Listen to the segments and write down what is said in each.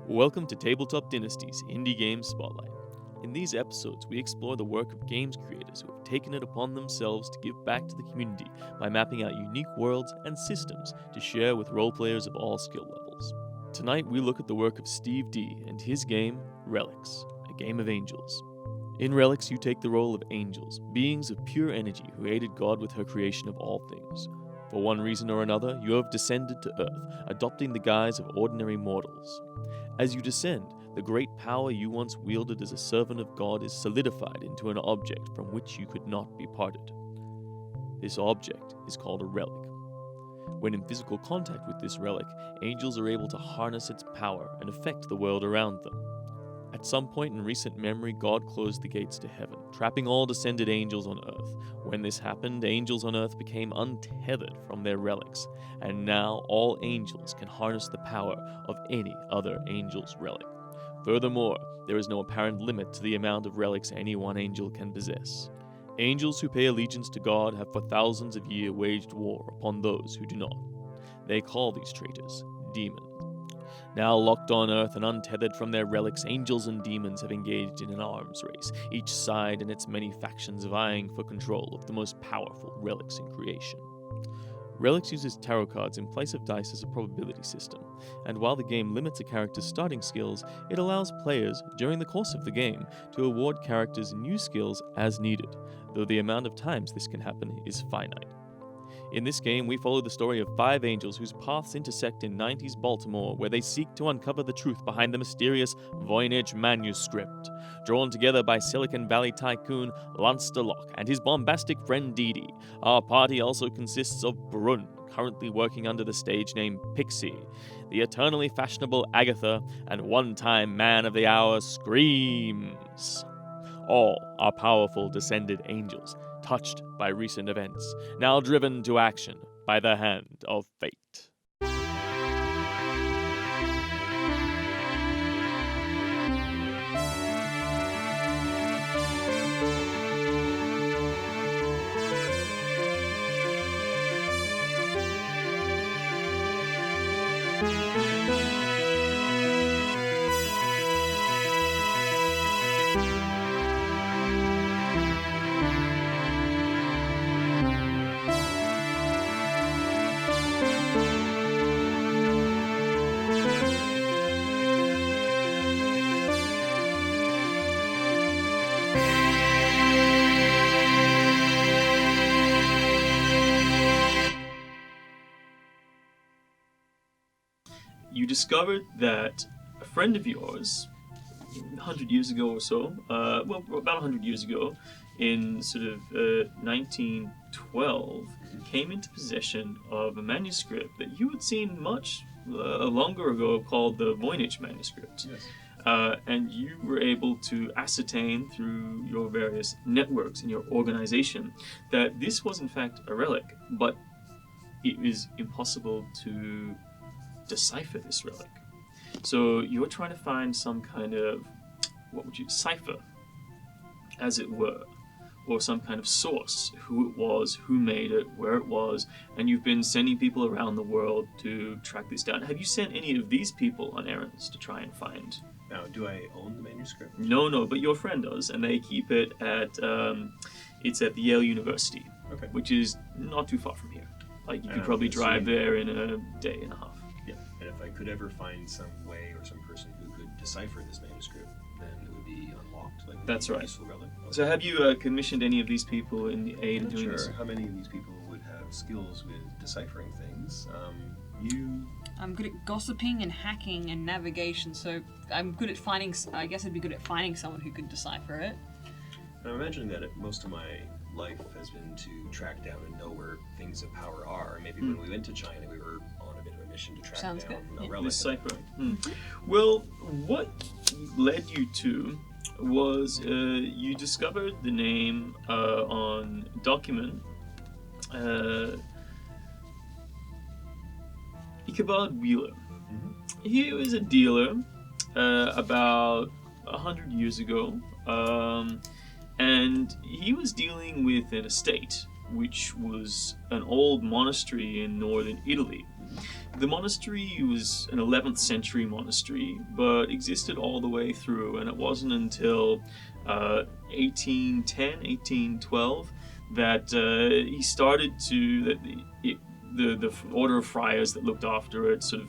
Welcome to Tabletop Dynasties Indie Spotlight. In these episodes, we explore the work of games creators who have taken it upon themselves to give back to the community by mapping out unique worlds and systems to share with roleplayers of all skill levels. Tonight, we look at the work of Steve Dee and his game, Relics, a game of angels. In Relics, you take the role of angels, beings of pure energy who aided God with her creation of all things. For one reason or another, you have descended to Earth, adopting the guise of ordinary mortals. As you descend, the great power you once wielded as a servant of God is solidified into an object from which you could not be parted. This object is called a relic. When in physical contact with this relic, angels are able to harness its power and affect the world around them. At some point in recent memory, God closed the gates to heaven, trapping all descended angels on earth. When this happened, angels on earth became untethered from their relics, and now all angels can harness the power of any other angel's relic. Furthermore, there is no apparent limit to the amount of relics any one angel can possess. Angels who pay allegiance to God have for thousands of years waged war upon those who do not. They call these traitors demons. Now locked on earth and untethered from their relics, angels and demons have engaged in an arms race, each side and its many factions vying for control of the most powerful relics in creation. Relics uses tarot cards in place of dice as a probability system, and while the game limits a character's starting skills, it allows players, during the course of the game, to award characters new skills as needed, though the amount of times this can happen is finite. In this game, we follow the story of 5 angels whose paths intersect in 90s Baltimore, where they seek to uncover the truth behind the mysterious Voynich manuscript. Drawn together by Silicon Valley tycoon Lance DeLocke and his bombastic friend Dee Dee, our party also consists of Brun, currently working under the stage name Pixie, the eternally fashionable Agatha, and one-time man of the hour Screams. All are powerful descended angels, touched by recent events, now driven to action by the hand of fate. You discovered that a friend of yours, 100 years ago or so, about 100 years ago, in sort of 1912, came into possession of a manuscript that you had seen much longer ago called the Voynich manuscript. Yes. And you were able to ascertain through your various networks in your organization that this was in fact a relic, but it is impossible to decipher this relic. So you're trying to find some kind of, cipher, as it were, or some kind of source, who it was, who made it, where it was, and you've been sending people around the world to track this down. Have you sent any of these people on errands to try and find? Now, do I own the manuscript? No, but your friend does, and they keep it at, it's at the Yale University, Okay. which is not too far from here. Like, you could And probably I'm drive assuming- there in a day and a half. Yeah. And if I could ever find some way or some person who could decipher this manuscript, then it would be unlocked. Like That's a right. useful relic. Okay. So have you commissioned any of these people in the aid I'm of not doing sure this? how many of these people would have skills with deciphering things. I'm good at gossiping and hacking and navigation, so I'm good at finding. I guess I'd be good at finding someone who could decipher it. I'm imagining that most of my life has been to track down and know where things of power are. And maybe when we went to China, we were on a bit of a mission to track Sounds down good. a Yeah. relic. Deciphering. Well, what led you to was you discovered the name on document Ichabod Wheeler. He was a dealer about 100 years ago, and he was dealing with an estate which was an old monastery in northern Italy. The monastery was an 11th century monastery, but existed all the way through, and it wasn't until 1810, 1812 that he started to, the order of friars that looked after it sort of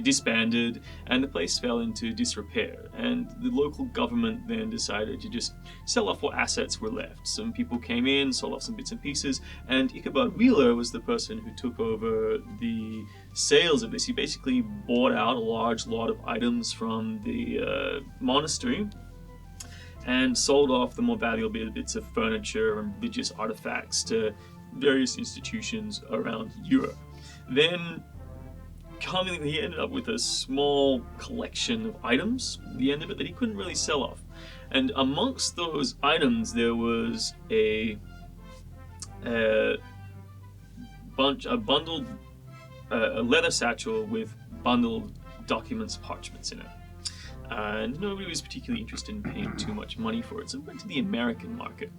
disbanded, and the place fell into disrepair, and the local government then decided to just sell off what assets were left. Some people came in, sold off some bits and pieces, and Ichabod Wheeler was the person who took over the sales of this. He basically bought out a large lot of items from the monastery and sold off the more valuable bits of furniture and religious artifacts to various institutions around Europe. Then he ended up with a small collection of items at the end of it that he couldn't really sell off. And amongst those items there was a leather satchel with bundled documents, parchments in it. And nobody was particularly interested in paying too much money for it, so it went to the American market.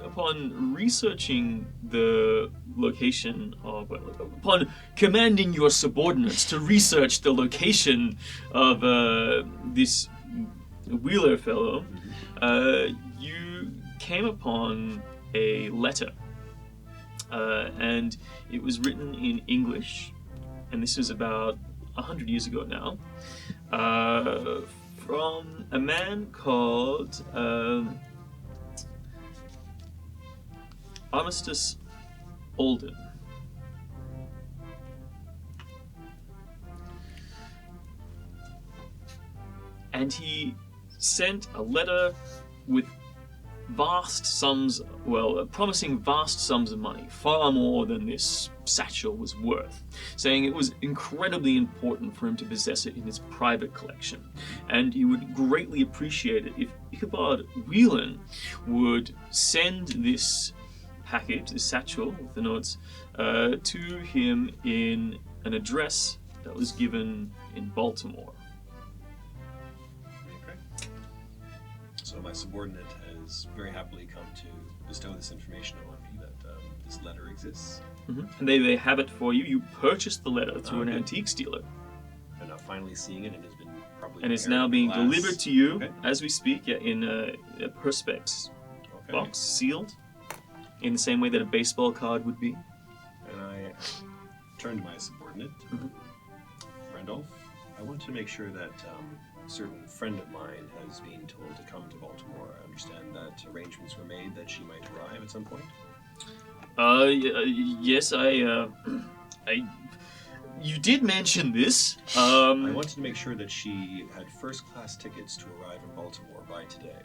Upon researching the location of, upon commanding your subordinates to research the location of this Wheeler fellow, you came upon a letter, and it was written in English, and this was about 100 years ago now, from a man called Armistice Olden. And he sent a letter with promising vast sums of money, far more than this satchel was worth, saying it was incredibly important for him to possess it in his private collection, and he would greatly appreciate it if Ichabod Whelan would send this package, this satchel with the notes, to him in an address that was given in Baltimore. Okay. So my subordinate has very happily come to bestow this information on me, that this letter exists. Mm-hmm. And they have it for you. You purchased the letter through an Okay. antiques dealer. I'm now finally seeing it, and it's been probably And it's prepared now in being glass. delivered to you Okay. as we speak, in a perspex Okay. box, sealed, in the same way that a baseball card would be. And I turn to my subordinate, Randolph. I want to make sure that a certain friend of mine has been told to come to Baltimore. I understand that arrangements were made that she might arrive at some point. Yes, you did mention this. I wanted to make sure that she had first-class tickets to arrive in Baltimore by today.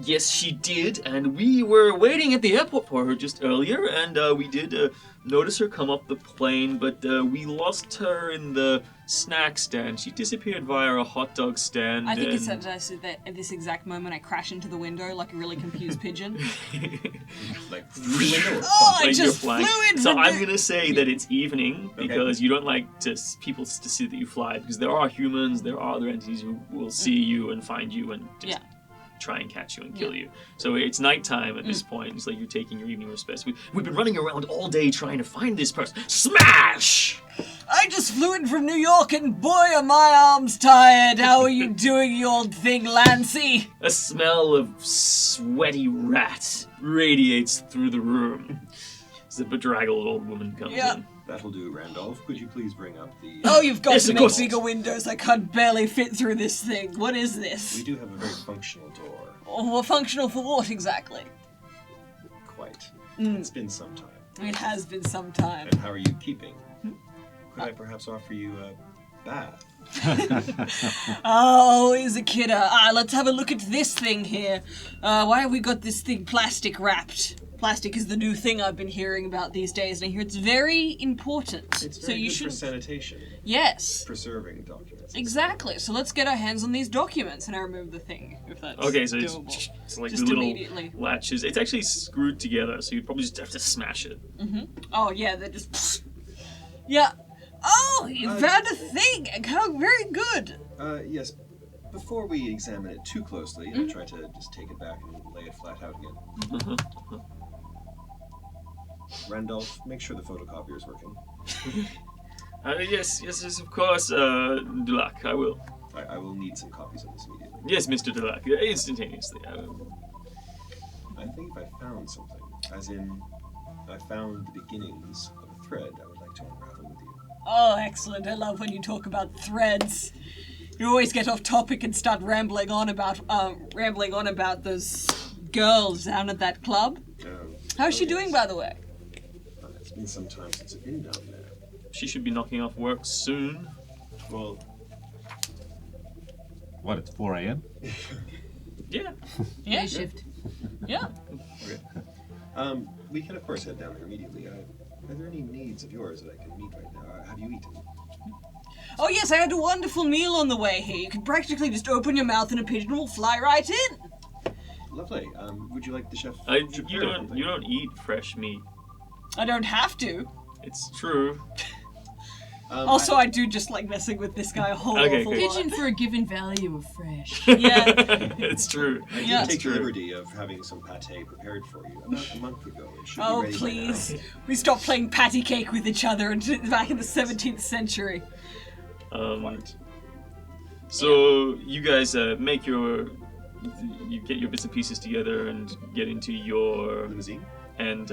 Yes, she did, and we were waiting at the airport for her just earlier, and we did notice her come up the plane, but we lost her in the snack stand. She disappeared via a hot dog stand. I think it's and... at this exact moment I crash into the window like a really confused pigeon. Like through the window or Oh, I Like you're just flying. flew in So from I'm the- gonna say that it's evening because you don't like people to see that you fly, because there are humans, there are other entities who will see you and find you and just try and catch you and kill you. So it's nighttime at this point. It's like you're taking your evening respite. We've been running around all day trying to find this person. Smash! I just flew in from New York and boy are my arms tired. How are you doing, you old thing, Lancy? A smell of sweaty rat radiates through the room as the bedraggled old woman comes in. That'll do, Randolph. Could you please bring up the... Oh, you've got Yes, to of make course. bigger windows. I can't barely fit through this thing. What is this? We do have a very functional door. Oh, well, functional for what exactly? Quite. It's been some time. It has been some time. And how are you keeping? Could I perhaps offer you a bath? Oh, he's a kidder. Let's have a look at this thing here. Why have we got this thing plastic wrapped? Plastic is the new thing I've been hearing about these days, and I hear it's very important. It's so very you good should. for sanitation, Yes. preserving documents. Exactly. So let's get our hands on these documents, and I remove the thing, if that's Okay, so doable. it's like Just the little immediately. latches. It's actually screwed together, so you probably just have to smash it. Oh yeah, they're just. Yeah. Oh, you found a thing. How very good. Yes. Before we examine it too closely, I try to just take it back and lay it flat out again. Randolph, make sure the photocopier is working. Yes, of course, Dulac, I will. I will need some copies of this immediately. Yes, Mr. Dulac, instantaneously. I think I found something. As in, I found the beginnings of a thread I would like to unravel with you. Oh, excellent. I love when you talk about threads. You always get off topic and start rambling on about those girls down at that club. How's she doing, by the way? It's been some time since I've been down there. She should be knocking off work soon. Well, What, it's 4 a.m.? Yeah. Yeah, Day shift. Yeah. okay. We can, of course, head down there immediately. Are there any needs of yours that I can meet right now? Have you eaten? Oh yes, I had a wonderful meal on the way here. You can practically just open your mouth and a pigeon will fly right in. Lovely. Would you like the chef? You don't eat fresh meat. I don't have to. It's true. Also, I do just like messing with this guy a whole Okay, awful good. lot. Pigeon for a given value of fresh. Yeah. It's true. I did Yeah. take the True. liberty of having some pate prepared for you about a month ago. It should Oh, be ready please. by now. We stopped playing patty cake with each other back in the 17th century. Quite. So you guys you get your bits and pieces together and get into your Limousine? and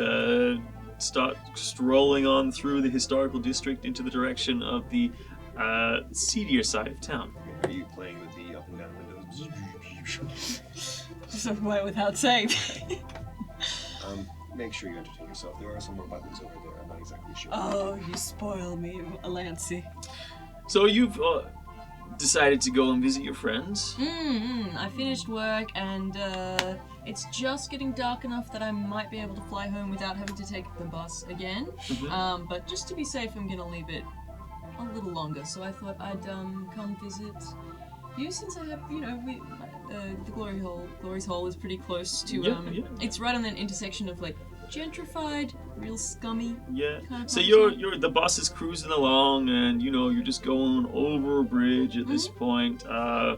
start strolling on through the historical district into the direction of the seedier side of town. Are you playing with the up and down windows? So went without saying. Make sure you entertain yourself. There are some more buttons over there. I'm not exactly sure. Oh, you spoil me, Alancy. So you've decided to go and visit your friends. I finished work and it's just getting dark enough that I might be able to fly home without having to take the bus again. But just to be safe, I'm gonna leave it a little longer. So I thought I'd come visit you since I have, the Glory's Hole is pretty close to. Yeah. It's right on that intersection of like gentrified, real scummy. Yeah. Kind of So content. the bus is cruising along, and you're just going over a bridge at this point. A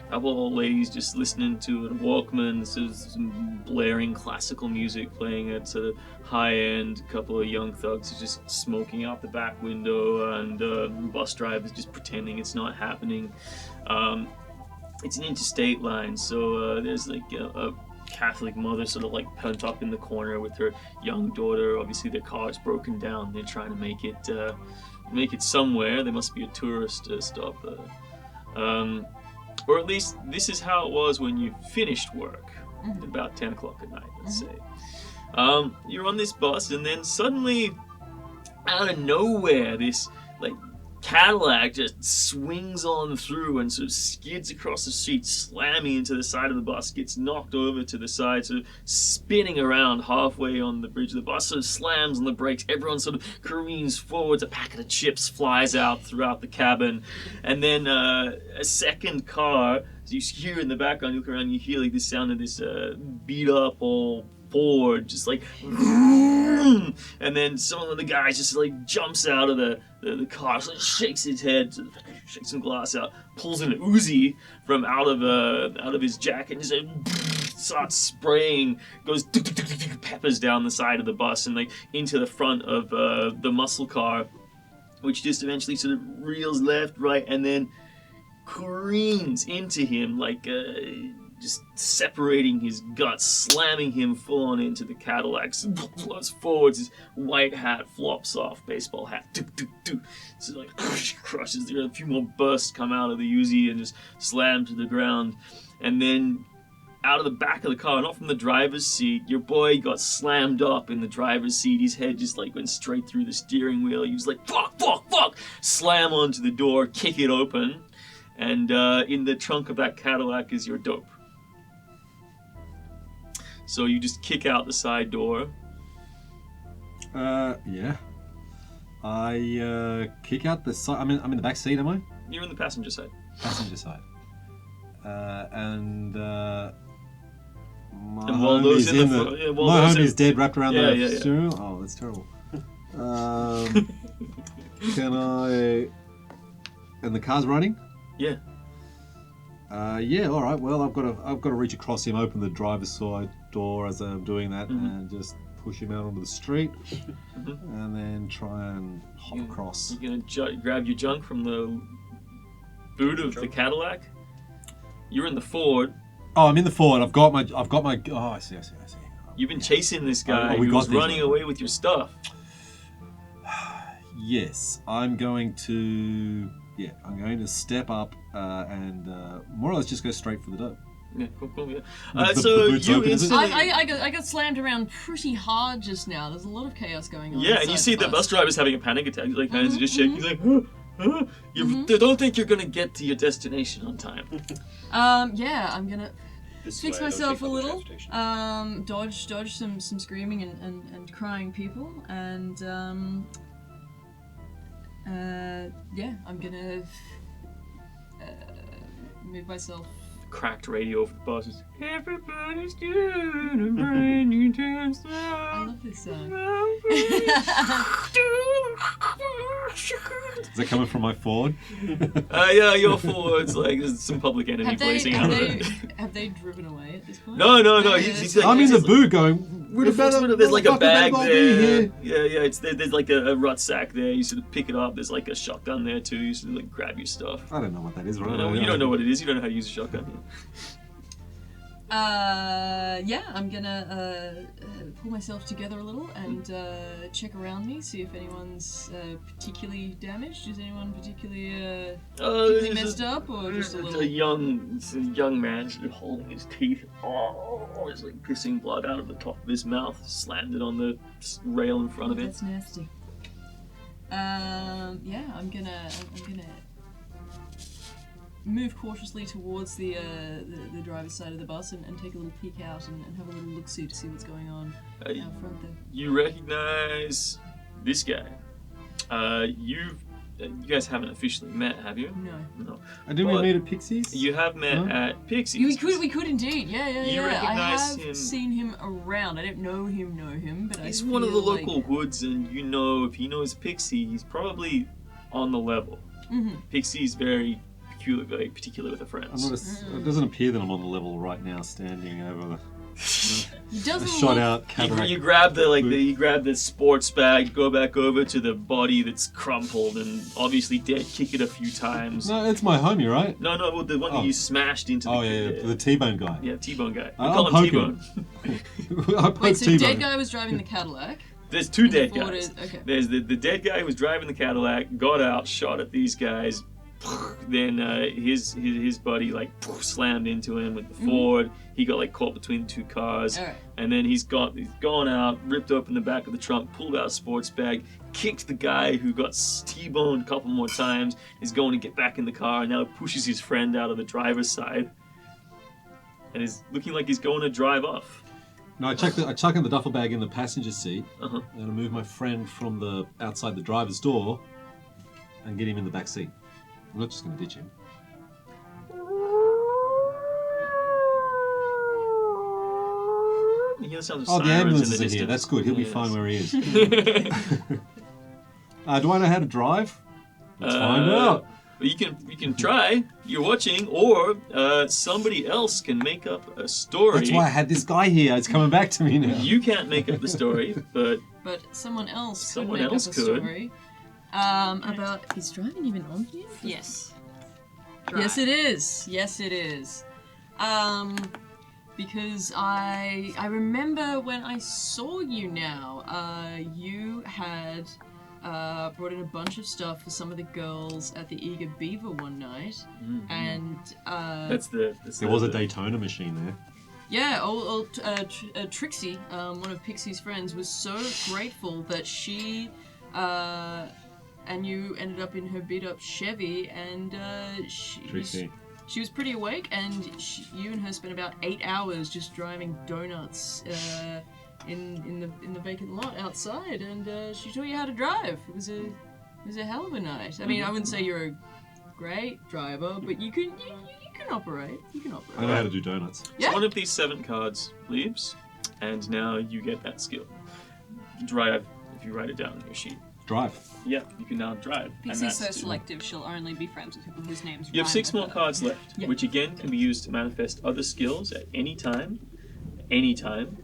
couple of old ladies just listening to a Walkman. This is some blaring classical music playing at sort of high end. A couple of young thugs are just smoking out the back window, and bus drivers just pretending it's not happening. It's an interstate line, so there's like a Catholic mother sort of like pent up in the corner with her young daughter. Obviously their car's broken down. They're trying to make it somewhere. There must be a tourist stop. Or at least this is how it was when you finished work at about 10 o'clock at night, let's say. You're on this bus, and then suddenly out of nowhere this like Cadillac just swings on through and sort of skids across the street, slamming into the side of the bus, gets knocked over to the side, sort of spinning around halfway on the bridge. The bus sort of slams on the brakes. Everyone sort of careens forwards. A packet of chips flies out throughout the cabin. And then a second car, so you hear in the background, you look around, you hear like the sound of this beat up old Ford, just like, and then some of the guys just like jumps out of the car, so shakes his head, shakes some glass out, pulls an Uzi from out of his jacket, and just starts spraying, goes peppers down the side of the bus and like into the front of the muscle car, which just eventually sort of reels left, right, and then careens into him like just separating his guts, slamming him full on into the Cadillac. Floats forwards, his white hat flops off, baseball hat. So like crushes. A few more bursts come out of the Uzi and just slam to the ground. And then out of the back of the car, not from the driver's seat, your boy got slammed up in the driver's seat. His head just like went straight through the steering wheel. He was like, fuck, slam onto the door, kick it open. And in the trunk of that Cadillac is your dope. So you just kick out the side door. Yeah. I kick out the side. I'm in the back seat, am I? You're in the passenger side. Passenger side. And my while home those is in the in front- the. yeah, while My those home in- is dead, wrapped around Yeah, the yeah, yeah. steering wheel. Oh, that's terrible. Can I? And the car's running. Yeah. Yeah, all right. Well, I've got to reach across him, open the driver's side door as I'm doing that, Mm-hmm. and just push him out onto the street, and then try and hop across. You're gonna grab your junk from the boot of the Cadillac. You're in the Ford. Oh, I'm in the Ford. I've got my. Oh, I see. You've been chasing this guy we who got was these, running right? away with your stuff. Yes, I'm going to. Yeah, I'm going to step up and more or less just go straight for the dope. Yeah, cool, yeah. The So boot's you open, is it? instantly... I got slammed around pretty hard just now. There's a lot of chaos going on. Yeah, and you inside see the bus driver's having a panic attack. He's like, hands are just shaking. He's like, You don't think you're gonna get to your destination on time. Yeah, I'm gonna This is fix why I don't myself take a public little. transportation. Dodge some screaming and crying people, and yeah, I'm gonna move myself. Cracked radio over the bus is, everybody's doing a brand new dance I now. love this song. Is that coming from my Ford? Yeah, your Ford's like, there's some Public Enemy Have they, blazing out of it. have they driven away at this point? No, he's like, I'm in the it's- boot going. There's like a bag there. Here. Yeah, there's like a rucksack there. You sort of pick it up. There's like a shotgun there too. You sort of like grab your stuff. I don't know what that is, right? You don't know what it is. You don't know how to use a shotgun. Yeah, I'm gonna pull myself together a little and check around me, see if anyone's particularly damaged. Is anyone particularly There's messed up, or just a little? It's a young man sort of holding his teeth. Oh, he's like pissing blood out of the top of his mouth. Slammed it on the rail in front of him. That's nasty. Yeah, I'm gonna move cautiously towards the driver's side of the bus and take a little peek out and have a little look-see to see what's going on out front there. You recognize this guy. You guys haven't officially met, have you? No. Didn't we But meet at Pixies? You have met Huh? at Pixies. We could indeed. Yeah. You I recognize have him. seen him around. I don't know him, but He's I one of the feel local like... hoods, and you know if he knows Pixie, he's probably on the level. Mhm. Pixie's very particular with her friends. It doesn't appear that I'm on the level right now, standing over the He doesn't shot look... out Cadillac. You grab you grab the sports bag, go back over to the body that's crumpled and obviously dead, kick it a few times. No, it's my homie, right? No, well, the one that you smashed into the The T-bone guy. Yeah, T-Bone guy. We I'm call him poking. T-Bone. I poked Wait, so T-bone. dead guy was driving the Cadillac. There's two and the dead Ford guys. okay. There's the dead guy who was driving the Cadillac, got out, shot at these guys. Then his buddy like slammed into him with the Ford. He got like caught between the two cars. Alright. And then he's gone out, ripped open the back of the trunk, pulled out a sports bag, kicked the guy who got T-boned a couple more times, is going to get back in the car, and now pushes his friend out of the driver's side. And is looking like he's going to drive off. No, I chuck in the duffel bag in the passenger seat, Uh-huh. and I move my friend from the outside the driver's door, and get him in the back seat. I'm not just going to ditch him. You hear the sounds of Oh, the sirens in ambulances the are here. distance. That's good. He'll be Yes. fine where he is. Do I know how to drive? Let's find out. But you can try. You're watching, or somebody else can make up a story. That's why I had this guy here. It's coming back to me now. You can't make up the story, but But someone else Someone could make else up a could. story. About... Is driving even on here? Yes. Yes, it is. Yes, it is. Because I remember when I saw you now, you had brought in a bunch of stuff for some of the girls at the Eager Beaver one night, and There was a Daytona machine there. yeah, Trixie, one of Pixie's friends, was so grateful that she and you ended up in her beat-up Chevy, and Trixie. she was pretty awake, and you and her spent about 8 hours just driving donuts in the vacant lot outside, and she taught you how to drive. It was a hell of a night. I mean, I wouldn't say you're a great driver, but you can operate. You can operate. I know how to do donuts. Yeah. one of these 7 cards leaves, and now you get that skill. Drive, if you write it down on your sheet. Drive. Yeah, you can now drive. and Pixie's so that's- selective, she'll only be friends with people whose names You have rhyme 6 with more her. cards left, Yeah. which again can be used to manifest other skills at any time. Anytime.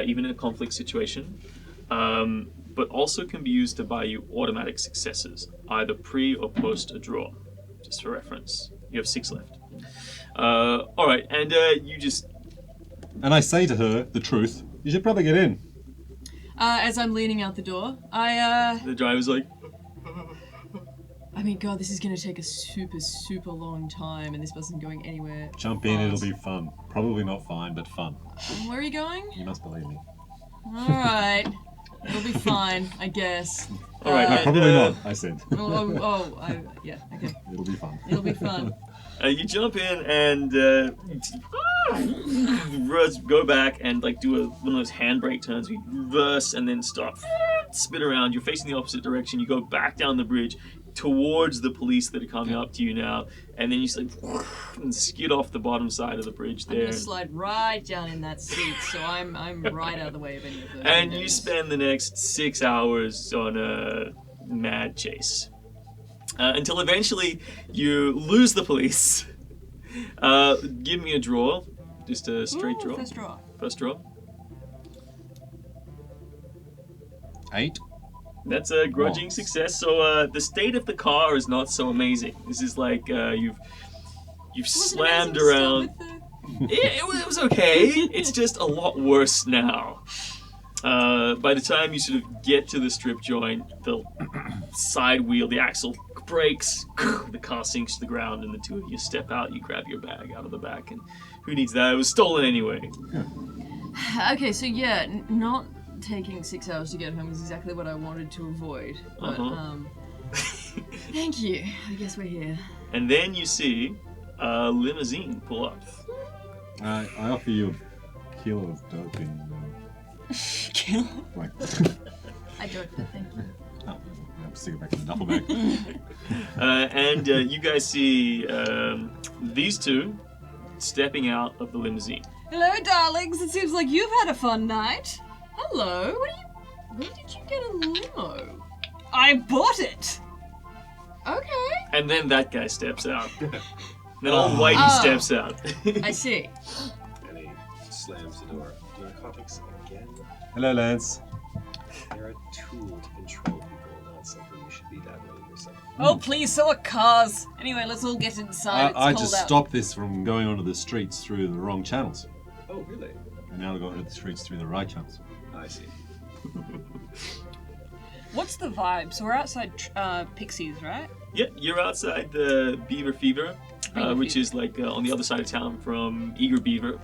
even in a conflict situation, but also can be used to buy you automatic successes, either pre or post a draw. Just for reference. You have 6 left. Alright, and you just... And I say to her the truth. You should probably get in. As I'm leaning out the door, The driver's like, I mean, God, this is gonna take a super, super long time, and this wasn't going anywhere. Jump in, it'll be fun. Probably not fine, but fun. Where are you going? You must believe me. Alright. It'll be fine, I guess. Alright, No, probably not, I said. Yeah, okay. It'll be fun. It'll be fun. you jump in and go back and like do one of those handbrake turns. You reverse and then stop, spin around. You're facing the opposite direction. You go back down the bridge towards the police that are coming up to you now, and then you just like and skid off the bottom side of the bridge I'm there. gonna slide right down in that seat, so I'm right out of the way of any of those. And you windows. spend the next 6 hours on a mad chase. Until eventually you lose the police. Give me a draw. Just a straight draw. First draw. First draw. 8. That's a grudging success. So the state of the car is not so amazing. This is like you've slammed around. It was okay. It's just a lot worse now. By the time you sort of get to the strip joint, the side wheel, the axle breaks, the car sinks to the ground, and the two of you step out. You grab your bag out of the back, and who needs that? It was stolen anyway. Okay, so yeah, not taking 6 hours to get home is exactly what I wanted to avoid. But, thank you. I guess we're here. And then you see a limousine pull up. I offer you a kilo of dope in... Kill. like... I don't, but thank you. Oh, I'll stick it back in the duffel bag. And you guys see these two stepping out of the limousine. Hello, darlings. It seems like you've had a fun night. Hello, where did you get a limo? I bought it. Okay. And then that guy steps out. Then old Whitey steps out. I see. And he slams the door. Narcotics again? Hello, Lance. They're a tool to control people, not something you should be dabbling yourself. Oh, please, so are cars. Anyway, let's all get inside. It's I cold just out. stopped this from going onto the streets through the wrong channels. Oh, really? And now they've got onto the streets through the right channels. I see. What's the vibe? So we're outside Pixies, right? Yeah, you're outside the Beaver Fever, which is like on the other side of town from Eager Beaver.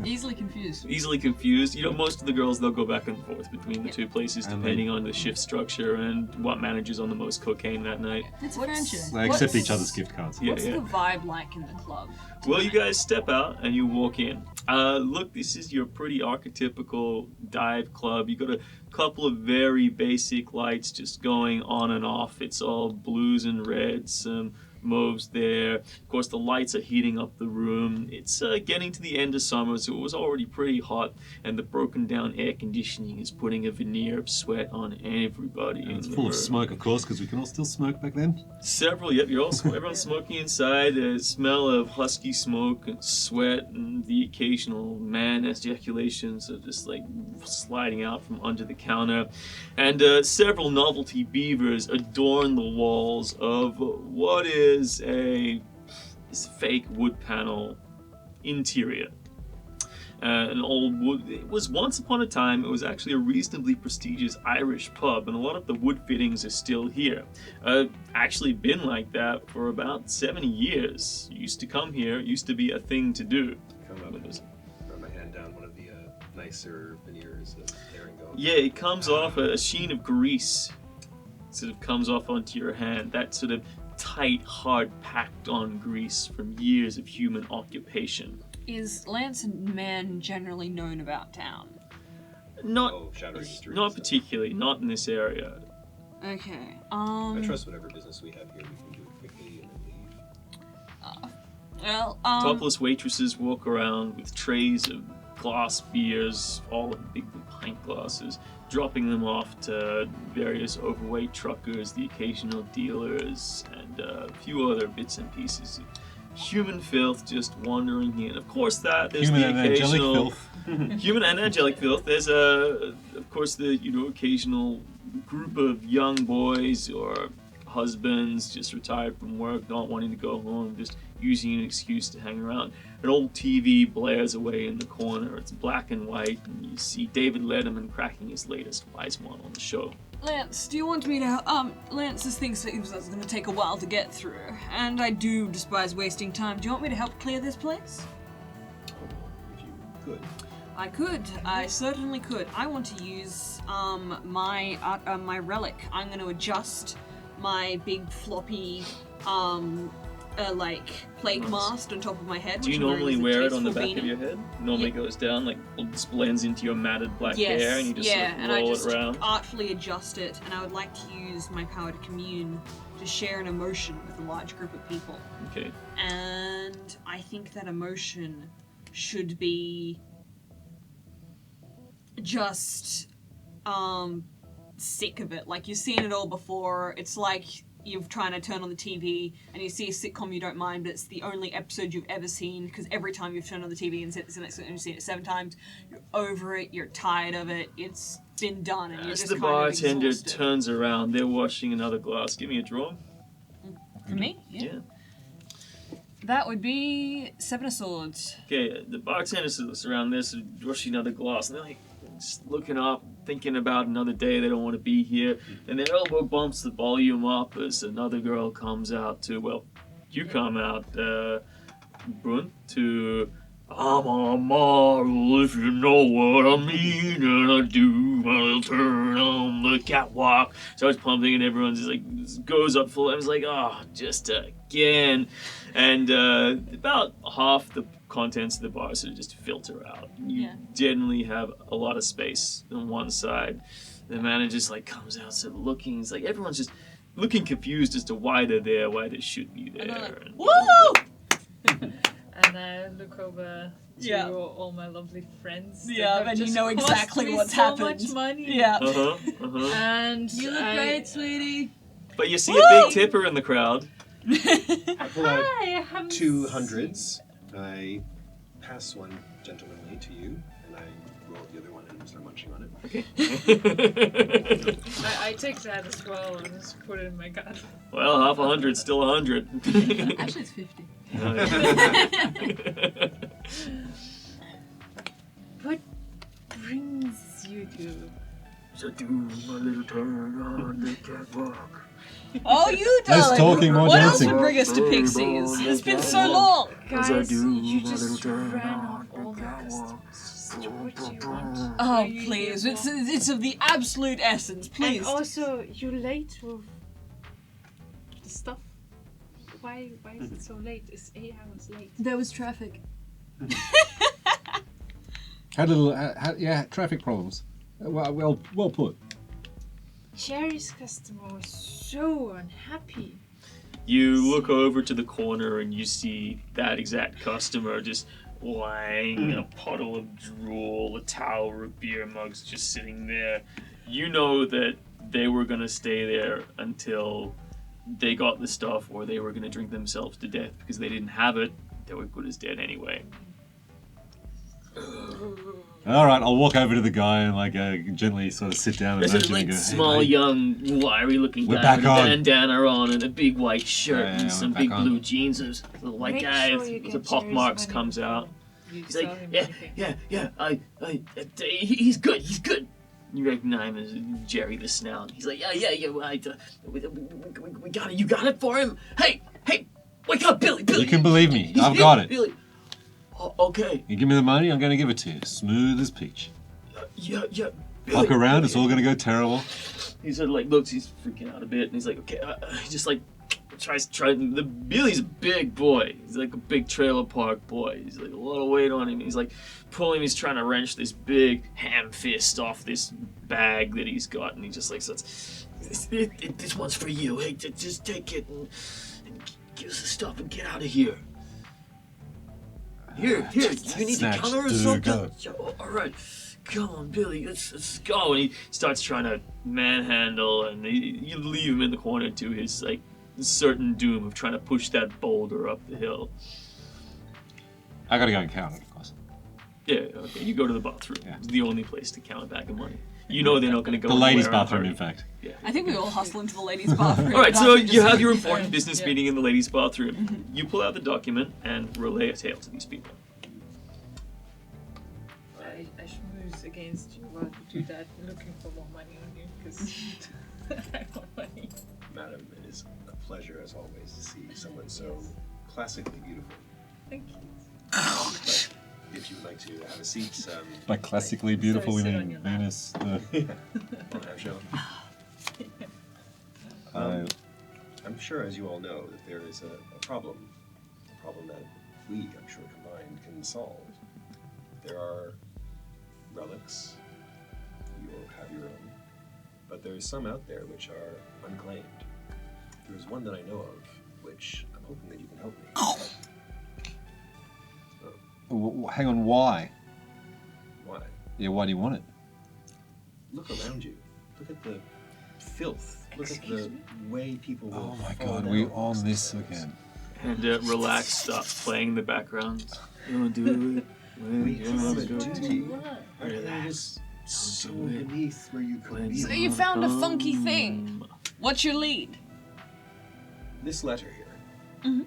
Easily confused. Easily confused. You know, most of the girls, they'll go back and forth between the two places And depending on the shift structure and what manages on the most cocaine that night. It's a What's- franchise. They accept What's- each other's gift cards. Yeah, What's yeah. the vibe like in the club? Well, you guys step out and you walk in. Look, this is your pretty archetypical dive club. You got a couple of very basic lights just going on and off. It's all blues and reds, some mauves there. Of course, the lights are heating up the room. It's getting to the end of summer, so it was already pretty hot, and the broken down air conditioning is putting a veneer of sweat on everybody. And it's in the full of room. smoke, of course, because we can all still smoke back then. Several, yep, everyone's smoking inside. The smell of husky smoke and sweat and the occasional man ejaculations are just like sliding out from under the counter. And several novelty beavers adorn the walls of what is this fake wood panel interior. An old wood. It was once upon a time. It was actually a reasonably prestigious Irish pub, and a lot of the wood fittings are still here. Actually, been like that for about 70 years. Used to come here. Used to be a thing to do. Come up and run my hand down one of the nicer veneers there and go. Yeah, it comes off a sheen of grease. Sort of comes off onto your hand. That sort of tight, hard, packed-on grease from years of human occupation. Is Lance and Man generally known about town? Not, Shattering streets. not particularly. Not in this area. Okay. I trust whatever business we have here, we can do it quickly and then leave. Well, Topless waitresses walk around with trays of glass beers, all of big pint glasses, dropping them off to various overweight truckers, the occasional dealers, and a few other bits and pieces. human filth just wandering in. Of course, there's Human the and angelic occasional filth. human and angelic filth. There's of course, the occasional group of young boys or husbands just retired from work, not wanting to go home, just using an excuse to hang around. An old TV blares away in the corner. It's black and white, and you see David Letterman cracking his latest wise one on the show. Lance, do you want me to, Lance, this thing seems like it's gonna take a while to get through, and I do despise wasting time. Do you want me to help clear this place? If you could. I could. I certainly could. I want to use, my relic. I'm gonna adjust my big floppy, plague mask on top of my head. Do you which I'm wearing normally as a wear it on the tasteful back of beanie. your head? Normally goes down, like just blends into your matted black hair, and you just and I roll just it around. artfully adjust it, and I would like to use my power to commune to share an emotion with a large group of people. Okay. And I think that emotion should be just sick of it. Like, you've seen it all before. It's like you're trying to turn on the TV and you see a sitcom you don't mind, but it's the only episode you've ever seen, because every time you've turned on the TV and it's the next one, you've seen it 7 times, you're over it, you're tired of it, it's been done, and you're As just the kind of bartender exhausted. turns around, they're washing another glass. Give me a draw. For me? Yeah. That would be 7 of swords. Okay, the bartender looks around this, washing another glass, and they're like, just looking up, thinking about another day. They don't want to be here. And their elbow bumps the volume up as another girl comes out to, well, you come out, Brun, to, I'm a model if you know what I mean, and I do my little turn on the catwalk. Starts pumping, and everyone's just like, just goes up full. I was like, oh, just again. And about half the contents of the bar sort of just filter out. You generally have a lot of space on one side. The manager just like comes out, sort of looking. It's like everyone's just looking confused as to why they're there, why they should be there. And Woo! And I look over to Yeah. all my lovely friends. that Yeah, have and you just know cost exactly me what's so happened. much money. Yeah. And You look great, sweetie. But you see a big tipper in the crowd. I pull out Hi, I haven't 2 hundreds. I pass one gentlemanly to you, and I roll the other one and start munching on it. Okay. I take that as well and just put it in my gun. Well, half 100's still 100. Actually, it's 50. What brings you to? So do my little turn on the catwalk. Oh, you Less darling. talking, more What dancing. else would bring us to Pixies? It's been so long. Guys, do you my just little turn ran on off all the the catwalk. customers. Just what you want. Oh, Are you please. here It's of the absolute essence. Please. And also, you're late with the stuff. Why is it so late? It's 8 hours late. There was traffic. Had a little, yeah, traffic problems. Well put. Jerry's customer was so unhappy. You look over to the corner and you see that exact customer just lying, a puddle of drool, a tower of beer mugs just sitting there. You know that they were going to stay there until they got the stuff, or they were going to drink themselves to death because they didn't have it. They were good as dead anyway. All right, I'll walk over to the guy and gently sort of sit down and There's nudge a him and go, small, hey, young, wiry-looking We're guy back with a on. bandana on and a big white shirt Yeah, and some we're big back on. blue jeans. There's a little white Make guy sure with you the get pock Jerry's marks money comes before out. you He's sell like, him yeah, anything. he's good. You recognize him as Jerry the Snout. He's like, yeah, we got it. You got it for him? Hey, wake up, Billy. You can believe me. He's I've here, got it. Billy. Oh, okay. You give me the money, I'm going to give it to you. Smooth as peach. Yeah. Billy, Fuck around, it's all going to go terrible. He sort of looks, he's freaking out a bit, and he's like, okay, he just tries. Billy's a big boy. He's like a big trailer park boy. He's like a lot of weight on him. He's like pulling, he's trying to wrench this big ham fist off this bag that he's got, and he just like says, this one's for you. Hey, just take it and give us the stuff and get out of here. Here, you need to Snatch, cover or dude, something? go. Yo, all right. Come on, Billy, let's go. And he starts trying to manhandle, and you leave him in the corner to his certain doom of trying to push that boulder up the hill. I gotta go and count it, of course. Yeah, okay. You go to the bathroom. Yeah. It's the only place to count a bag of money. You know they're not going to go The ladies' anywhere in a bathroom, hurry. in fact. Yeah. I think we all hustle into the ladies' bathroom. All right, so you just- have your important business Yeah. meeting in the ladies' bathroom. You pull out the document and relay a tale to these people. I schmooze against you while you do that, looking for more money on you, because I want money. Madam, it is a pleasure as always to see someone so classically beautiful. Thank you. But if you would like to have a seat, By classically beautiful, we sit on mean your lap. Venus. on our show. I'm sure, as you all know, that there is a problem that we, I'm sure, combined can solve. There are relics. You'll have your own. But there's some out there which are unclaimed. There's one that I know of, which I'm hoping that you can help me. Hang on, why? Why? Yeah, why do you want it? Look around you. Look at the filth. Look at the way people will Oh my fall god, we down on this themselves. again. And Relax stops playing in the background. You'll do it when We you're have a good. duty. What? It is so beneath where you could be. So you found a funky thing. What's your lead? This letter here Mhm.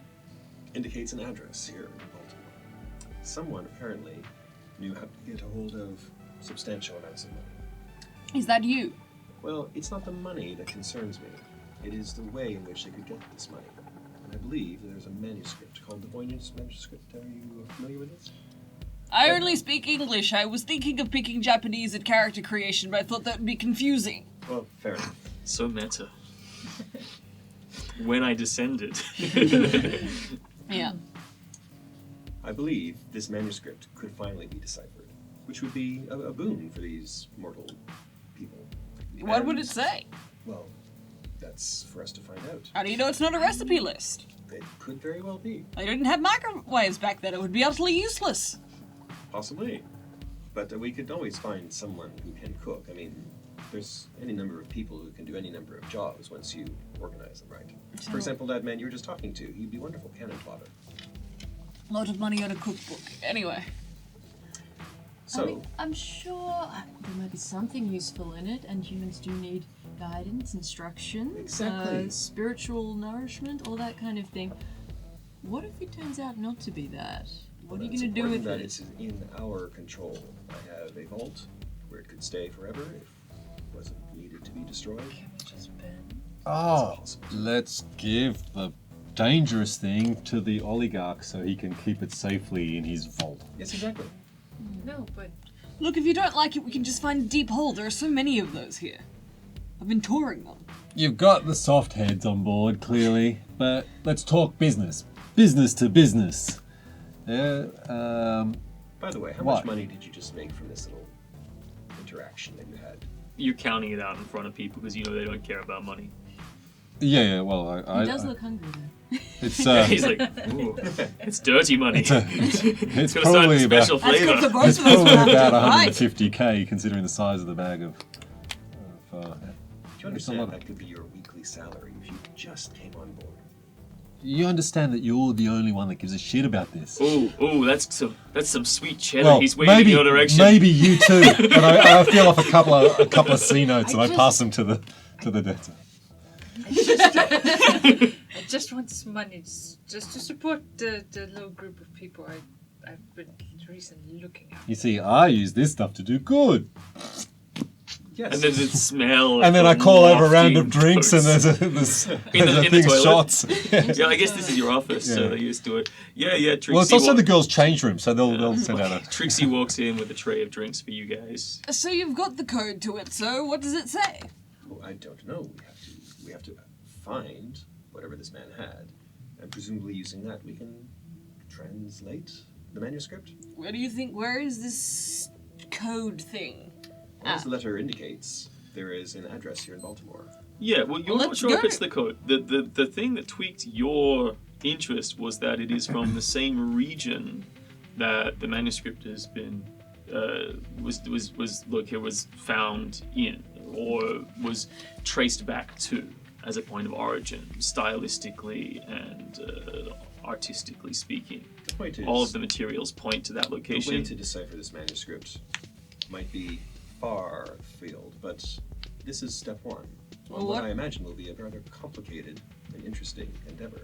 indicates an address here in Baltimore. Someone apparently knew how to get a hold of substantial amounts of money. Is that you? Well, it's not the money that concerns me. It is the way in which they could get this money. And I believe there's a manuscript called the Voynich manuscript. Are you familiar with it? I only speak English. I was thinking of picking Japanese at character creation, but I thought that would be confusing. Well, fair enough. So meta. When I descended. Yeah. I believe this manuscript could finally be deciphered, which would be a boon for these mortal people. What would And, it say? Well, that's for us to find out. How do you know it's not a recipe list? It could very well be. They didn't have microwaves back then. It would be utterly useless. Possibly. But we could always find someone who can cook. I mean, there's any number of people who can do any number of jobs once you organize them right. For example, that man you were just talking to, he'd be wonderful cannon fodder. A lot of money on a cookbook. Anyway. So, I mean, I'm sure there might be something useful in it, and humans do need guidance, instruction, Exactly. spiritual nourishment, all that kind of thing. What if it turns out not to be that? What are you it's going to do important with that it? it's in our control. I have a vault where it could stay forever if it wasn't needed to be destroyed. Just burn. Oh, let's give the dangerous thing to the oligarch so he can keep it safely in his vault. Yes, exactly. No, but Look, if you don't like it, we can just find a deep hole. There are so many of those here. I've been touring them. You've got the soft heads on board, clearly, but let's talk business. Business to business. Yeah, By the way, how What? much money did you just make from this little interaction that you had? You're counting it out in front of people because you know they don't care about money. yeah, well, I He does look hungry though. it's, He's like, ooh, it's dirty money. it's It's gonna start probably with about, special That's good for flavor. both it's of us. probably we'll have about to divide. 150k considering the size of the bag of Do you It's a understand lot. that could be your weekly salary if you just came on board? You understand that you're the only one that gives a shit about this. Ooh, that's some sweet cheddar. Well, He's waving in your direction. maybe you too, but I feel off a couple of C notes and I pass them to the debtor. I just want some money just to support the little group of people I've been recently looking at. You see, I use this stuff to do good, Yes. And there's a smell. and then I of call over a round wafting of drinks, and toast. there's a in the thing of toilet? shots. Yeah, I guess this is your office, so Yeah. they used to it. Yeah, Trixie. Well, it's also the walk- girls' change room, so they'll send out a. Trixie walks in with a tray of drinks for you guys. So you've got the code to it, so what does it say? Oh, I don't know. We have to find whatever this man had, and presumably using that we can translate the manuscript. Where is this code thing? As the letter indicates, there is an address here in Baltimore. Yeah, well, you're Well, not let's sure if go. it's the code. The thing that tweaked your interest was that it is from the same region that the manuscript has been was found in, or was traced back to. as a point of origin, stylistically and artistically speaking. The point is, All of the materials point to that the location. way to decipher this manuscript might be far afield, but this is step one. Well, On what what- I imagine will be a rather complicated and interesting endeavor.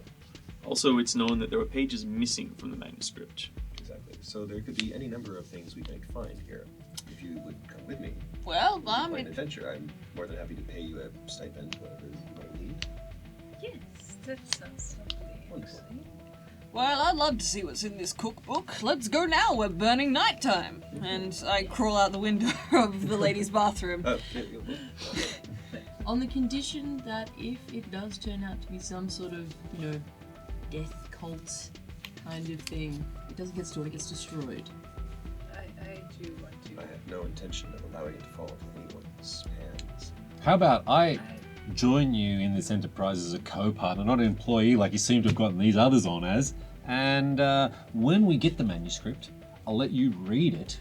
Also, it's known that there are pages missing from the manuscript. Exactly. So there could be any number of things we might find here. If you would come with me, Well, it would be quite an adventure. I'm more than happy to pay you a stipend, whatever you might need. Yes, that sounds lovely. Wonderful. Actually. well, I'd love to see what's in this cookbook. Let's go now. We're burning nighttime. And I crawl out the window of the ladies' bathroom. On the condition that if it does turn out to be some sort of, death cult kind of thing, it doesn't get stored, it gets destroyed. I do want to. I have no intention of allowing it to fall into anyone's hands. How about I join you in this enterprise as a co-partner, not an employee like you seem to have gotten these others on as. And when we get the manuscript, I'll let you read it,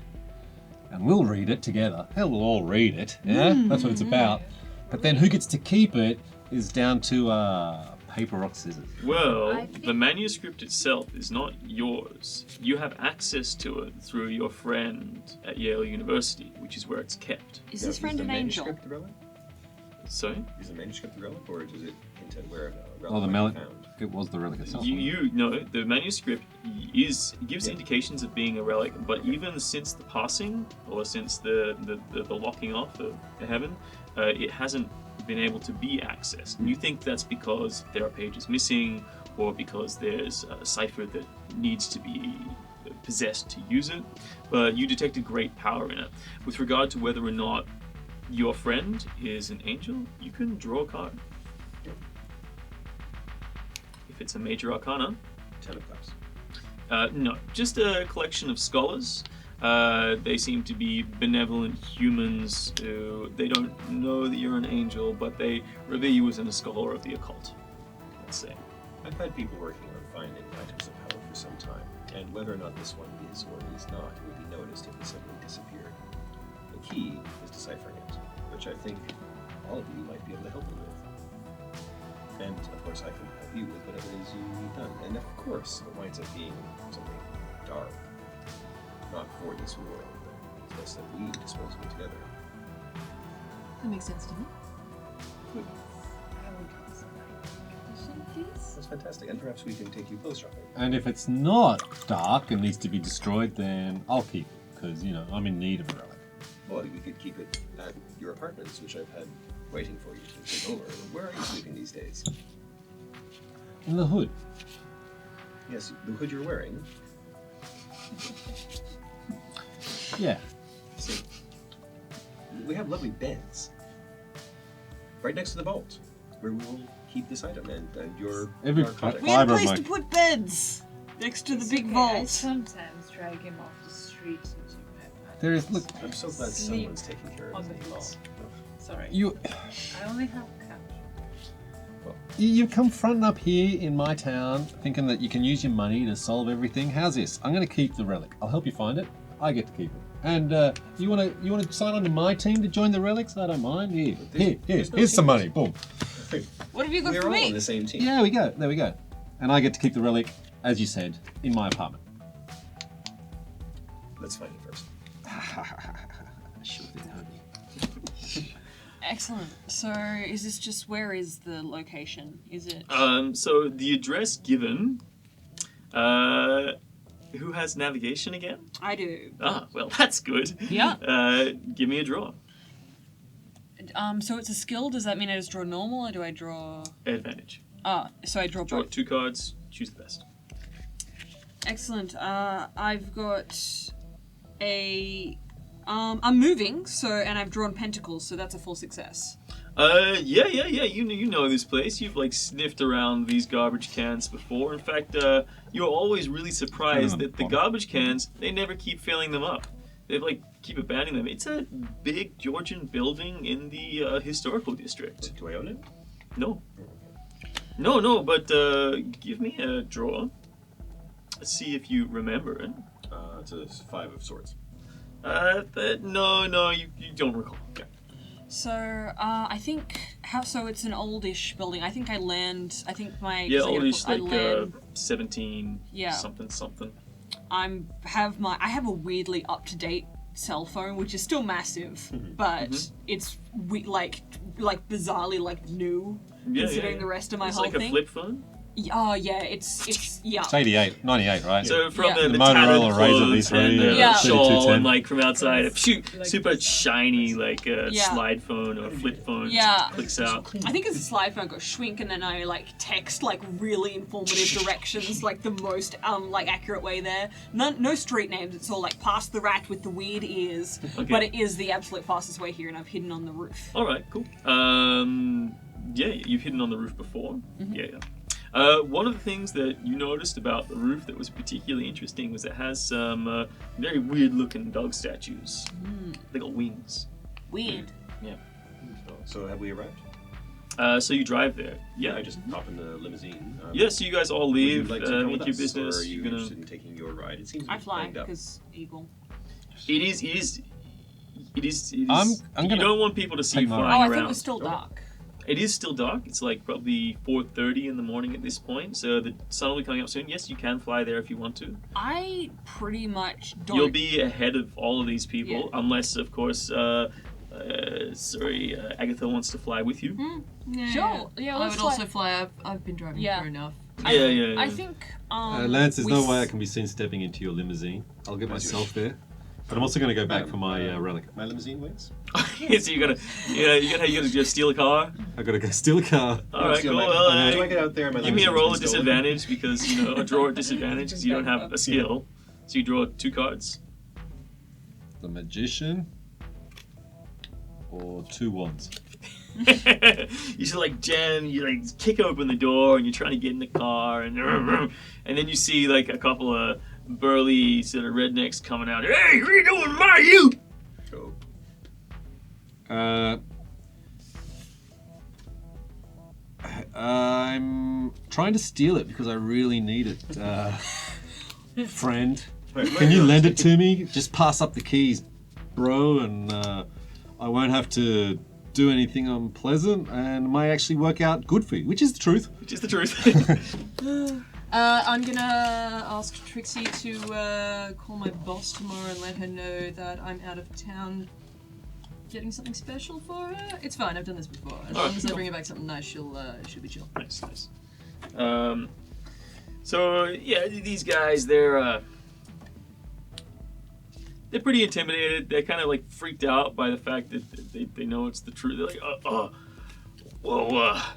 and we'll read it together. Hell, we'll all read it. Yeah, that's what it's about. But then who gets to keep it is down to paper, rock, scissors. Well, I think- the manuscript itself is not yours. You have access to it through your friend at Yale University, which is where it's kept. Is Now, this friend the an angel? manuscript the relic? So, Is the manuscript the relic, or does it hint at where a relic Oh, the might be relic. found? It was the relic itself. you know the manuscript gives indications of being a relic, but even since the passing, or since the locking off of the heaven, it hasn't been able to be accessed. And you think that's because there are pages missing, or because there's a cipher that needs to be possessed to use it, but you detected great power in it. With regard to whether or not your friend is an angel, you can draw a card. If it's a major arcana, 10 of Cups. no, just a collection of scholars. They seem to be benevolent humans who they don't know that you're an angel, but they revere you as a scholar of the occult, let's say. I've had people working on finding items of power for some time, and whether or not this one is or is not will be noticed if it suddenly disappeared. The key is deciphering it, which I think all of you might be able to help me with. And of course I can help you with whatever it is you need done. And of course it winds up being something dark. Not for this world, but it's best that we dispose of it together. That makes sense to me. I would also like condition, please. That's fantastic, and perhaps we can take you close shopping. And if it's not dark and needs to be destroyed, then I'll keep it, because, I'm in need of a relic. Well, we could keep it at your apartments, which I've had waiting for you to take over. Where are you sleeping these days? In the hood. Yes, the hood you're wearing. Yeah. See, we have lovely beds right next to the vault, where we will keep this item and your Every narcotics. We have a Fiber of place my- to put beds next to the It's big okay, I vault. sometimes drag him off the street into my apartment. There is, look, I'm so glad Sleep someone's taking care on of the this. floor. Sorry. you I only have a couch. you come fronting up here in my town thinking that you can use your money to solve everything. How's this? I'm going to keep the relic. I'll help you find it. I get to keep it. And you want to sign on to my team to join the relics? I don't mind. There's no Here's some money. teams. Boom. What have you got We're for all on me? the same team. Yeah, there we go. And I get to keep the relic, as you said, in my apartment. Let's find it first. Sure thing, homie. Excellent. So, is this just where is the location? Is it? So the address given. Who has navigation again? I do. Ah, well, that's good. Yeah. Give me a draw. So it's a skill. Does that mean I just draw normal, or do I draw? Advantage. So I draw Draw both. 2 cards. Choose the best. Excellent. I've got a. I'm moving, and I've drawn pentacles, so that's a full success. Yeah. You know this place. You've sniffed around these garbage cans before. In fact, you're always really surprised that the garbage cans, they never keep filling them up. They keep abandoning them. It's a big Georgian building in the historical district. Do I own it? No, but give me a draw. Let's see if you remember it. It's a 5 of swords. No, you don't recall. Okay. So I think So it's an oldish building. I think I land. I think my Yeah, 'cause I get a oldish, pl- I like land- 17 Yeah. something. I have a weirdly up to date cell phone, which is still massive, but it's like bizarrely like new Yeah, considering the rest of my it's whole like a thing. flip phone. Oh yeah, it's yeah. It's 88, 98, right? So from Yeah. the The tattered Motorola Razr clothes V3, and the yeah. shawl 3210. and like from outside, super shiny like Yeah. slide phone or flip phone Yeah. clicks out. I think it's a slide phone. I go shrink and then I like text like really informative directions, like the most like accurate way there. No street names. It's all like past the rat with the weird ears. Okay. But it is the absolute fastest way here, and I've hidden on the roof. All right, cool. Yeah, you've hidden on the roof before. Mm-hmm. Yeah. One of the things that you noticed about the roof that was particularly interesting was it has some very weird-looking dog statues. They got wings. Weird. Yeah. So have we arrived? So you drive there. Yeah. I just hop in the limousine. Yeah, so you guys all Would you leave, like to come meet with your us, business. or are you You're gonna... interested in taking your ride? It seems I fly banged up. because eagle. It is. I'm you gonna don't want people to see you take my flying Oh, I around. thought it was still dark. It is still dark. It's like probably 4:30 in the morning at this point, so the sun will be coming up soon. Yes, you can fly there if you want to. I pretty much don't. You'll be ahead of all of these people, Yeah. unless, of course, Agatha wants to fly with you. Yeah, Sure. Yeah, I let's would fly. also fly. I've been driving Yeah. for enough. Yeah. I think. Lance, there's we no s- way I can be seen stepping into your limousine. I'll get myself there. But I'm also going to go back for my relic. My limousine waits. So you gotta steal a car. I got to go steal a car. All right, Steal cool. my- Well, do I get out there? My give me a limousine's roll been of stolen. disadvantage because a draw at disadvantage because you don't have a skill. So you draw 2 cards. The magician or 2 wands. You should like jam, you like kick open the door and you're trying to get in the car and then you see like a couple of burly sort of rednecks coming out. Hey, what are you doing, my you? Go. I'm trying to steal it because I really need it. Friend, Wait, can you lend it to me? Just pass up the keys, bro, and I won't have to do anything unpleasant and it might actually work out good for you, which is the truth. Which is the truth. I'm gonna ask Trixie to call my boss tomorrow and let her know that I'm out of town getting something special for her. It's fine, I've done this before. As long as I bring her back something nice, she'll be chill. Nice. So yeah, these guys, they're pretty intimidated. They're kind of like freaked out by the fact that they know it's the truth. They're like, well, I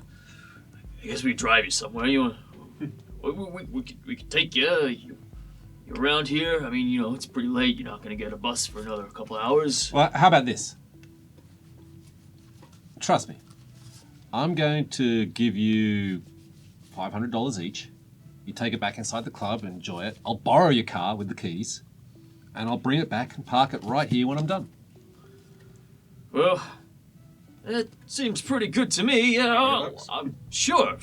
guess we drive you somewhere. You want? We could take you. You're around here. I mean, it's pretty late. You're not gonna get a bus for another couple hours. Well, how about this? Trust me. I'm going to give you $500 each. You take it back inside the club and enjoy it. I'll borrow your car with the keys. And I'll bring it back and park it right here when I'm done. Well, that seems pretty good to me. Yeah, sure.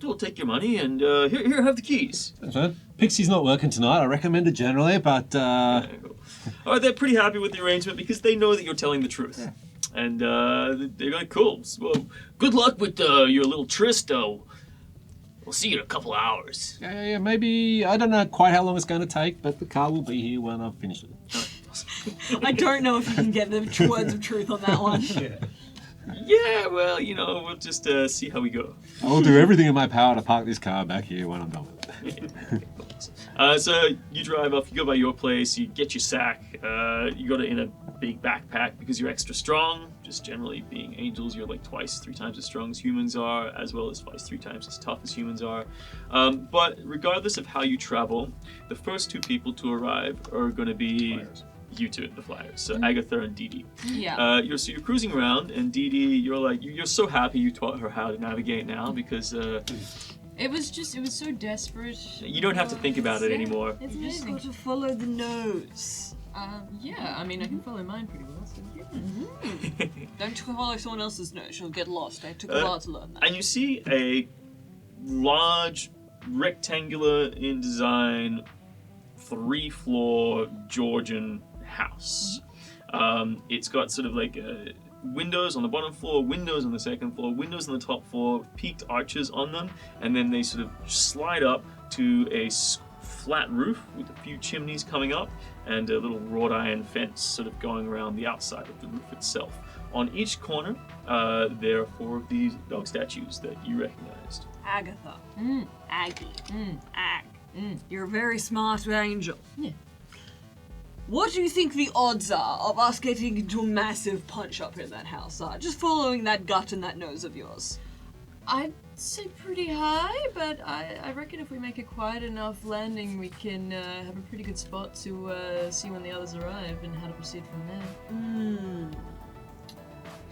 We'll take your money and here, have the keys. Thanks, man. Pixie's not working tonight. I recommend it generally, but There you go. All right, they're pretty happy with the arrangement because they know that you're telling the truth. Yeah. And they're like, cool. Well, good luck with your little tryst, though. We'll see you in a couple of hours. yeah, maybe, I don't know quite how long it's going to take, but the car will be here when I've finished it. I don't know if you can get the words of truth on that one. Yeah, well, we'll just see how we go. I'll do everything in my power to park this car back here when I'm done with it. So you drive off, you go by your place, you get your sack, you got it in a big backpack because you're extra strong. Just generally being angels, you're like 2-3 times as strong as humans are, as well as 2-3 times as tough as humans are. But regardless of how you travel, the first 2 people to arrive are going to be you two, the flyers. So Agatha and Dee Dee. Yeah. You're cruising around, and Dee Dee, you're so happy you taught her how to navigate now because It was so desperate. you don't have to think about it anymore. It's You just amazing. got to follow the nose. Yeah, I mean, I can follow mine pretty well, so yeah. Don't follow someone else's nose, you'll get lost. I took a while to learn that. And you see a large, rectangular in design, 3-floor Georgian house. It's got sort of like windows on the bottom floor, windows on the second floor, windows on the top floor, peaked arches on them, and then they sort of slide up to a flat roof with a few chimneys coming up and a little wrought iron fence sort of going around the outside of the roof itself. On each corner, there are 4 of these dog statues that you recognized. Agatha. Aggie. Ag. You're a very smart angel. Yeah. What do you think the odds are of us getting into a massive punch-up in that house are? Just following that gut and that nose of yours. I'd say pretty high, but I reckon if we make a quiet enough landing, we can have a pretty good spot to see when the others arrive and how to proceed from there.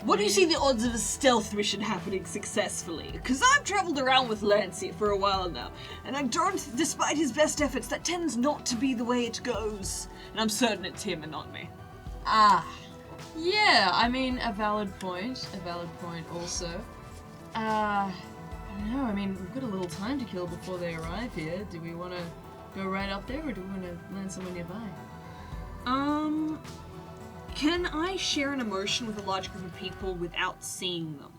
What do you see the odds of a stealth mission happening successfully? Because I've travelled around with Lancey for a while now, and I don't, despite his best efforts, that tends not to be the way it goes. And I'm certain it's him and not me. Yeah, I mean, a valid point also. I don't know, I mean, we've got a little time to kill before they arrive here. Do we want to go right up there, or do we want to land somewhere nearby? Can I share an emotion with a large group of people without seeing them?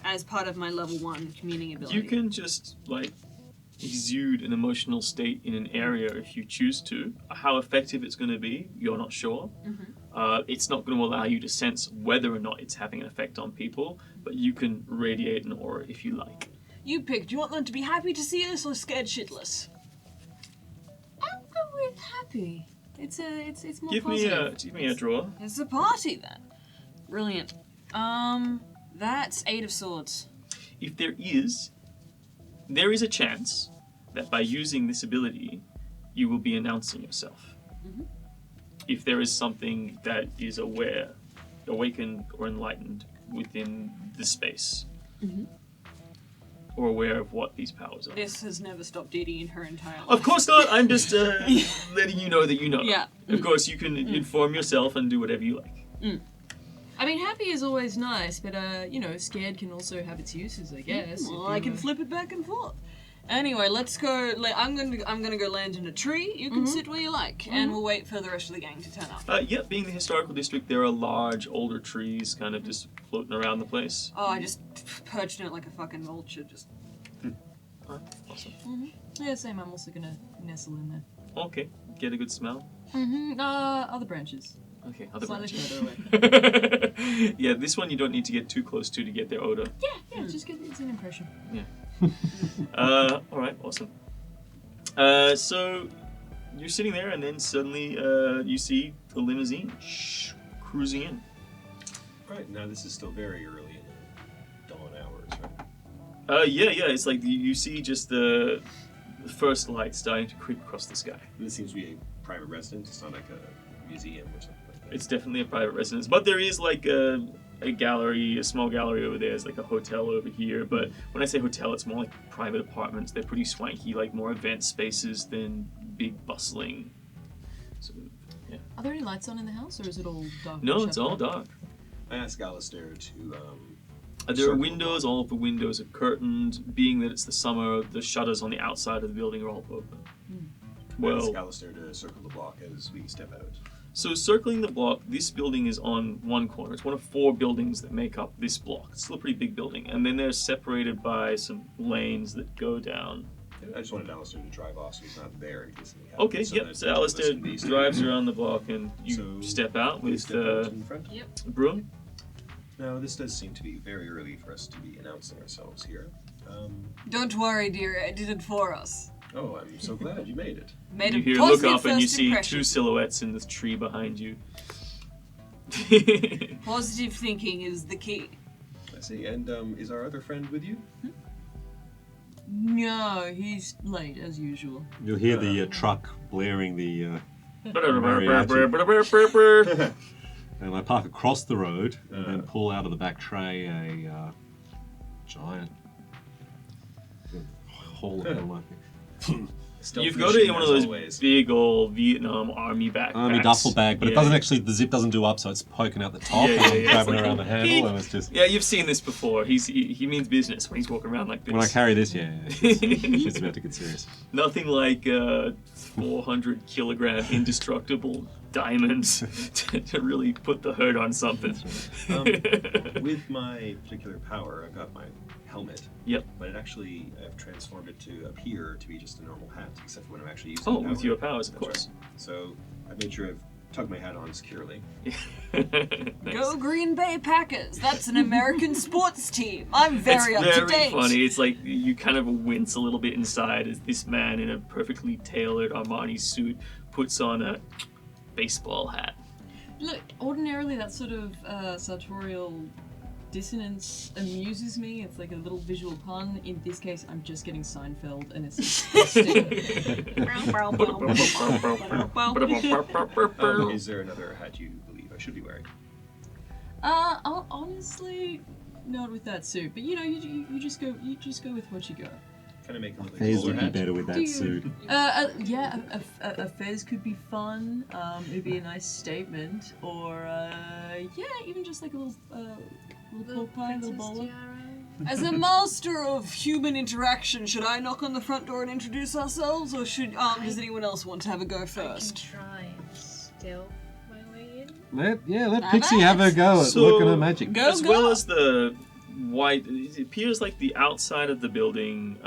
As part of my level 1 communing ability. You can just, exude an emotional state in an area if you choose to. How effective it's going to be, you're not sure. It's not going to allow you to sense whether or not it's having an effect on people, but you can radiate an aura if you like. You pick. Do you want them to be happy to see us or scared shitless? I'll go with happy. It's more Give positive. me a draw. It's a party then. Brilliant. That's 8 of swords. If there is a chance that by using this ability, you will be announcing yourself. If there is something that is awakened or enlightened within the space, or aware of what these powers are. This has never stopped Dee Dee in her entire life. Of course not. I'm just letting you know that you know. Yeah. Of course, you can inform yourself and do whatever you like. I mean, happy is always nice, but scared can also have its uses, I guess. Well, I can flip it back and forth. Anyway, let's go. I'm gonna go land in a tree. You can sit where you like, and we'll wait for the rest of the gang to turn up. Being the historical district, there are large, older trees kind of just floating around the place. Oh, I just perched in it like a fucking vulture. Just. Awesome. Yeah, same. I'm also gonna nestle in there. Okay, get a good smell. Other branches. Okay, other Slightly branches. further away. Yeah, this one you don't need to get too close to get their odor. Yeah, just get it's an impression. Alright, awesome. So you're sitting there and then suddenly you see the limousine cruising in. Right, now this is still very early in the dawn hours, right? Yeah, it's like you see just the first light starting to creep across the sky. This seems to be a private residence, it's not like a museum or something like that. It's definitely a private residence, but there is like a gallery, a small gallery over there. There's like a hotel over here, but when I say hotel, it's more like private apartments. They're pretty swanky, like more event spaces than big bustling. Sort of, yeah. Are there any lights on in the house, or is it all dark? No, and it's shut all down? dark. I asked Alistair to There are circle windows. the All of the windows are curtained. Being that it's the summer, the shutters on the outside of the building are all open. I asked Alistair to circle the block as we step out. So circling the block, this building is on one corner. It's one of 4 buildings that make up this block. It's still a pretty big building. And then they're separated by some lanes that go down. I just wanted Alistair to drive off so he's not there in case something happens. Okay, yep. that So none of us Alistair can be drives around the block and you So, step out we with step out in front. Broom. Now, this does seem to be very early for us to be announcing ourselves here. Don't worry, dear. I did it for us. Oh, I'm so glad you made it. Made You a hear look positive up and you first see impression. 2 silhouettes in this tree behind you. Positive thinking is the key. I see. And is our other friend with you? No, he's late as usual. You'll hear the truck blaring the. And I park across the road and then pull out of the back tray a giant hole of my You've got it in one of those big old Vietnam army backpacks. army duffel bag, but it doesn't actually. The zip doesn't do up, so it's poking out the top and I'm grabbing It's around like the handle, and it's just. Yeah, you've seen this before. He means business when he's walking around like this. When I carry this, it's about to get serious. Nothing like 400 kilogram indestructible diamonds to really put the hurt on something. With my particular power, I've got my helmet. Yep. But I've transformed it to appear to be just a normal hat, except for when I'm actually using Oh, the power. with your powers, of That's course. right. So I've made sure I've tugged my hat on securely. Go Green Bay Packers! That's an American sports team. I'm very up to It's date. very funny. It's like you kind of wince a little bit inside as this man in a perfectly tailored Armani suit puts on a baseball hat. Look, ordinarily that sort of sartorial dissonance amuses me. It's like a little visual pun. In this case, I'm just getting Seinfeld, and it's disgusting. Is there another hat you believe I should be wearing? Honestly, not with that suit. But you know, you just go with what you got. Kind of make it look like a Fez bowler would be hat. better with Do that you- suit. Yeah, a fez could be fun. It'd be a nice statement, or yeah, even just like a little pork pie, little bowler. As a master of human interaction, should I knock on the front door and introduce ourselves, or does anyone else want to have a go I can first? try and stealth my way in. Let Have Pixie have her at it. go at So- working her magic. Go, As go. well as the white, it appears like the outside of the building,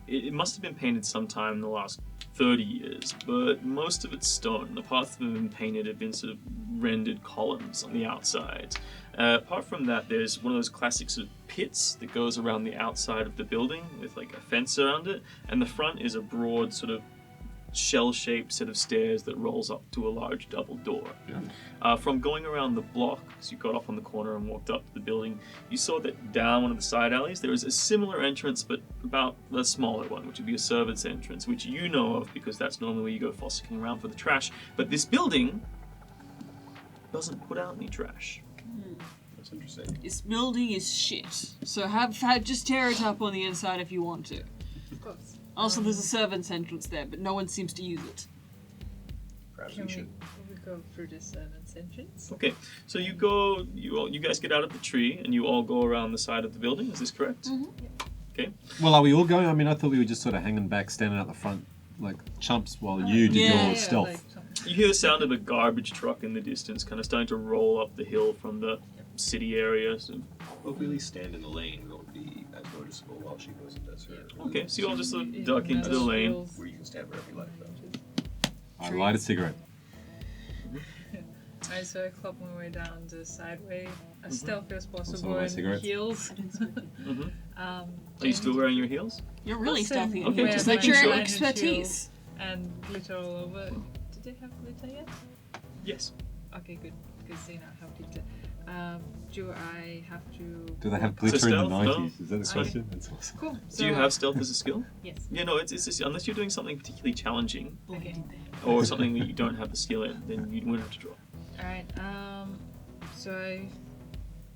it must have been painted sometime in the last 30 years, but most of it's stone. The parts that have been painted have been sort of rendered columns on the outside. Apart from that, there's one of those classic sort of pits that goes around the outside of the building with like a fence around it, and the front is a broad sort of shell-shaped set of stairs that rolls up to a large double door. From going around the block, as you got up on the corner and walked up to the building, you saw that down one of the side alleys there was a similar entrance, but about a smaller one, which would be a servant's entrance, which you know of because that's normally where you go fossicking around for the trash. But this building doesn't put out any trash. That's interesting. This building is shit. So just tear it up on the inside if you want to. Of course. Also, there's a servant's entrance there, but no one seems to use it. Perhaps Can we we should. go through the servant's entrance? Okay, so you guys get out of the tree and you all go around the side of the building. Is this correct? Okay. Well, are we all going? I mean, I thought we were just sort of hanging back, standing out the front like chumps while you did yeah, your stealth. Like You hear the sound of a garbage truck in the distance, kind of starting to roll up the hill from the city area. So, Well, if we at least stand in the lane, it won't be as noticeable while she goes and does her. okay, so you all just sort of in duck into the metal lane. wheels. Where you can stand wherever you like, though. I light a cigarette. Alright, so I club my way down the sideway as stealthy as Also possible my in cigarettes. heels. Mhm. Are Are you still wearing your heels? You're really Also, stealthy. Okay, Just just like making your sure. expertise. and glitter all over. Do they have glitter yet? Yes. Okay, good. Because they now have glitter. Do I have to? Do they have So glitter in the stealth, no? 90s? Is that the question? That's awesome. Cool. Do you have stealth as a skill? Yes. Yeah, no, it's just, unless you're doing something particularly challenging Okay. or something that you don't have the skill in, then you wouldn't have to draw. Alright. So I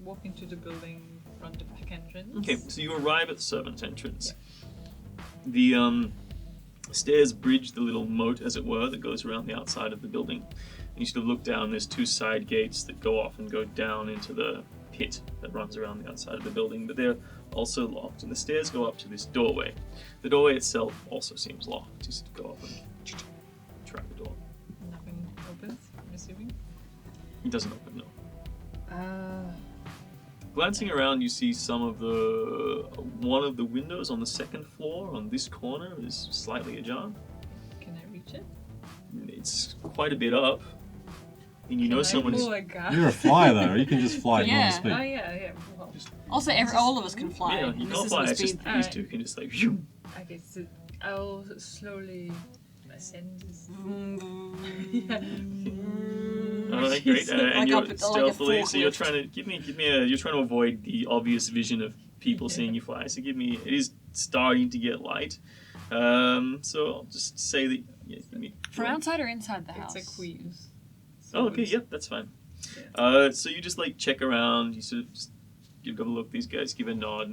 walk into the building front, the back entrance. Okay, so you arrive at the servant's entrance. The stairs bridge the little moat, as it were, that goes around the outside of the building. And you sort of look down, there's two side gates that go off and go down into the pit that runs around the outside of the building, but they're also locked. And the stairs go up to this doorway. The doorway itself also seems locked. You sort of go up and try the door. Nothing opens. I'm assuming. It doesn't open, no. Glancing around, you see one of the windows on the second floor on this corner is slightly ajar. Can I reach it? It's quite a bit up, and you know Can someone I is. pull a gun? You're a flyer, though. You can just fly at Yeah. normal Oh speed. yeah. Well, Also, all of us can fly. Yeah, you This can't isn't fly. a It's just speed- these Alright. two can just like. Phew. okay, so I'll slowly ascend. Alright, great. And Like you're up- like a stealthily, so you're forklift. trying to you're trying to avoid the obvious vision of people seeing you fly. So it is starting to get light. So I'll just say that. Yeah, give me. From outside or inside the house? It's a queens. Oh, okay, yep, that's fine. So you just like check around, you sort of just give a look, these guys give a nod,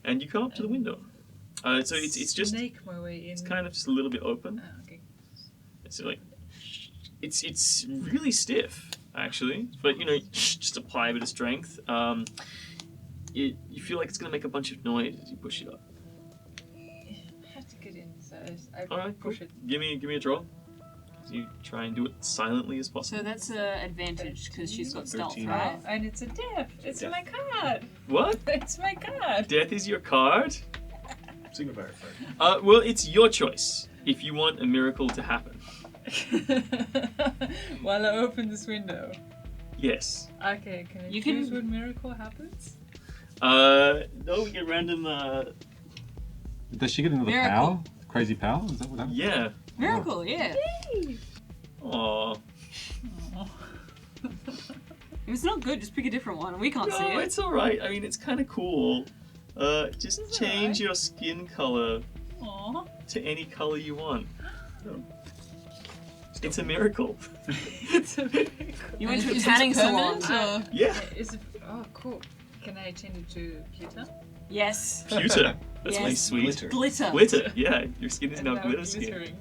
and you come up to the window. So it's just Snake my way in. it's kind of just a little bit open. Okay. It's like it's really stiff actually, but you know just apply a bit of strength. You feel like it's gonna make a bunch of noise as you push it up. I have to get in, so I All right, push cool. it. Give me a draw. You try and do it silently as possible. So that's an advantage because she's got stealth, 13. right? Oh, and it's a death. It's Death. my card. What? It's my card. Death is your card? Signifier card. Well, it's your choice if you want a miracle to happen. While I open this window. Yes. Okay, can I You choose can- what miracle happens? No, we get random, Does she get another Miracle. power? Crazy power? Is that what happens? yeah. Miracle, yeah. Aww. If it's not good, just pick a different one. We can't see No, it. it's alright. I mean, it's kind of cool. Just It's change alright. your skin color Aww. to any color you want. It's a miracle. It's a miracle. You went to a Is it tanning salon. permanent, or- Yeah. Is it? Oh, cool. Can I change it to pewter? Yes. Pewter. That's really Yes. sweet. Glitter. Glitter. Glitter. Yeah, your skin is And now glitter skin. glittering.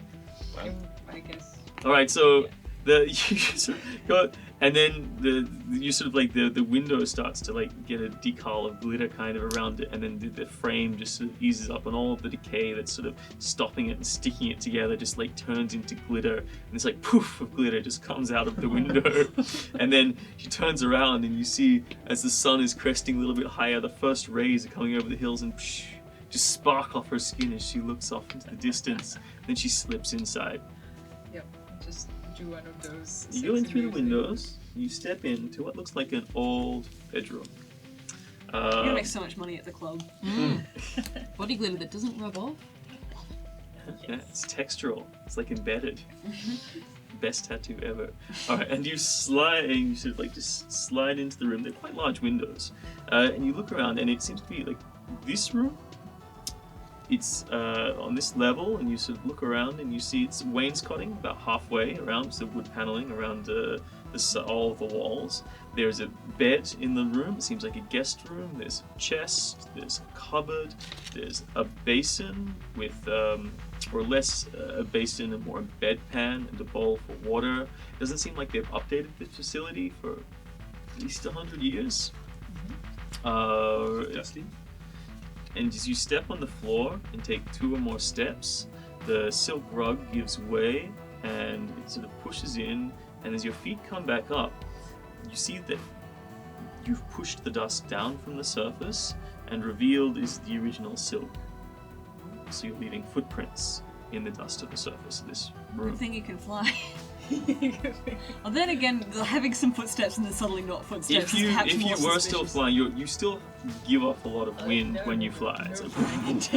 Wow. I guess. All right, so you sort of go, and then you sort of like the window starts to like get a decal of glitter kind of around it, and then the frame just sort of eases up, and all of the decay that's sort of stopping it and sticking it together just like turns into glitter, and this like poof of glitter just comes out of the window, and then she turns around and you see as the sun is cresting a little bit higher, the first rays are coming over the hills and psh, just spark off her skin as she looks off into the distance. Then she slips inside. Yep. Just do one of those. You go in sexy through the moves. windows, you step into what looks like an old bedroom. You're gonna make so much money at the club. Body glitter that doesn't rub off. Yeah, it's textural. It's like embedded. Best tattoo ever. Alright, and you slide, and you sort of like just slide into the room. They're quite large windows. And you look around, and it seems to be like this room. It's on this level, and you sort of look around, and you see it's wainscoting about halfway around, so wood paneling around all of the walls. There's a bed in the room. It seems like a guest room. There's a chest. There's a cupboard. There's a basin with, or less a basin and more a bedpan and a bowl for water. It doesn't seem like they've updated this facility for at least 100 years. Dusty. And as you step on the floor and take 2 or more steps, the silk rug gives way and it sort of pushes in, and as your feet come back up, you see that you've pushed the dust down from the surface, and revealed is the original silk. So you're leaving footprints in the dust of the surface of this room. Good thing you can fly. Well, then again, having some footsteps and then suddenly not footsteps If you is perhaps more were still suspicious. flying, you still give off a lot of wind No, when you fly. no, So,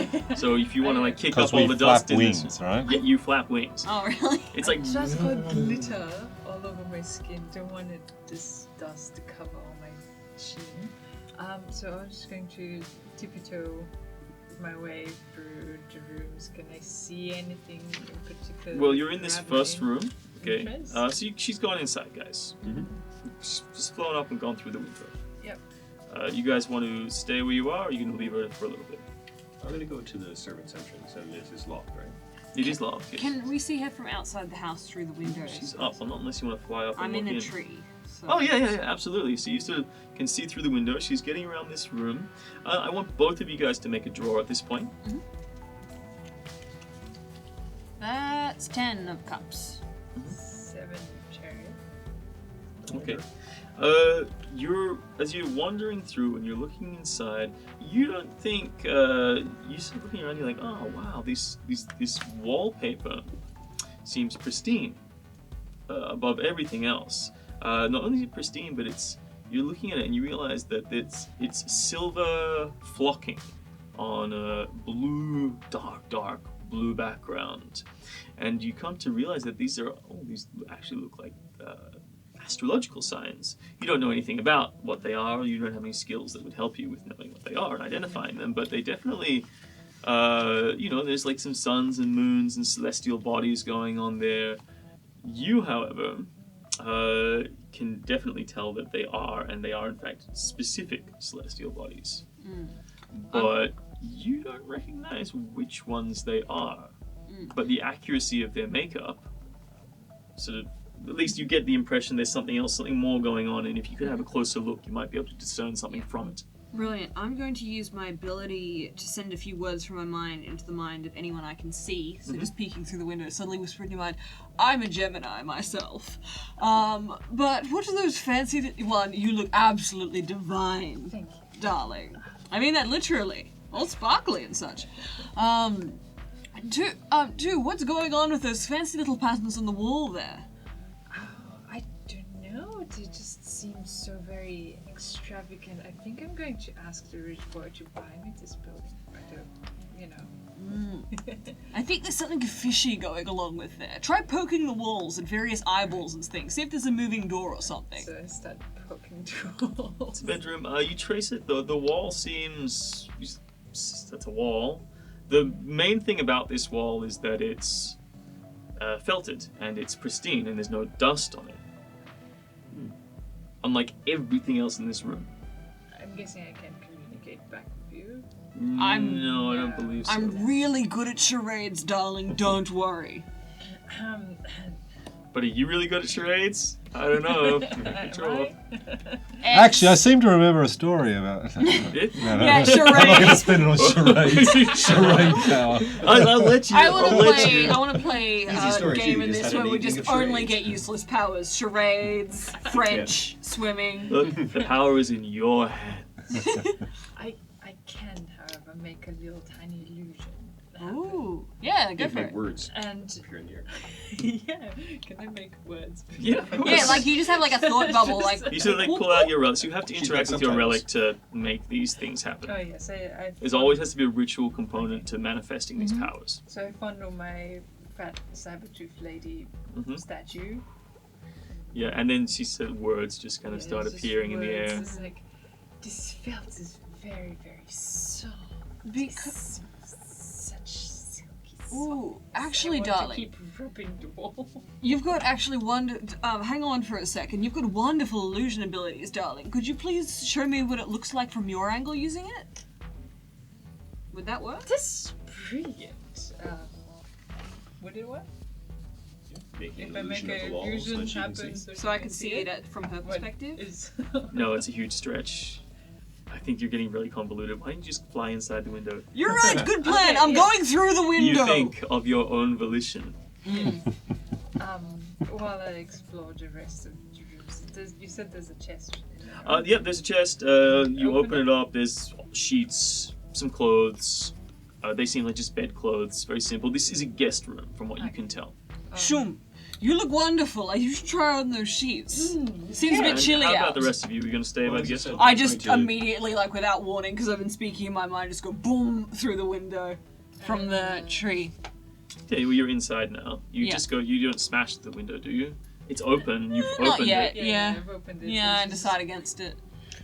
no. so if you want to like kick Because up all we the flap dust in wings, this, right? yeah, you flap wings. Oh, really? It's like I just got glitter all over my skin. Don't want this dust to cover all my chin. So I'm just going to tippy-toe my way through the rooms. Can I see anything in particular? well, you're in this grab first my room. Okay. interest? So she's gone inside, guys. Mhm. She's just flown up and gone through the window. Yep. You guys want to stay where you are, or are you going to leave her for a little bit? I'm going to go to the servant's entrance, and it is locked, right? It is locked. Yes. Can we see her from outside the house through the window? She's up, well, not unless you want to fly up. I'm and in look a tree. So. Oh yeah, absolutely. So you sort of can see through the window. She's getting around this room. I want both of you guys to make a draw at this point. That's 10 of cups. 7 chariot. Okay. As you're wandering through and you're looking inside, you don't think you start looking around. You're like, oh wow, this wallpaper seems pristine above everything else. Not only is it pristine, but you're looking at it and you realize that it's silver flocking on a dark blue background, and you come to realize that these actually look like astrological signs. You don't know anything about what they are. You don't have any skills that would help you with knowing what they are and identifying them, but they definitely, there's like some suns and moons and celestial bodies going on there. You, however, can definitely tell that they are in fact specific celestial bodies. But you don't recognize which ones they are. But the accuracy of their makeup sort of, at least you get the impression there's something else, something more going on, and if you could have a closer look, you might be able to discern something from it. Brilliant. I'm going to use my ability to send a few words from my mind into the mind of anyone I can see. So just peeking through the window, suddenly whisper in your mind, I'm a Gemini myself. But what are those fancy... One, you look absolutely divine, Thank you. darling. I mean that literally. All sparkly and such. Two, what's going on with those fancy little patterns on the wall there? I don't know. They just seem so very extravagant. I think I'm going to ask the rich boy to buy me this building. I don't, you know. I think there's something fishy going along with there. Try poking the walls and various eyeballs and things. See if there's a moving door or something. So I start poking the walls. It's a bedroom. You trace it. The wall seems... That's a wall. The main thing about this wall is that it's felted and it's pristine and there's no dust on it. Unlike everything else in this room. I'm guessing I can communicate back with you. No, I don't believe so. I'm really good at charades, darling. Don't worry. But are you really good at charades? I don't know. Control. Actually, I seem to remember a story about. It? No, Yeah, I'm not going to charades. spend it on charades. Charade power. I'll let you. I want I'll to let play. you. I want to play a story, game too. in You just this had where an we evening just of only charades. get useless powers: charades, French, swimming. Look, the power is in your hands. I can, however, make a little tiny illusion. Ooh, yeah, go You for make it. words And appear in here. yeah, can I make words? Yeah, of course. Yeah, like you just have like a thought bubble, like. You sort of like pull out your relics. You have to She's interact got with your subtitles. relic to make these things happen. Oh yes, I There's always has to be a ritual component to manifesting these powers. So I fondle my fat saber-tooth lady statue. Yeah, and then she said words just kind of Yeah, start it's just appearing in the words. air. It's like, this felt is very, very soft. Because, Such silky soft. ooh, actually, I want darling, to keep rubbing the wall. you've got actually hang on for a second. You've got wonderful illusion abilities, darling. Could you please show me what it looks like from your angle using it? Would that work? That's brilliant. Would it work? Making If an I make illusion of the an wall so illusion that you can happen see. So I can see it from her What perspective. is No, it's a huge stretch. I think you're getting really convoluted. Why don't you just fly inside the window? You're right. Good plan. Okay, I'm yes. going through the window. You think of your own volition. while I explore the rest of the rooms. You said there's a chest. in there. Yep, there's a chest. You Open open it up. There's sheets, some clothes. They seem like just bed clothes. Very simple. This is a guest room, from what you can tell. Shum, you look wonderful. You should try on those sheets. Seems a bit And chilly how about out. the rest of you? We're going to stay by Well, the as you guest said, room? I just trying to- immediately, like without warning, because I've been speaking in my mind, just go boom through the window from the tree. Okay, well, you're inside now. You Yeah. just go. You don't smash the window, do you? It's open. You've Not opened yet. it. Yeah. I've opened it. Yeah, I It's just- decide against it.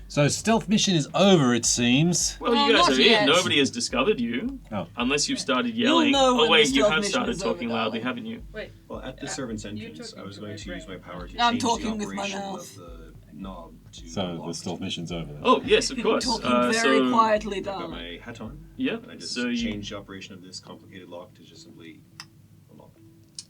So stealth mission is over, it seems. Well, Well, you guys not are yet. in. Nobody has discovered you. Oh. Unless you've started You'll yelling. know Oh when wait, the you stealth have mission started is talking over, loudly, darling. haven't you? Wait. Well, at the servant's you're entrance, talking I was to going my to use brain. my power to I'm change talking the with my operation mouth. of the knob to So the unlock. stealth mission's over then. Oh yes, of course. Talking very so quietly, I've got darling. my hat on, yeah. and I just So you change the operation of this complicated lock to just simply unlock.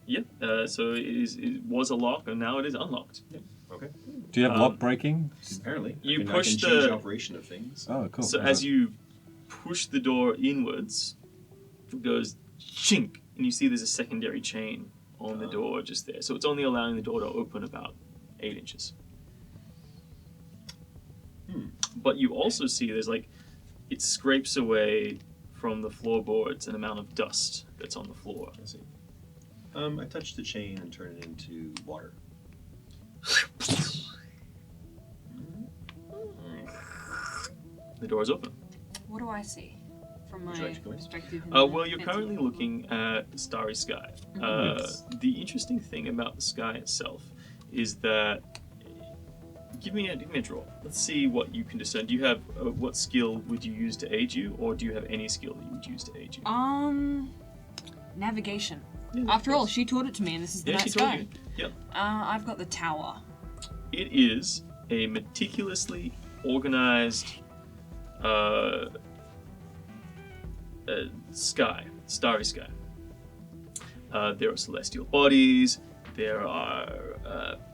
yeah. So it was a lock, and now it is unlocked. Okay. Do you have lock breaking? Apparently, You I push can change the- the operation of things. Oh, cool. So as you push the door inwards, it goes chink, and you see there's a secondary chain on the door just there. So it's only allowing the door to open about 8 inches. But you also see there's like, it scrapes away from the floorboards an amount of dust that's on the floor. I see. I touch the chain and turn it into water. The door is open. What do I see from Would you my like to go in? perspective? Well, you're currently looking at the starry sky. Yes. The interesting thing about the sky itself is that give me a draw. Let's see what you can discern. Do you have what skill would you use to aid you, or do you have any skill that you would use to aid you? Navigation. Yeah, After of all, course. she taught it to me, and this is the Yeah, night she told sky. you. Yep. I've got the tower. It is a meticulously organized sky, starry sky. There are celestial bodies, there are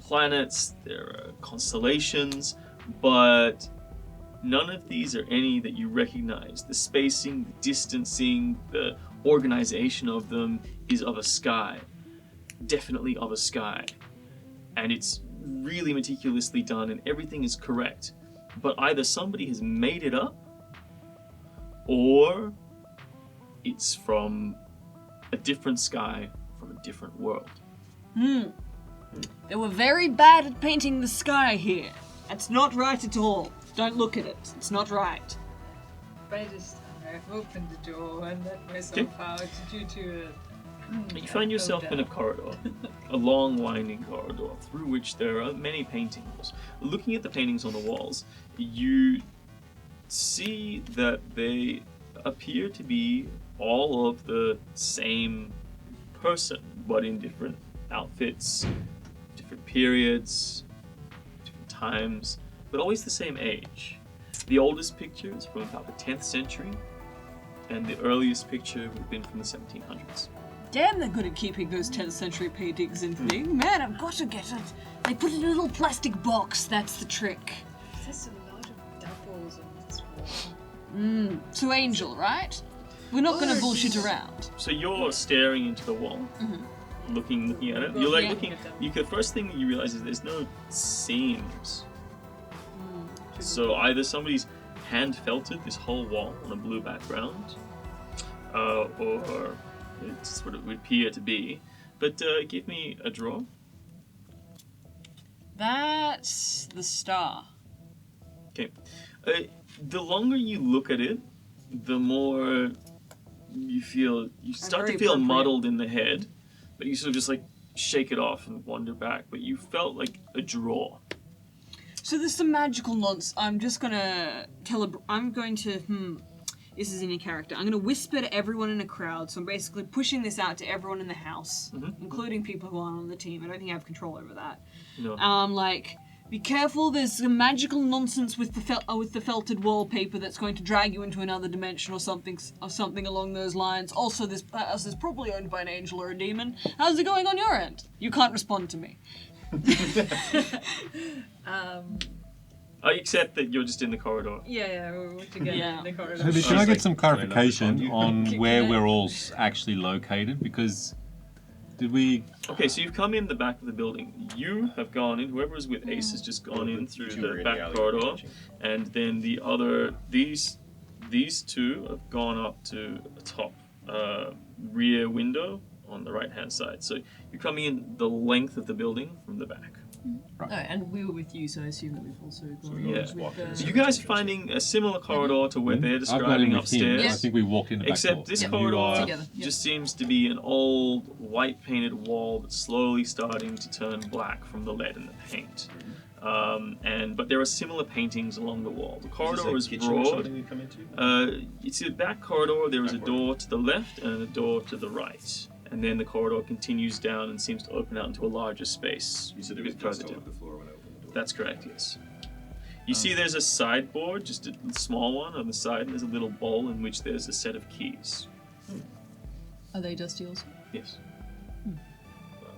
planets, there are constellations, but none of these are any that you recognize. The spacing, the distancing, the organization of them is of a sky. Definitely of a sky. And it's really meticulously done and everything is correct. But either somebody has made it up or it's from a different sky from a different world. They were very bad at painting the sky here. That's not right at all. Don't look at it. It's not right. By this time, I've opened the door and let myself out due to You find yourself in a corridor, a long winding corridor through which there are many paintings. Looking at the paintings on the walls, you see that they appear to be all of the same person, but in different outfits, different periods, different times, but always the same age. The oldest picture is from about the 10th century, and the earliest picture would have been from the 1700s. Damn, they're good at keeping those 10th century paintings in things. Man, I've got to get it. They put it in a little plastic box. That's the trick. There's a lot of doubles on this wall. So Angel, right? We're not going to bullshit around. So you're staring into the wall, looking at it. You're like Yeah. looking. The first thing that you realize is there's no seams. So either somebody's hand felted this whole wall on a blue background, or it's what it would appear to be. But give me a draw. That's the star. Okay. The longer you look at it, the more you start to very feel appropriate. muddled in the head, but you sort of just like shake it off and wander back. But you felt like a draw. So there's some magical nonsense. I'm just gonna this is in your character. I'm gonna whisper to everyone in a crowd. So I'm basically pushing this out to everyone in the house, including people who aren't on the team. I don't think I have control over that. No. Like, be careful. There's some magical nonsense with the felted wallpaper that's going to drag you into another dimension or something along those lines. Also, this house is probably owned by an angel or a demon. How's it going on your end? You can't respond to me. I accept that you're just in the corridor. Yeah, we're together Yeah. in the corridor. Toby, can I get some Can I not clarification respond on you? where we're all actually located? Because did we? Okay, so you've come in the back of the building. You have gone in. Whoever is with Ace has just gone in through Two were the in back alley corridor, watching. and then these two have gone up to a top rear window on the right hand side. So you're coming in the length of the building from the back. Oh, and we were with you, so I assume that we've also gone Yeah. just walked in. So you guys are finding a similar corridor to where they're I've got him describing with him. upstairs. I think we walked in the back Except door. this And you corridor are- Together, yeah. just seems to be an old white painted wall that's slowly starting to turn black from the lead and the paint. But there are similar paintings along the wall. The corridor is kitchen or broad. something we come into? It's a back corridor. There is a Back door to the left and a door to the right. And then the corridor continues down and seems to open out into a larger space. You said a there was bit dust further all over down. the floor when I opened the door. That's correct, yes. You see there's a sideboard, just a small one on the side, and there's a little bowl in which there's a set of keys. Are they dusty also? Yes.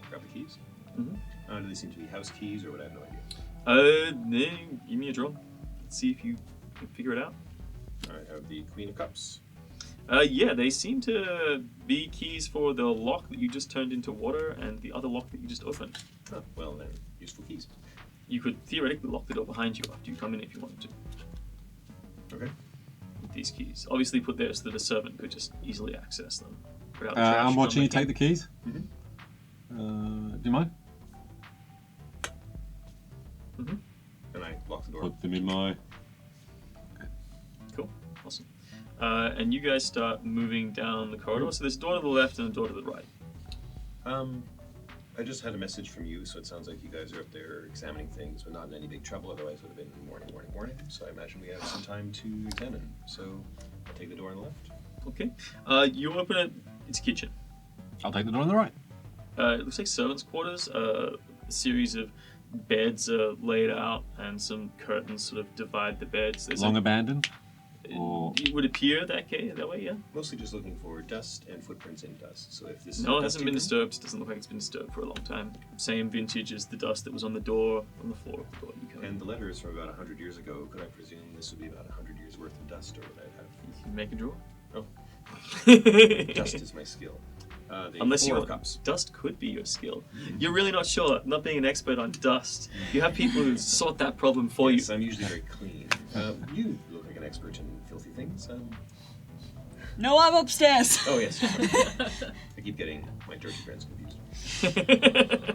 Grab the keys. Mhm. Do they seem to be house keys or what? I have no idea. Then give me a draw. Let's see if you can figure it out. Alright, I have the Queen of Cups. Yeah, they seem to be keys for the lock that you just turned into water and the other lock that you just opened. Oh, well, they're useful keys. You could theoretically lock the door behind you after you come in if you wanted to Okay. with these keys. Obviously put there so that a servant could just easily access them. Put out the trash, I'm come watching you back take the keys. Mhm. Do you mind? And I lock the door. Put them in my. Cool. Awesome. And you guys start moving down the corridor. So there's a door to the left and a door to the right. I just had a message from you, so it sounds like you guys are up there examining things, but not in any big trouble. Otherwise, it would have been warning. So I imagine we have some time to examine. So I'll take the door on the left. Okay. You open it. It's a kitchen. I'll take the door on the right. It looks like servants' quarters. A series of beds are laid out, and some curtains sort of divide the beds. There's Long abandoned. Or It would appear that way, yeah. Mostly just looking for dust and footprints in dust. So if this is No, a it hasn't dusty been room- disturbed. It doesn't look like it's been disturbed for a long time. Same vintage as the dust that was on the door, on the floor of the door. You come in. And the letter is from about 100 years ago. Could I presume this would be about 100 years worth of dust, or would I have? You can make a draw. Oh, dust is my skill. The Unless you four want cups. dust could be your skill. You're really not sure, not being an expert on dust. You have people who sort that problem for Yes, you. I'm usually very clean. You look like an expert in filthy things. No, I'm upstairs. Oh yes. I keep getting my dirty friends confused.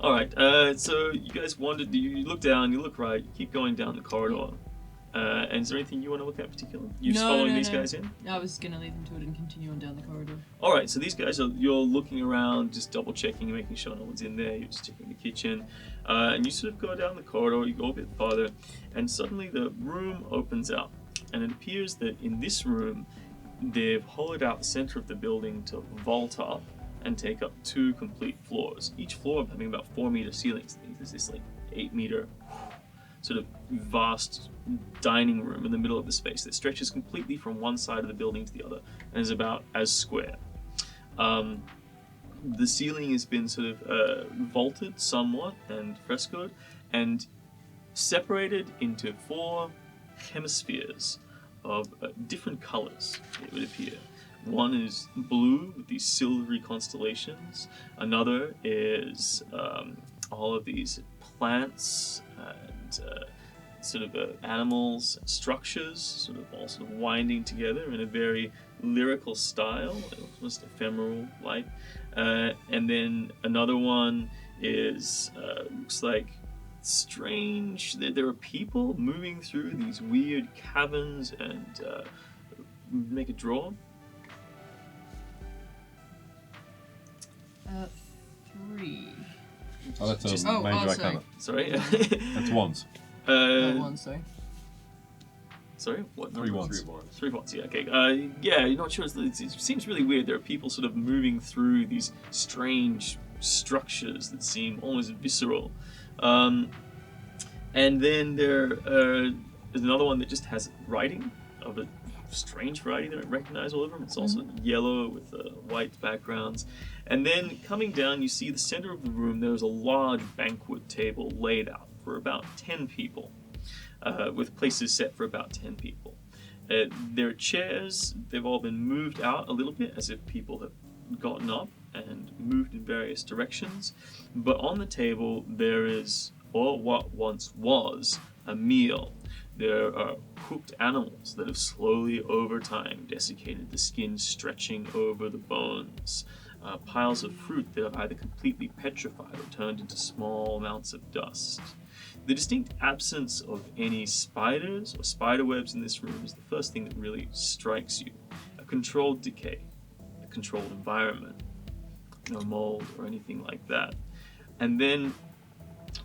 Alright, so you guys wandered, you look down, you look right, you keep going down the corridor. And is there anything you want to look at in particular? You just following these guys in? I was gonna leave them to it and continue on down the corridor. Alright, so these guys you're looking around, just double checking and making sure no one's in there, you're just checking the kitchen. And you sort of go down the corridor, you go a bit farther, and suddenly the room opens up. And it appears that in this room, they've hollowed out the center of the building to vault up and take up 2 complete floors. Each floor having about 4-meter ceilings. There's this like 8-meter sort of vast dining room in the middle of the space that stretches completely from one side of the building to the other and is about as square. The ceiling has been sort of vaulted somewhat and frescoed and separated into 4 hemispheres of different colors, it would appear. One is blue with these silvery constellations. Another is all of these plants and sort of animals, structures, sort of all sort of winding together in a very lyrical style, almost ephemeral like. And then another one is looks like strange. There are people moving through these weird caverns and make a draw. 3. oh, that's a Just- major sorry. arcana. Sorry. That's wands. One, sorry. Sorry. What? 3 number? wands. 3 wands. 3 points, yeah, okay. Yeah, you're not sure. It seems really weird. There are people sort of moving through these strange structures that seem almost visceral. And then there is another one that just has writing of a strange variety that I recognize all over them. It's also yellow with white backgrounds. And then coming down, you see the center of the room, there's a large banquet table laid out for about 10 people. With places set for about 10 people. There are chairs, they've all been moved out a little bit as if people have gotten up and moved in various directions. But on the table there is, or what once was, a meal. There are cooked animals that have slowly over time desiccated the skin, stretching over the bones. Piles of fruit that have either completely petrified or turned into small amounts of dust. The distinct absence of any spiders or spider webs in this room is the first thing that really strikes you. A controlled decay, a controlled environment, no mold or anything like that. And then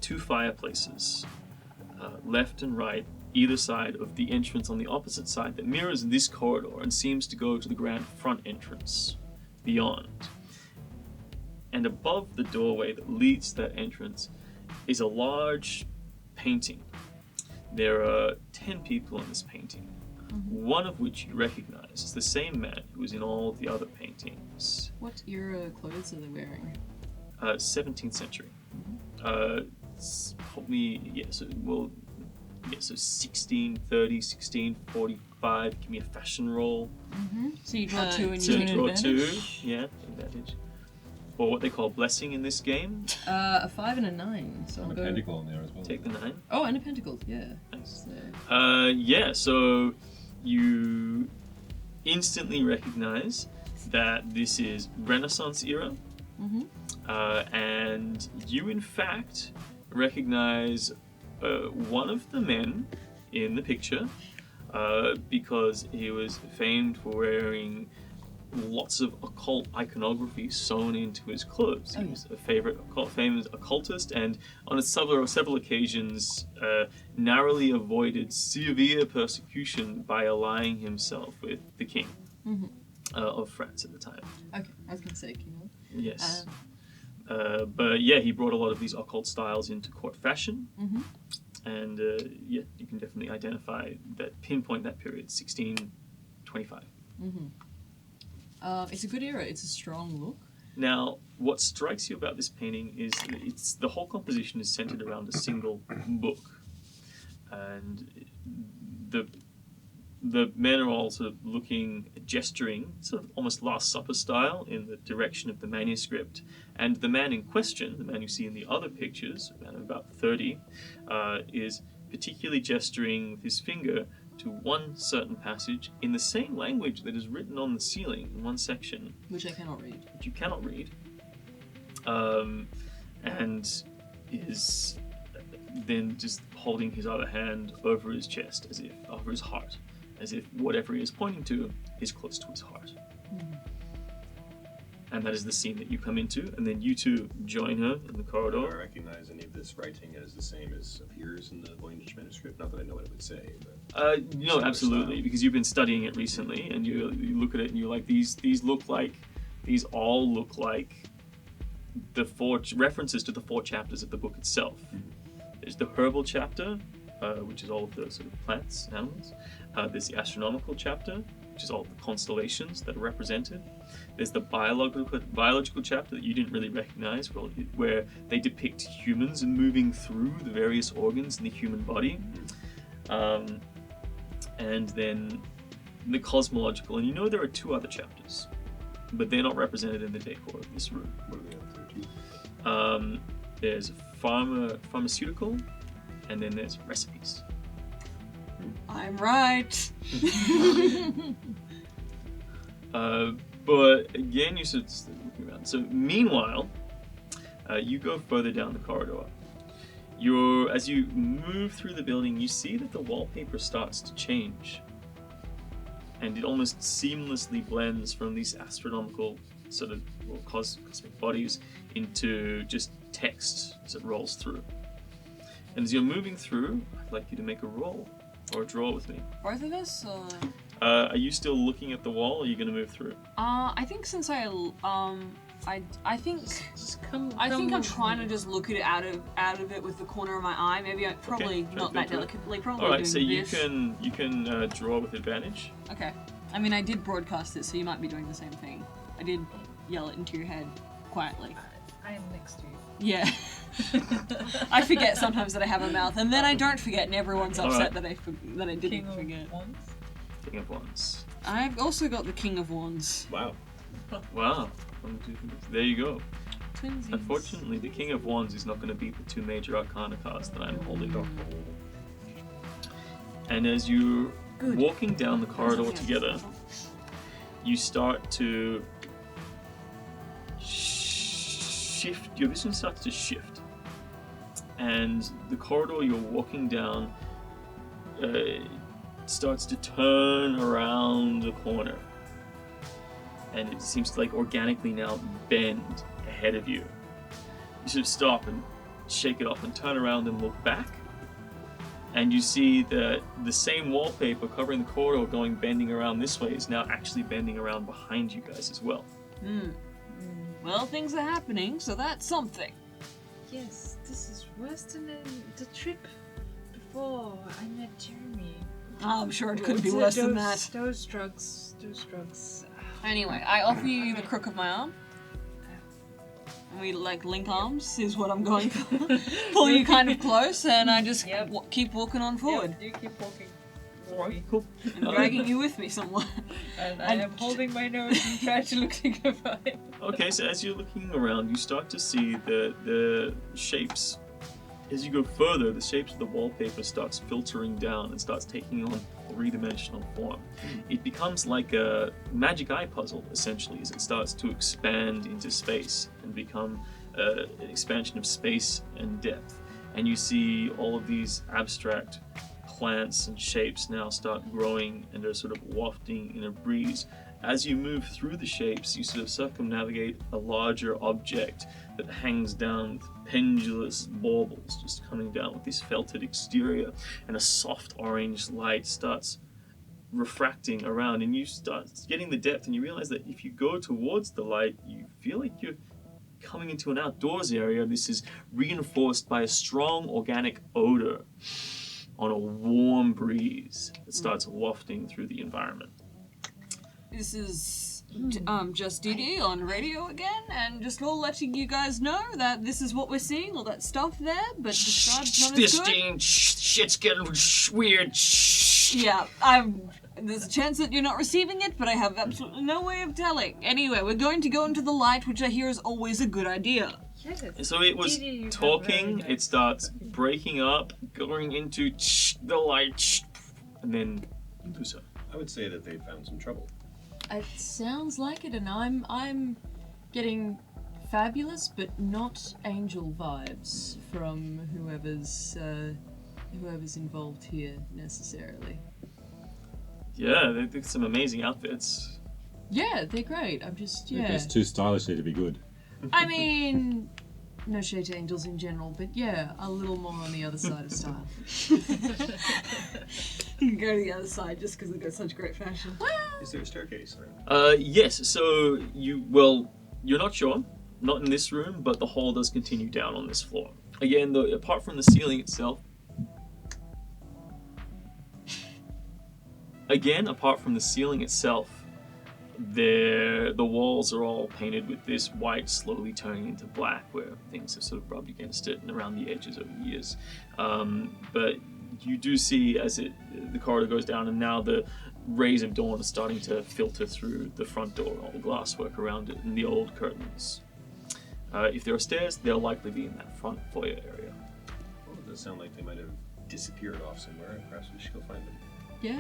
2 fireplaces, left and right, either side of the entrance on the opposite side that mirrors this corridor and seems to go to the grand front entrance beyond. And above the doorway that leads to that entrance is a large painting. There are 10 people in this painting, one of which you recognize is the same man who was in all of the other paintings. What era clothes are they wearing? 17th century. Probably, so 1630, 1645. Give me a fashion roll. So you draw 2 and So you you get draw advantage? 2. Yeah, advantage. Or what they call blessing in this game. A 5 and a 9. So I'll And a go. pentacle in there as well. Take the 9. Oh, and a pentacle. Yeah. Nice. So, So you instantly recognize that this is Renaissance era. And you, in fact, recognize one of the men in the picture because he was famed for wearing lots of occult iconography sewn into his clothes. He was a famous occultist, and on several occasions narrowly avoided severe persecution by allying himself with the king of France at the time. okay, I was going to say King. Yes. But yeah, he brought a lot of these occult styles into court fashion. And yeah, you can definitely identify that, pinpoint that period, 1625. It's a good era. It's a strong look. Now, what strikes you about this painting is that the whole composition is centered around a single book, and the men are all sort of looking, gesturing, sort of almost Last Supper style, in the direction of the manuscript. And the man in question, the man you see in the other pictures, a man of about 30, is particularly gesturing with his finger to one certain passage in the same language that is written on the ceiling in one section. Which I cannot read. Which you cannot read. And is then just holding his other hand over his chest, as if over his heart, as if whatever he is pointing to is close to his heart. And that is the scene that you come into, and then you two join her in the Do I corridor. recognize any of this writing as the same as appears in the Voynich manuscript? Not that I know what it would say, but... No, Similar absolutely, style. because you've been studying it recently, and you look at it and you're like, these all look like the four references to the 4 chapters of the book itself. There's the herbal chapter, which is all of the sort of plants, animals. There's the astronomical chapter, which is all of the constellations that are represented. There's the biological chapter that you didn't really recognize, where they depict humans and moving through the various organs in the human body. And then the cosmological, and you know there are 2 other chapters, but they're not represented in the decor of this room. What are the other 2? There's pharmaceutical, and then there's recipes. I'm right. But again, you should stay looking around. So meanwhile, you go further down the corridor. As you move through the building, you see that the wallpaper starts to change, and it almost seamlessly blends from these astronomical sort of cosmic bodies into just text as it rolls through. And as you're moving through, I'd like you to make a roll or a draw with me. Both of us? Are you still looking at the wall, or are you going to move through? I think since I think Just come. I think I'm with trying me. to just look at it out of it with the corner of my eye. Maybe probably try not to that go through it. delicately. Probably All right, doing so you this. can draw with advantage. Okay. I mean, I did broadcast it, so you might be doing the same thing. I did yell it into your head quietly. I am next to you. Yeah. I forget sometimes that I have a mouth, and then I don't forget, and everyone's All upset right. that I didn't King forget. of Wands. King of Wands. I've also got the King of Wands. Wow. Wow. 1, 2, 3. There you go. Twinsies. Unfortunately, the King of Wands is not going to beat the 2 major arcana cards that I'm holding. And as you're Good. walking down the corridor together, you start to shift. Your vision starts to shift, and the corridor you're walking down starts to turn around the corner, and it seems to organically now bend ahead of you. You sort of stop and shake it off and turn around and look back, and you see that the same wallpaper covering the corridor bending around this way is now actually bending around behind you guys as well. Well, things are happening, so that's something. Yes, this is worse than the trip before I met Jeremy. Oh, I'm sure it couldn't be worse than that. Those drugs. Anyway, I offer you the crook of my arm. And we link arms is what I'm going for. Pull you kind of close, and I just Yep. keep walking on forward. Yep, you keep walking. Alright, cool. And dragging you with me somewhere. And I am holding my nose and trying to look dignified. Okay, so as you're looking around, you start to see the shapes. As you go further, the shapes of the wallpaper starts filtering down and starts taking on 3-dimensional form. It becomes like a magic eye puzzle, essentially, as it starts to expand into space and become an expansion of space and depth. And you see all of these abstract plants and shapes now start growing and are sort of wafting in a breeze. As you move through the shapes, you sort of circumnavigate a larger object that hangs down with pendulous baubles just coming down with this felted exterior, and a soft orange light starts refracting around, and you start getting the depth, and you realize that if you go towards the light, you feel like you're coming into an outdoors area, this is reinforced by a strong organic odor on a warm breeze that starts wafting through the environment. This is just Dee Dee on radio again, and just all letting you guys know that this is what we're seeing, all that stuff there, but besides not as good. Shit's getting weird. Yeah, there's a chance that you're not receiving it, but I have absolutely no way of telling. Anyway, we're going to go into the light, which I hear is always a good idea. Yes. So it was Dee Dee, you have talking, very it starts breaking up, going into the light, and then you lose her. I would say that they found some trouble. It sounds like it, and I'm getting fabulous but not angel vibes from whoever's involved here necessarily. Yeah, they've some amazing outfits. Yeah, they're great. I'm just They're just too stylishly to be good. I mean, no shade to angels in general, but yeah, a little more on the other side of style. You can go to the other side just because they've got such great fashion. Is there a staircase? Yes, so you're not sure. Not in this room, but the hall does continue down on this floor. Again, apart from the ceiling itself, the walls are all painted with this white, slowly turning into black, where things have sort of rubbed against it and around the edges over the years. But you do see as the corridor goes down, and now the rays of dawn are starting to filter through the front door, all the glasswork around it, and the old curtains. If there are stairs, they'll likely be in that front foyer area. Well, it does sound like they might have disappeared off somewhere. Perhaps we should go find them. Yeah,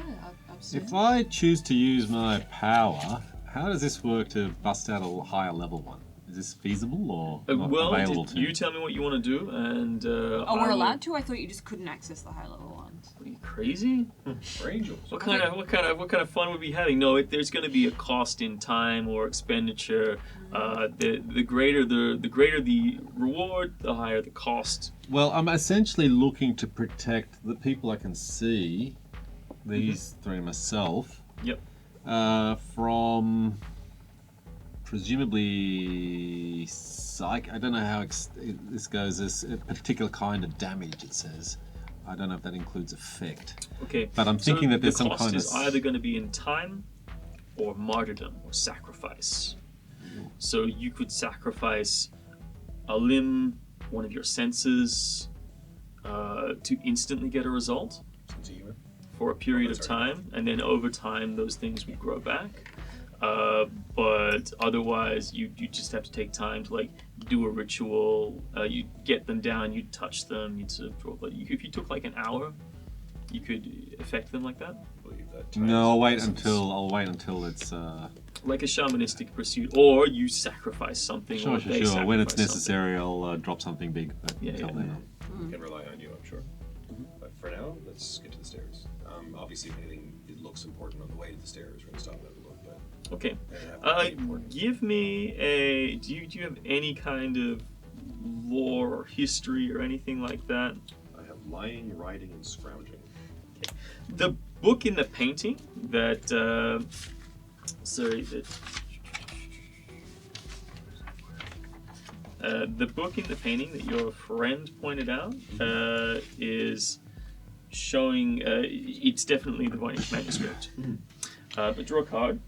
absolutely. If I choose to use my power, how does this work to bust out a higher level one? Is this feasible or not available to you me? tell me what you want to do, and We're allowed to? I thought you just couldn't access the high level ones. Are you crazy? We're angels. What kind of fun would we be having? No, there's going to be a cost in time or expenditure. The greater the reward, the higher the cost. Well, I'm essentially looking to protect the people I can see, these three myself, Yep. from presumably I don't know how this goes. This a particular kind of damage, it says. I don't know if that includes effect. Okay. But I'm thinking that there's the some cost kind of is either going to be in time or martyrdom or sacrifice. So you could sacrifice a limb, one of your senses, to instantly get a result Sense of humor. for a period of that's already time, and then over time those things would grow back. But otherwise, you just have to take time to do a ritual. You get them down, you touch them, you'd sort of draw blood. If you took an hour, you could affect them like that. I believe that time No, is I'll wait essence. until it's Like a shamanistic pursuit, or you sacrifice something. or they sure. When it's sacrifice necessary, I'll drop something big. But Yeah, until yeah. then, We can rely on you, I'm sure. But for now, let's get to the stairs. Obviously, if anything it looks important on the way to the stairs, we're going to stop and have a look. But Okay. it doesn't have to be important. Give me a. Do you have any kind of lore or history or anything like that? I have lying, riding, and scrounging. The book in the painting that. The book in the painting that your friend pointed out is showing. It's definitely the Voynich manuscript. But draw a card.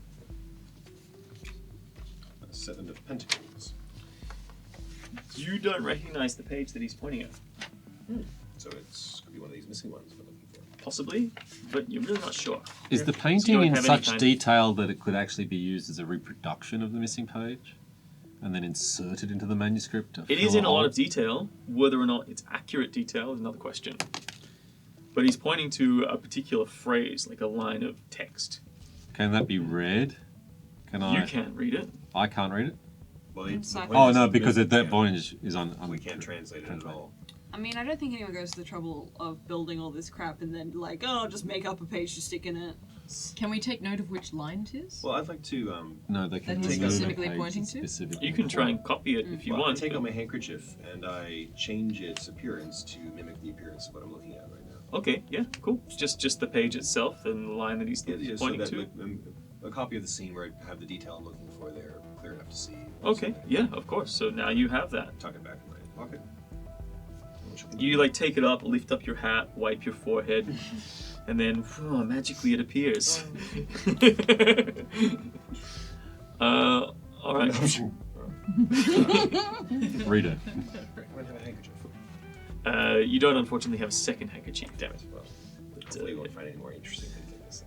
Seven of Pentacles. You don't recognize the page that he's pointing at. So it's could be one of these missing ones we're looking for. Possibly, but you're really not sure. is the So you painting don't in have any such kind- detail that it could actually be used as a reproduction of the missing page, and then inserted into the manuscript? To It is fill in a lot hole? of detail. Whether or not it's accurate detail is another question. But he's pointing to a particular phrase, like a line of text. Can that be read? Can I? You can't read it. I can't read it. Well, Exactly. Oh no, because that Voynich is on. we can't translate it at all. I mean, I don't think anyone goes to the trouble of building all this crap and then just make up a page to stick in it. Can we take note of which line it is? Well, I'd like to. No, they can That he's remove specifically the page pointing that's to? specifically You can try and copy it if you I want. take but- out my handkerchief and I change its appearance to mimic the appearance of what I'm looking at right now. Okay, yeah, cool. Just the page itself and the line that he's So pointing that, to. a copy of the scene where I have the detail I'm looking for there, clear enough to see. Okay, yeah, of course. So now you have that. Tuck it back in my pocket. You like take it up, lift up your hat, wipe your forehead, and then magically it appears. All right. Read it. I might have a handkerchief. You don't unfortunately have a second handkerchief. Damn it. Well, hopefully we won't find any more interesting things like this.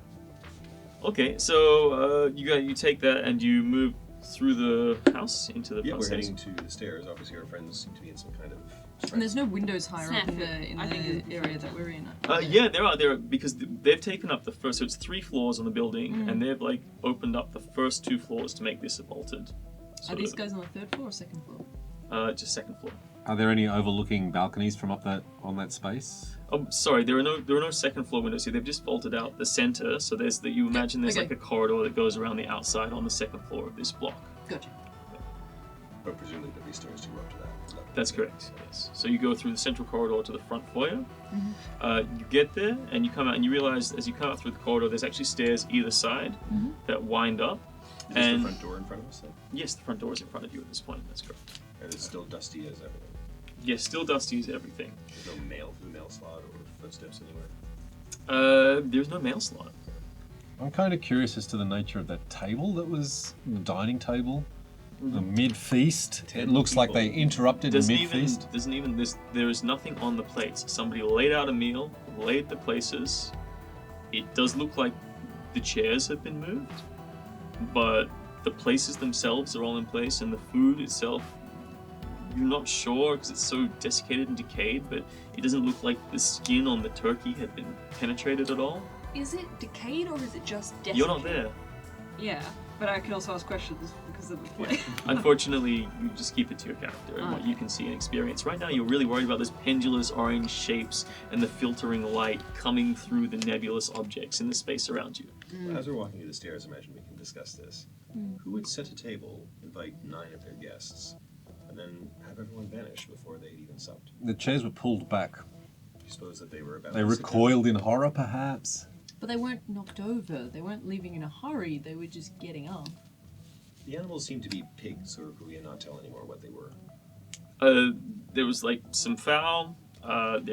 Okay, so you take that and you move through the house into the Yeah, we're process. heading to the stairs. Obviously, our friends seem to be in some kind of. And there's no windows higher up in I think the area that we're in. Yeah, there are because they've taken up the first. So it's 3 floors on the building, and they've like opened up the first 2 floors to make this a vaulted. Are sort these of- guys on the 3rd floor or 2nd floor? Just 2nd floor. Are there any overlooking balconies from up that on that space? Oh, sorry. There are no 2nd floor windows here. They've just vaulted out the center. So there's you imagine there's okay. like a corridor that goes around the outside on the 2nd floor of this block. Gotcha. But presumably there'll be stairs to go up to that. That's correct. Yes. So you go through the central corridor to the front foyer. Mm-hmm. You get there and you come out and you realize as you come out through the corridor, there's actually stairs either side that wind up. Is this And the front door in front of us then? yes, the front door is in front of you at this point. That's correct. And it's still dusty as everything. Yes, still dusty as everything. There's no mail through the mail slot or footsteps anywhere. There's no mail slot. I'm kind of curious as to the nature of that table that was the dining table, the mid-feast. 10 It looks like they people. interrupted mid-feast. Doesn't even this. There is nothing on the plates. Somebody laid out a meal, laid the places. It does look like the chairs have been moved, but the places themselves are all in place, and the food itself, you're not sure because it's so desiccated and decayed. But it doesn't look like the skin on the turkey had been penetrated at all. Is it decayed or is it just desiccated? You're not there. Yeah, but I can also ask questions because of the play. Unfortunately, you just keep it to your character and what you can see and experience. Right now, you're really worried about those pendulous orange shapes and the filtering light coming through the nebulous objects in the space around you. As we're walking to the stairs, imagine we can discuss this. Who would set a table, invite 9 of their guests, and then have everyone vanish before they'd even supped? The chairs were pulled back. Do you suppose that they were about They to sit recoiled in horror, perhaps. But they weren't knocked over. They weren't leaving in a hurry. They were just getting up. down? The animals seemed to be pigs, or could we not tell anymore what they were? There was like some fowl. It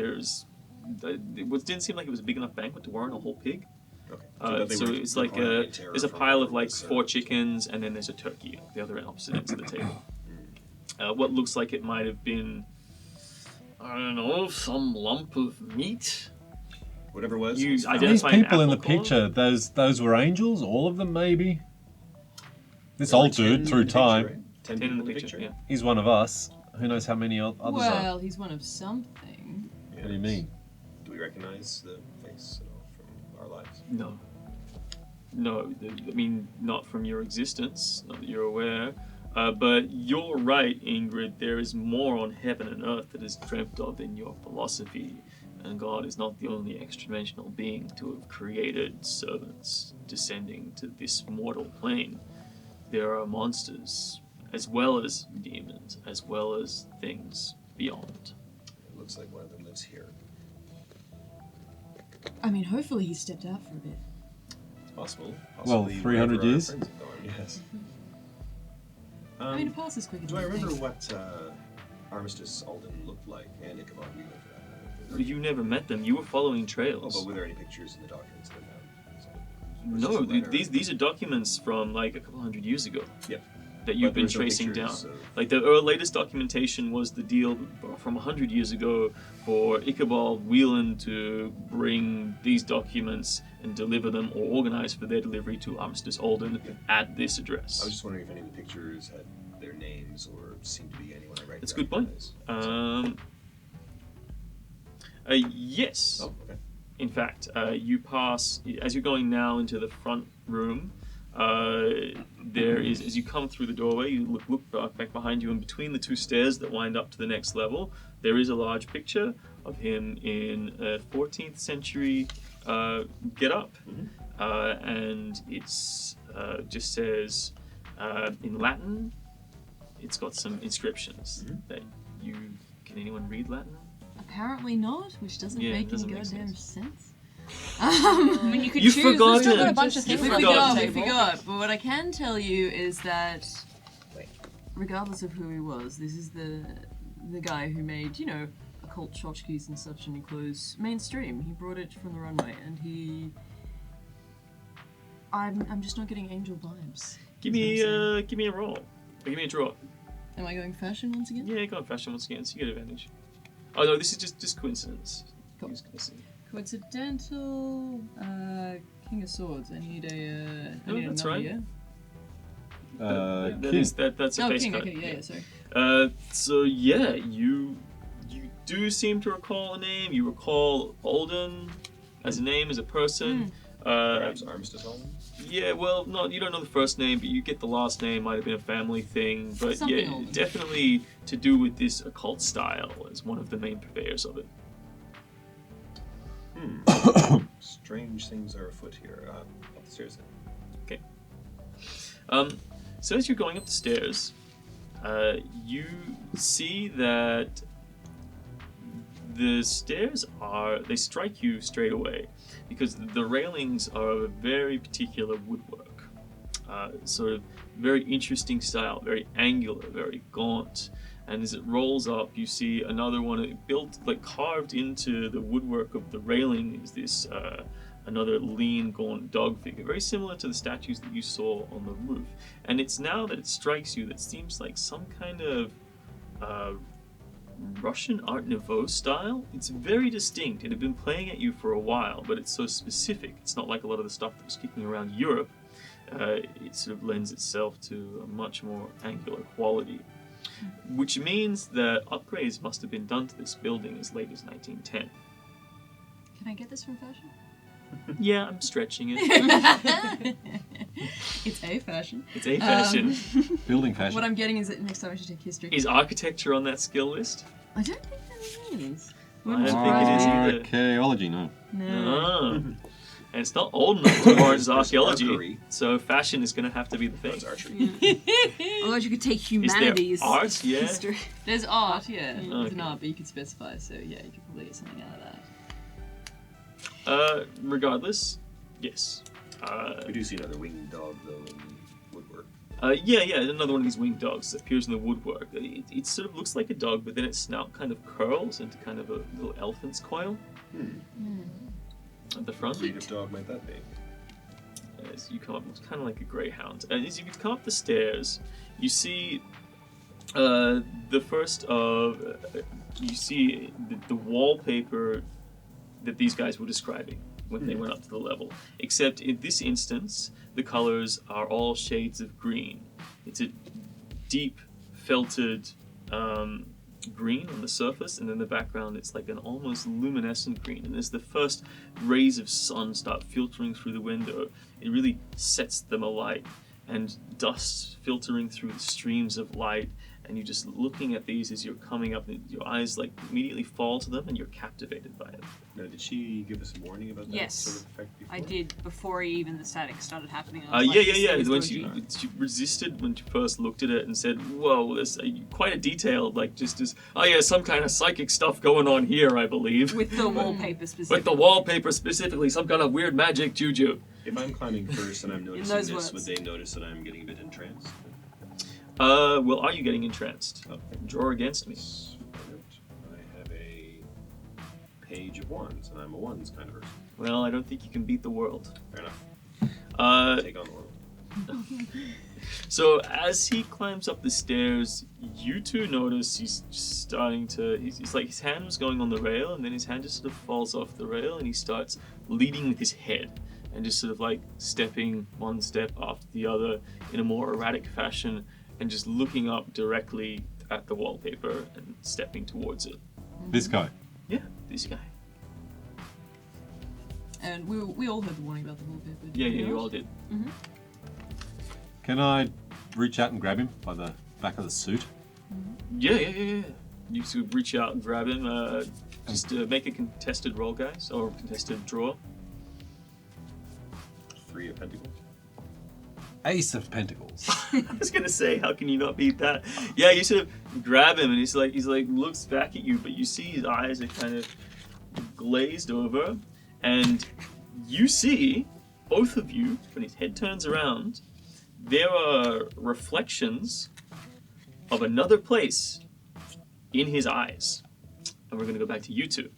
didn't seem like it was a big enough banquet to warrant a whole pig. Okay. that they So were it's like recording in terror there's a from pile what of like was 4 served. chickens, and then there's a turkey at the other opposite ends of the table. What looks like it might have been, I don't know, some lump of meat. Whatever it was. You it's found. identify- These an people in the apple core? picture, those were angels, all of them maybe. This There were old 10 dude, in through the time, picture, right? 10 10 in people the picture, yeah. he's one of us. Who knows how many others are? Well, he's one of something. What do you mean? Do we recognize the face at all from our lives? No. No, I mean, not from your existence, not that you're aware. But you're right, Ingrid, there is more on heaven and earth that is dreamt of in your philosophy. And God is not the only extra-dimensional being to have created servants descending to this mortal plane. There are monsters, as well as demons, as well as things beyond. It looks like one of them lives here. I mean, hopefully he stepped out for a bit. It's possible. Well, Possibly 300 wherever our years? friends have gone, yes. I mean, it passes quicker Do than I you remember think. what Armistice Alden looked like, and Ichabod Wheeler for that matter? But you never met them, you were following Oh, trails. but were there any pictures in the documents that I found? So, No, was this a letter? these are documents from like a couple hundred years ago Yep. that you've But been there's no tracing down. pictures of- Like the latest documentation was the deal from 100 years ago for Ichabod Whelan to bring these documents and deliver them or organize for their delivery to Armistice Alden at this address. I was just wondering if any of the pictures had their names or seemed to be anyone I That's a good point. recognize. Yes. Oh, okay. In fact, you pass, as you're going now into the front room, there is, as you come through the doorway, you look back behind you, and between the 2 stairs that wind up to the next level, there is a large picture of him in a 14th century get-up. And it's just says, in Latin, it's got some inscriptions that can anyone read Latin? Apparently not, which doesn't Yeah, it make doesn't any make goddamn sense. sense. I mean, you could You choose. forgot There's still got it. a bunch of You things We on forgot. the forgot, we table. forgot. But what I can tell you is that, regardless of who he was, this is the guy who made, occult tchotchkes and such, and he clothes mainstream. He brought it from the runway, and he. I'm just not getting angel vibes. Give me a roll. Or give me a draw. Am I going fashion once again? Yeah, go on fashion once again, so you get advantage. Oh no, this is just coincidence. Cool. Who's gonna see? Coincidental. King of Swords. I need a. I Oh, need that's another right. year. That's a Oh, base king. card. Okay, yeah, sorry. So yeah, you do seem to recall a name. You recall Alden as a name, as a person. Perhaps Armistice Home? Yeah, well, no, you don't know the first name, but you get the last name. Might have been a family thing, but Something yeah, Alden. definitely to do with this occult style as one of the main purveyors of it. Strange things are afoot here. Up the stairs then. So as you're going up the stairs, you see that the stairs they strike you straight away because the railings are of a very particular woodwork, sort of very interesting style, very angular, very gaunt. And as it rolls up, you see another one built, like carved into the woodwork of the railing is this another lean, gaunt dog figure, very similar to the statues that you saw on the roof. And it's now that it strikes you that seems like some kind of Russian Art Nouveau style. It's very distinct. It had been playing at you for a while, but it's so specific. It's not like a lot of the stuff that was kicking around Europe. It sort of lends itself to a much more angular quality. Which means that upgrades must have been done to this building as late as 1910. Can I get this from fashion? Yeah, I'm stretching it. It's a fashion. It's a fashion. Building fashion. What I'm getting is that next time I should take history. Is architecture on that skill list? I don't think that is. I don't think it is either. Archaeology, no. No. Ah. And it's not old enough to warrant archaeology, archery. so fashion is going to have to be the thing. That's archery. Otherwise, you could take Is humanities. there art? Yeah. History. There's art, yeah. Okay. There's an art, but you could specify, so yeah, you could probably get something out of that. Regardless, yes. We do see another winged dog, though, in woodwork. Yeah, another one of these winged dogs that appears in the woodwork. It sort of looks like a dog, but then its snout kind of curls into kind of a little elephant's coil at the front. What breed of dog might that be? As you come up, it's kind of like a greyhound. And as you come up the stairs, you see the first of you see the wallpaper that these guys were describing when they went up to the level. Except in this instance, the colors are all shades of green. It's a deep felted green on the surface, and then the background it's like an almost luminescent green. And as the first rays of sun start filtering through the window, it really sets them alight, and dust filtering through the streams of light. And you're just looking at these as you're coming up, and your eyes like immediately fall to them, and you're captivated by it. Now, did she give us a warning about that Yes. sort of effect before? I did before even the static started happening. I was Yeah. like, this thing is When dodgy. she resisted when she first looked at it and said, "Whoa, there's quite a detail, like just as some kind of psychic stuff going on here, I believe." With the wallpaper specifically. With the wallpaper specifically, some kind of weird magic juju. If I'm climbing first and I'm noticing those this, words. would they notice that I'm getting a bit entranced? Well, are you getting entranced? Okay. Draw against me. I have a page of ones, and I'm a ones kind of person. Well, I don't think you can beat the world. Fair enough. Take on the world. So as he climbs up the stairs, you two notice he's starting to. He's like his hand was going on the rail, and then his hand just sort of falls off the rail, and he starts leading with his head, and just sort of like stepping one step after the other in a more erratic fashion, and just looking up directly at the wallpaper and stepping towards it. This guy. Yeah, this guy. And we all heard the warning about the wallpaper. didn't Yeah, we you not? all did. Can I reach out and grab him by the back of the suit? Yeah. You should reach out and grab him. Just make a contested roll, guys, or contested draw. 3 of Pentacles. Ace of Pentacles. I was gonna say, how can you not beat that? Yeah, you sort of grab him, and he's like looks back at you, but you see his eyes are kind of glazed over, And you see, both of you, when his head turns around, there are reflections of another place in his eyes. And we're going to go back to you two.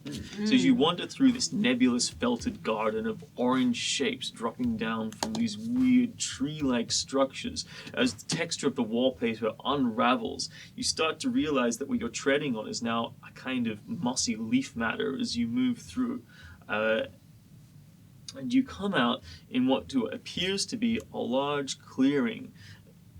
So as you wander through this nebulous felted garden of orange shapes dropping down from these weird tree-like structures, as the texture of the wallpaper unravels, you start to realize that what you're treading on is now a kind of mossy leaf matter as you move through. And you come out in what appears to be a large clearing.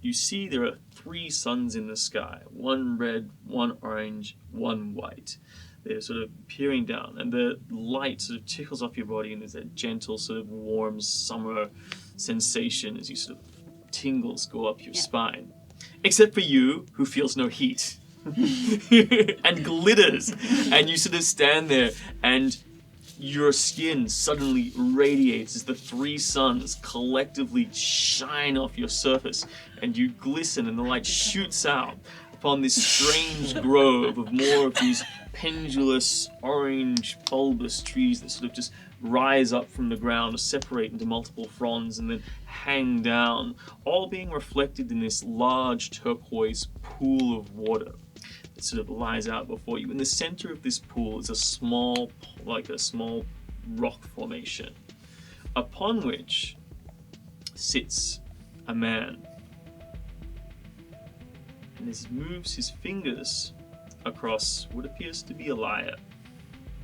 You see there are 3 suns in the sky, one red, one orange, one white. They're sort of peering down, and the light sort of tickles off your body, and there's that gentle sort of warm summer sensation as you sort of tingles go up your spine. Except for you, who feels no heat. And glitters. And you sort of stand there, and your skin suddenly radiates as the 3 suns collectively shine off your surface, and you glisten, and the light shoots out upon this strange grove of more of these pendulous, orange, bulbous trees that sort of just rise up from the ground, separate into multiple fronds, and then hang down, all being reflected in this large turquoise pool of water that sort of lies out before you. In the center of this pool is a small rock formation, upon which sits a man. And as he moves his fingers across what appears to be a lyre,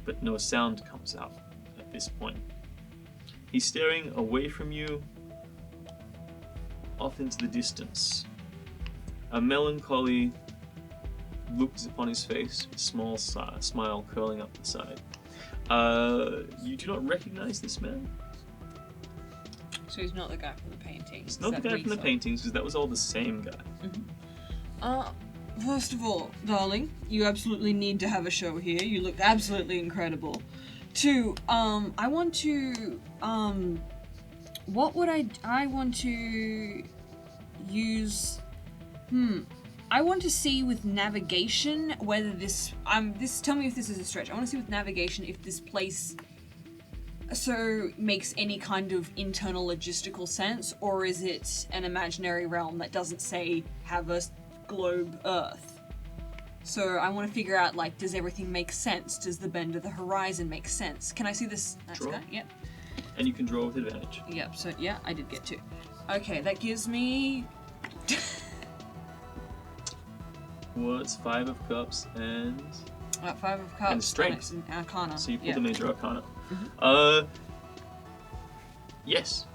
but no sound comes out at this point. He's staring away from you, off into the distance. A melancholy look is upon his face, a small smile curling up the side. You do not recognize this man. So he's not the guy from the paintings. He's not the guy from the paintings, because that was all the same guy. First of all, darling, you absolutely need to have a show here. You look absolutely incredible. 2, I want to, what would I want to use, I want to see with navigation whether tell me if this is a stretch. I want to see with navigation if this place makes any kind of internal logistical sense, or is it an imaginary realm that doesn't have a globe Earth? So I want to figure out, does everything make sense? Does the bend of the horizon make sense? Can I see this? Draw. Guy? Yep. And you can draw with advantage. Yep, so yeah, I did get 2. Okay, that gives me... What's 5 of cups and... 5 of cups. And strength. And arcana. So you pulled a major arcana. Yes,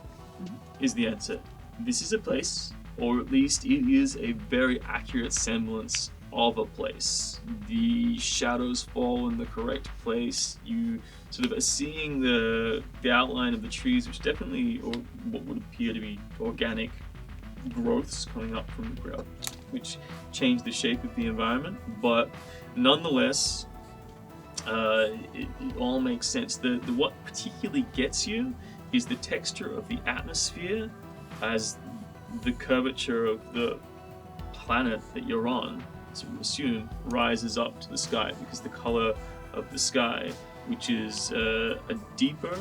is the answer. This is a place, or at least it is a very accurate semblance of a place. The shadows fall in the correct place. You sort of are seeing the outline of the trees, which definitely, or what would appear to be organic growths coming up from the ground, which change the shape of the environment. But nonetheless, it all makes sense. What particularly gets you is the texture of the atmosphere as the curvature of the planet that you're on, so we assume, rises up to the sky, because the color of the sky, which is a deeper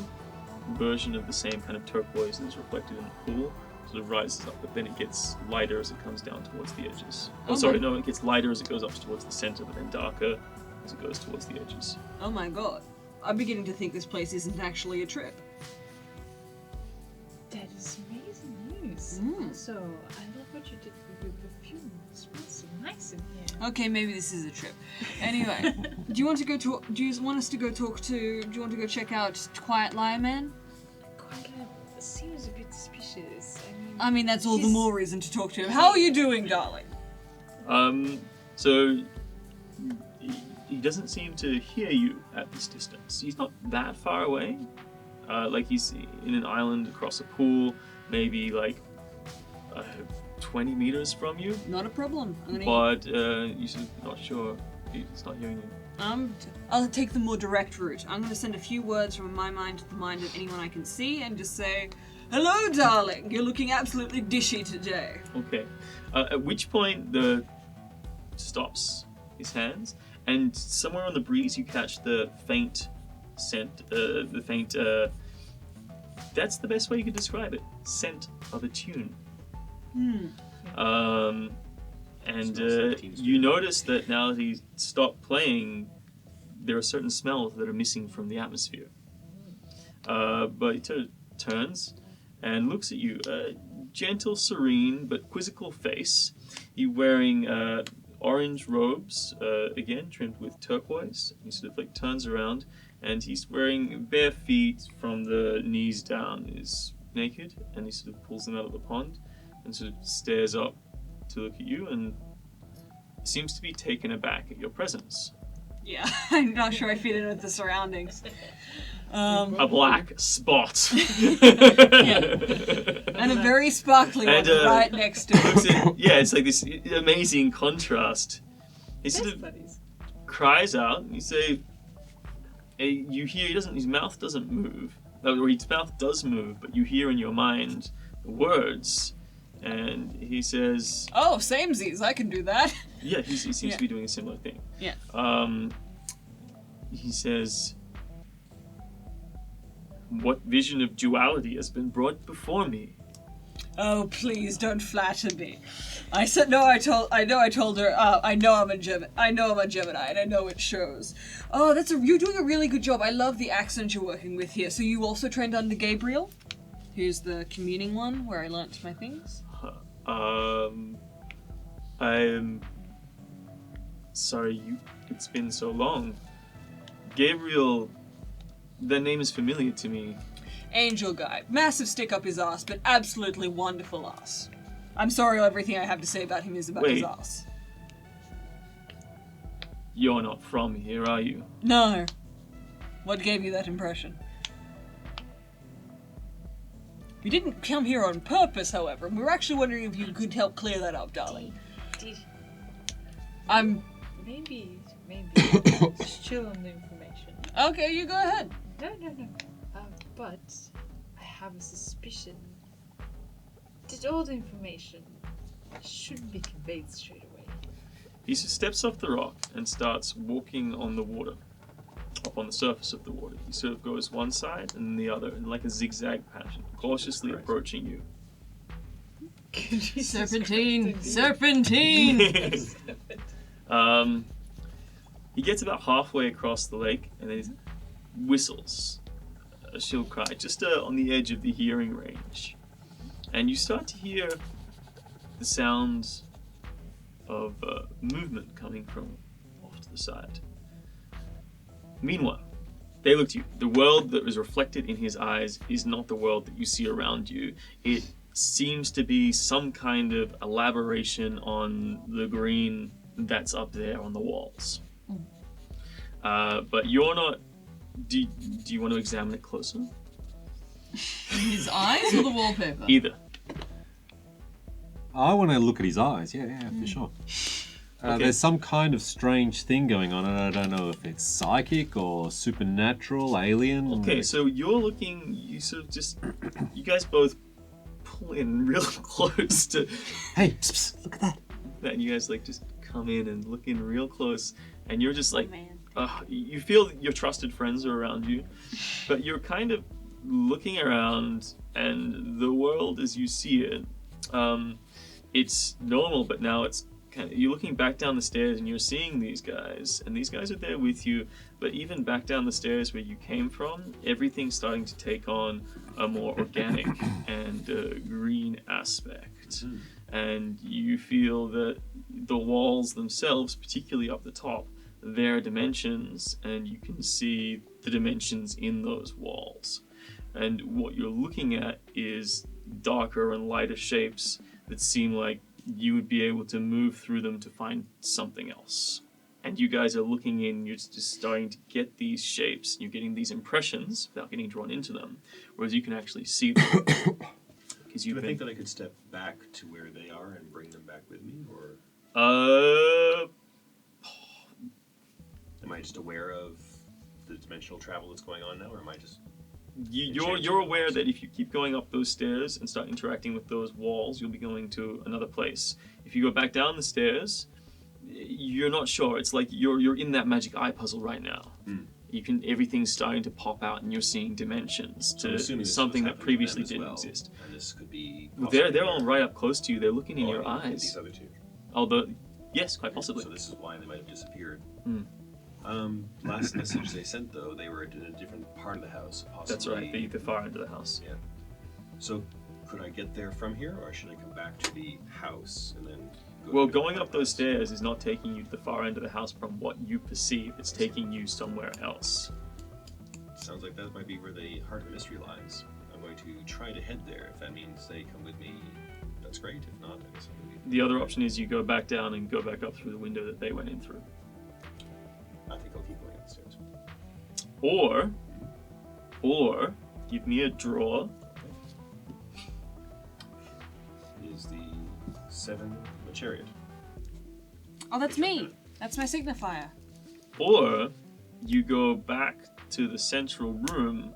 version of the same kind of turquoise that is reflected in the pool, sort of rises up, but then it gets lighter as it comes down towards the edges. It gets lighter as it goes up towards the center, but then darker as it goes towards the edges. Oh my god. I'm beginning to think this place isn't actually a trip. That is amazing news. Also, I love what you did with your perfume. It smells so nice in here. Okay, maybe this is a trip. Anyway, do you want us to go check out Quiet Liar Man? Quiet Liar seems a bit suspicious. I mean, that's all the more reason to talk to him. How are you doing, darling? So he doesn't seem to hear you at this distance. He's not that far away. He's in an island across a pool, maybe 20 meters from you. Not a problem. But you're sort of not sure. He's not hearing you. I'll take the more direct route. I'm going to send a few words from my mind to the mind of anyone I can see and just say, "Hello, darling. You're looking absolutely dishy today." Okay. At which point the stops his hands, and somewhere on the breeze you catch the faint scent, the faint. That's the best way you could describe it. Scent of a tune. And you notice that now that he's stopped playing, there are certain smells that are missing from the atmosphere. But he turns and looks at you. Gentle, serene, but quizzical face. He's wearing orange robes, again trimmed with turquoise. He sort of like turns around, and he's wearing bare feet from the knees down. He's naked, and he sort of pulls them out of the pond and sort of stares up to look at you, and seems to be taken aback at your presence. Yeah, I'm not sure I fit in with the surroundings. A black spot. And a very sparkly one right next to it. Yeah, it's like this amazing contrast. He sort of cries out, and you say, you hear, his mouth doesn't move. Or his mouth does move, but you hear in your mind the words. And he says... Oh, samesies, I can do that. Yeah, he seems to be doing a similar thing. Yeah. He says... What vision of duality has been brought before me? Oh, please don't flatter me. I said no. I told her. I know I'm a Gemini, and I know it shows. Oh, you're doing a really good job. I love the accent you're working with here. So you also trained under Gabriel, who's the communing one where I learnt my things. I'm sorry. It's been so long. Gabriel. That name is familiar to me. Angel guy. Massive stick up his ass, but absolutely wonderful ass. I'm sorry everything I have to say about him is about his ass. You're not from here, are you? No. What gave you that impression? We didn't come here on purpose, however. We were actually wondering if you could help clear that up, darling. Maybe. Just chill on the information. Okay, you go ahead. No. But I have a suspicion that all the information shouldn't be conveyed straight away. He steps off the rock and starts walking on the water, up on the surface of the water. He sort of goes one side and the other in like a zigzag pattern, cautiously approaching you. Serpentine! He gets about halfway across the lake and then he whistles a shrill cry just on the edge of the hearing range. And you start to hear the sounds of movement coming from off to the side. Meanwhile, they look at you. The world that is reflected in his eyes is not the world that you see around you. It seems to be some kind of elaboration on the green that's up there on the walls. But you're not... Do you want to examine it closer? His eyes or the wallpaper? Either. I want to look at his eyes, yeah, for sure. Okay. There's some kind of strange thing going on, and I don't know if it's psychic or supernatural, alien. Okay, so you're looking, you guys both pull in real close to... Hey, psst, look at that. And you guys just come in and look in real close, and you're just you feel your trusted friends are around you, but you're kind of looking around, and the world as you see it, it's normal, but now it's you're looking back down the stairs and you're seeing these guys, and these guys are there with you, but even back down the stairs where you came from, everything's starting to take on a more organic and green aspect. And you feel that the walls themselves, particularly up the top, their dimensions, and you can see the dimensions in those walls. And what you're looking at is darker and lighter shapes that seem like you would be able to move through them to find something else. And you guys are looking in, you're just starting to get these shapes, you're getting these impressions without getting drawn into them, whereas you can actually see them. Do I think that I could step back to where they are and bring them back with me, or am I just aware of the dimensional travel that's going on now, or am I just... You're aware that if you keep going up those stairs and start interacting with those walls, you'll be going to another place. If you go back down the stairs, you're not sure. It's like you're in that magic eye puzzle right now. everything's starting to pop out, and you're seeing dimensions So I'm to assuming this something was that happening to previously them as didn't well, exist. And this could be. They're possibly all their- right up close to you. They're looking in your I mean, eyes. These other two. Although, yes, quite possibly. So this is why they might have disappeared. Hmm. Last message they sent though, they were in a different part of the house. Possibly. That's right. The far end of the house. Yeah. So could I get there from here, or should I come back to the house and then? Well, going up those stairs is not taking you to the far end of the house from what you perceive. It's taking you somewhere else. Sounds like that might be where the heart of the mystery lies. I'm going to try to head there. If that means they come with me, that's great. If not, I guess I'll leave. The other option is you go back down and go back up through the window that they went in through. I think I'll keep going upstairs. Or give me a draw. It is the 7 on the chariot. Oh, that's me. That's my signifier. Or you go back to the central room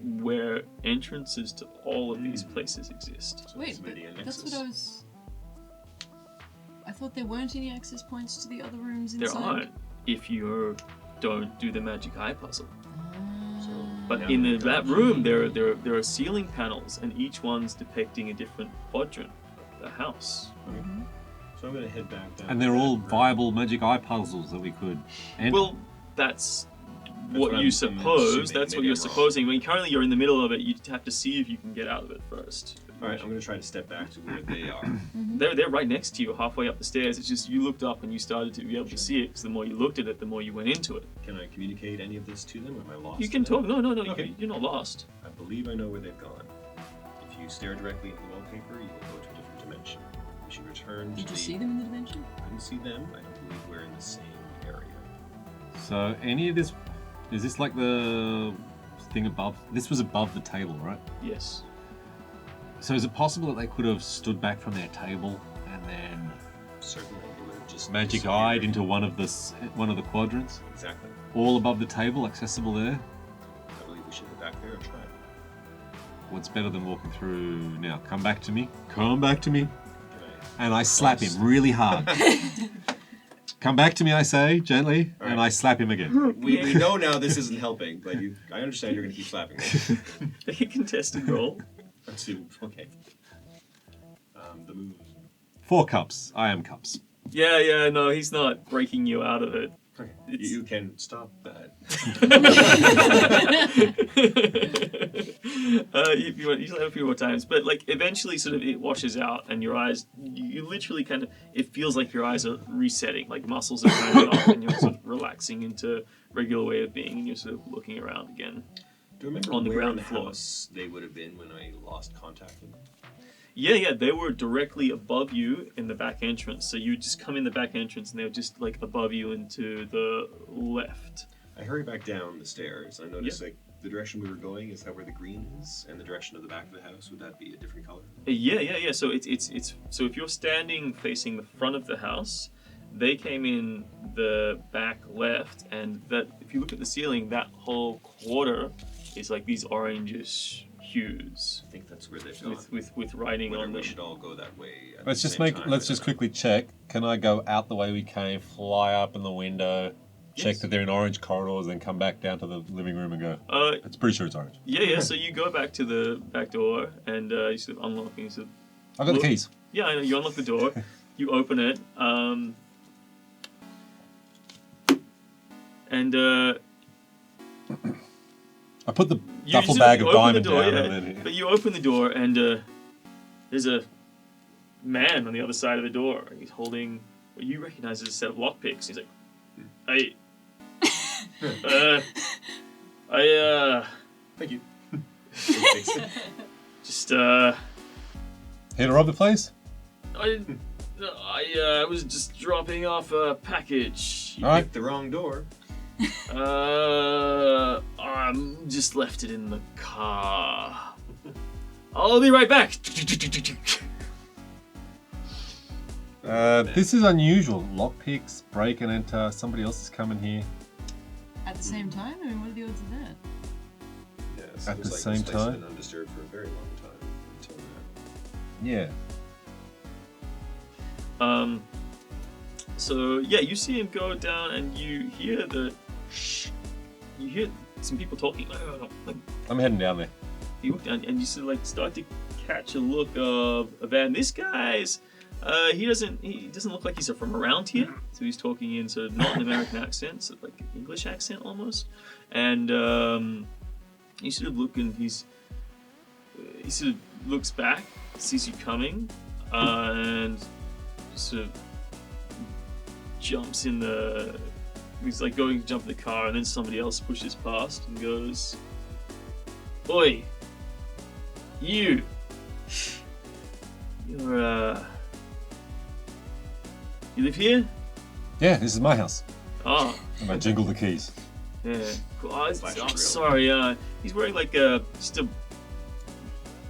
where entrances to all of these places exist. So Wait, it's maybe a that's nexus. what I was. I thought there weren't any access points to the other rooms There inside. aren't if you don't do the magic eye puzzle. So, But now in we've that got- room, there are ceiling panels, and each one's depicting a different quadrant of the house. So I'm going to head back down. And to they're that all room. viable magic eye puzzles that we could. And Well, that's what what you I'm suppose. assuming. That's what Maybe you're I'm wrong. supposing. I mean, currently you're in the middle of it. You have to see if you can get out of it first. All right, I'm going to try to step back to where they are. They're right next to you, halfway up the stairs. It's just you looked up and you started to be able to see it. Because the more you looked at it, the more you went into it. Can I communicate any of this to them? Am I lost? You can to them? talk. No. Okay. You're not lost. I believe I know where they've gone. If you stare directly into the wallpaper, you will go to a different dimension. You should return to Did you the... see them in the dimension? I didn't see them. I don't believe we're in the same area. so any of this, is this like the thing above? This was above the table, right? Yes. So is it possible that they could have stood back from their table and then Certainly, it would have just magic disappeared. eyed into one of the quadrants, Exactly. all above the table, accessible there? I believe we should go back there and try it. What's better than walking through now? Come back to me. Come back to me. Can And I slap him really hard. Come back to me, I say, gently, All and right. I slap him again. we know now this isn't helping, but I understand you're going to keep slapping me. Make a contested roll. Let's do. Okay. The move. 4 cups. I am cups. Yeah, no, he's not breaking you out of it. Okay. It's- You can stop that. You usually have a few more times, but like eventually, sort of it washes out, and your eyes, you literally kind of, it feels like your eyes are resetting, like muscles are kind of up, and you're sort of relaxing into regular way of being, and you're sort of looking around again. Do you remember On the where ground in the floor. house they would have been when I lost contact with them? Yeah, they were directly above you in the back entrance. So you just come in the back entrance, and they were just like above you and to the left. I hurry back down the stairs. I notice like the direction we were going is that where the green is, and the direction of the back of the house, would that be a different color? Yeah. So it's so if you're standing facing the front of the house, they came in the back left, and that if you look at the ceiling, that whole quarter is like these orangish hues I think that's where they've gone. with writing Whether on we them. should all go that way. At Let's the just same make. time, Let's I just don't know. quickly check. Can I go out the way we came, fly up in the window, check Yes. that they're in orange corridors, then come back down to the living room and go? It's pretty sure it's orange. Yeah. So you go back to the back door, and you sort of unlock, and you sort of I got Look. the keys. yeah, I know. You unlock the door, you open it, and I put the you duffel sort bag of open diamond the door, down. yeah. And then, But you open the door, and there's a man on the other side of the door. He's holding what you recognize as a set of lockpicks. He's like, Thank you. just here to rob the place? I was just dropping off a package. You All right. picked the wrong door. I just left it in the car. I'll be right back. This is unusual. Lockpicks, break and enter. Somebody else is coming here. At the same time? I mean, what are the odds of that? Yes, At looks the like same this place has time? been undisturbed for a very long time until now. Yeah. So yeah, you see him go down, and you hear the you hear some people talking. I'm heading down there. You look down and you sort of like start to catch a look of a van. This guy's he doesn't look like he's from around here. So he's talking in sort of not an American accent, sort of like an English accent almost. And you sort of look and he sort of looks back, sees you coming, and sort of jumps in the. He's like going to jump in the car, and then somebody else pushes past and goes, "Oi, you're you live here?" Yeah, this is my house. Oh, And I jingle the keys. yeah. Cool. Oh, sorry. He's wearing like just a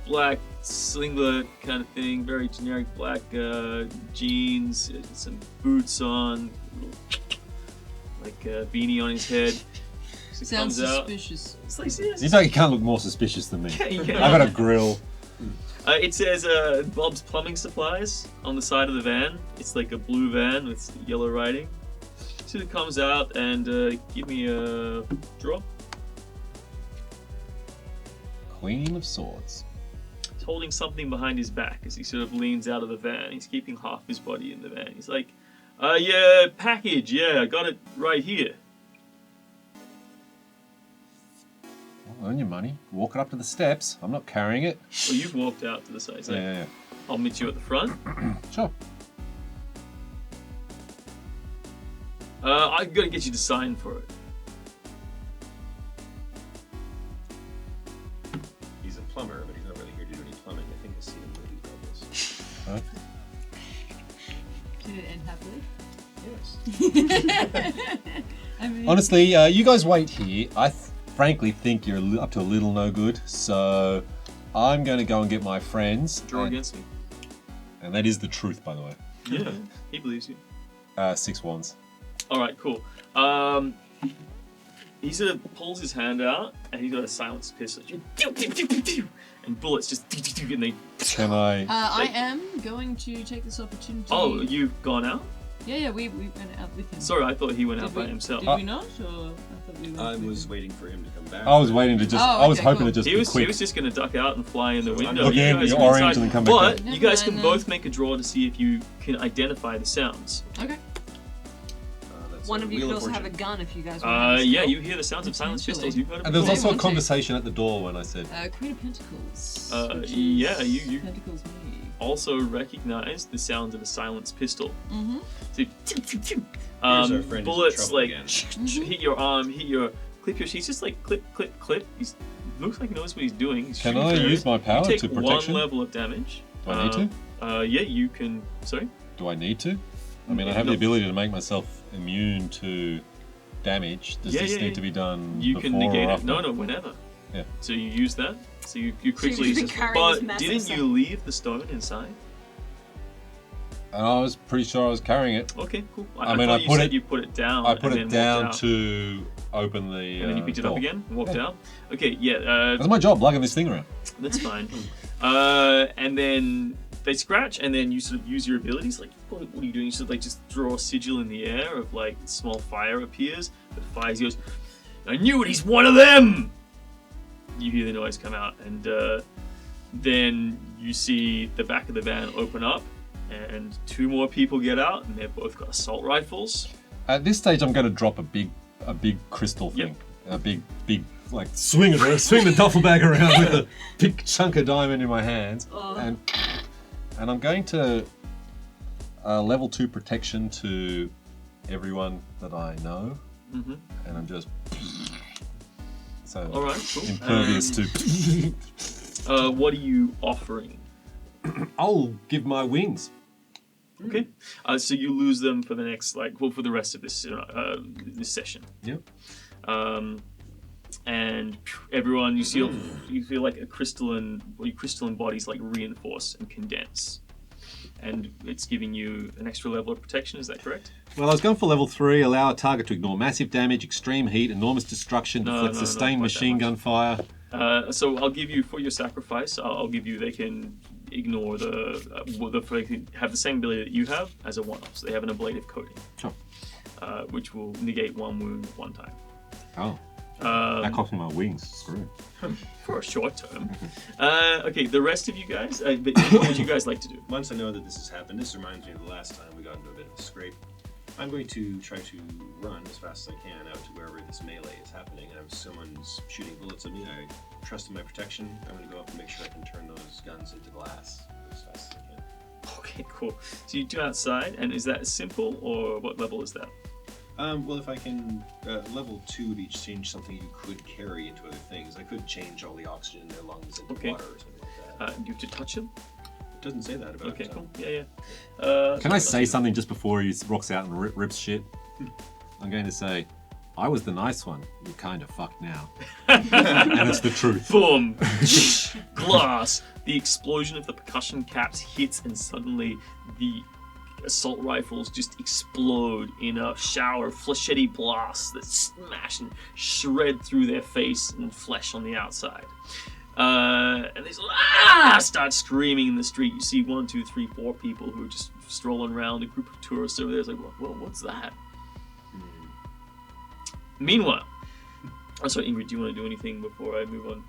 black singlet kind of thing, very generic black jeans, some boots on, like a beanie on his head. So he Sounds comes out. suspicious. It's like, yes. You know you can't look more suspicious than me. Yeah, you I can. got a grill. It says Bob's Plumbing Supplies on the side of the van. It's like a blue van with yellow writing. So it comes out and give me a draw. Queen of Swords. He's holding something behind his back as he sort of leans out of the van. He's keeping half his body in the van. He's like, yeah, package, yeah, I got it right here. Well, earn your money. Walk it up to the steps. I'm not carrying it. Well, you've walked out to the side. He's like, Yeah. I'll meet you at the front. Sure. I've got to get you to sign for it. He's a plumber, but he's not really here to do any plumbing. I think I've seen him movie about this. Did it end happily? Yes. I mean, Honestly, you guys wait here. I frankly think you're up to a little no good. So I'm going to go and get my friends. Draw against me. And that is the truth, by the way. Yeah, he believes you. 6 wands. All right, cool. He sort of pulls his hand out, and he's got a silenced pistol. And bullets just and they. Can I? I am going to take this opportunity. Oh, you've gone out? Yeah, we went out with him. Sorry, I thought he went out Did by we- himself. Did we not? Or I thought we went I with was him. waiting for him to come back. I was waiting to just. Oh, I was okay, hoping cool. to just He be was quick. just going to duck out and fly in the window. Look You in, guys you're are orange inside. and then come back But down. you guys Never can mind, both make a draw to see if you can identify the sounds. Okay. That's One a of you Wheel could of also have a Fortune. gun if you guys want. Yeah, you hear the sounds of silenced Potentially. pistols. You've heard it And there was before. also a want to. conversation at the door when I said, Queen of Pentacles. which Yeah, is you- Pentacles me. Also recognize the sound of a silenced pistol. Mm-hmm. So, Here's our friend who's in bullets trouble like again. hit your arm, hit your clip your. He's just like clip, clip, clip. He's looks like he knows what he's doing. He's "Can shooting I through use it. my power You take to protection? one level of damage. Do I need to? Yeah, you can. Sorry. Do I need to? I mean, I have the ability to make myself immune to damage. Does Yeah, this yeah, need yeah. to be done You before can negate or it. after? No, whenever. Yeah. So you use that. So you quickly. just been carrying this but massive didn't stuff. you leave the stone inside? And I was pretty sure I was carrying it. Okay, cool. I mean, thought I you put said it- you put it down. I put and it then down walked out. to open the And then you picked it up door. again and walked Yeah. out. Okay, yeah. That's my job, lugging this thing around. That's fine. And then they scratch, and then you sort of use your abilities. Like, what are you doing? You sort of like just draw a sigil in the air of like small fire appears. The fire goes. I knew it. He's one of them. You hear the noise come out, and then you see the back of the van open up, and 2 more people get out, and they've both got assault rifles. At this stage, I'm going to drop a big crystal thing. A big, like swing the duffel bag around with a big chunk of diamond in my hands, and I'm going to level 2 protection to everyone that I know, Mm-hmm. and I'm just so All right, cool. impervious to. What are you offering? I'll give my wings. Okay, so you lose them for the next, for the rest of this this session. Yep. And everyone, you feel like your crystalline bodies like reinforce and condense, and it's giving you an extra level of protection. Is that correct? Well, I was going for level 3. Allow a target to ignore massive damage, extreme heat, enormous destruction, No, deflect no, sustained not quite that machine much. gun fire. So I'll give you for your sacrifice. I'll give you. They can ignore they can have the same ability that you have as a one-off. So they have an ablative coating, Sure. which will negate 1 wound 1 time. Oh. That cost me my wings. Screw. For a short term. Okay, the rest of you guys, what would you guys like to do? Once I know that this has happened, this reminds me of the last time we got into a bit of a scrape. I'm going to try to run as fast as I can out to wherever this melee is happening, and if someone's shooting bullets at me, I trust in my protection. I'm going to go up and make sure I can turn those guns into glass as fast as I can. Okay, cool. So you do outside, and is that simple, or what level is that? Well, if I can, level 2 would be change something you could carry into other things. I could change all the oxygen in their lungs into Okay. water or something like that. Do you have to touch him? It doesn't say that about Okay, it. cool. Yeah. Can I say something just before he rocks out and rips shit? I'm going to say, I was the nice one. You're kind of fucked now. And it's the truth. Boom! Glass! The explosion of the percussion caps hits, and suddenly the assault rifles just explode in a shower of flechetti blasts that smash and shred through their face and flesh on the outside. And they start screaming in the street. You see 1, 2, 3, 4 people who are just strolling around, a group of tourists over there. It's like, what's that? Meanwhile, oh, sorry, Ingrid, do you want to do anything before I move on?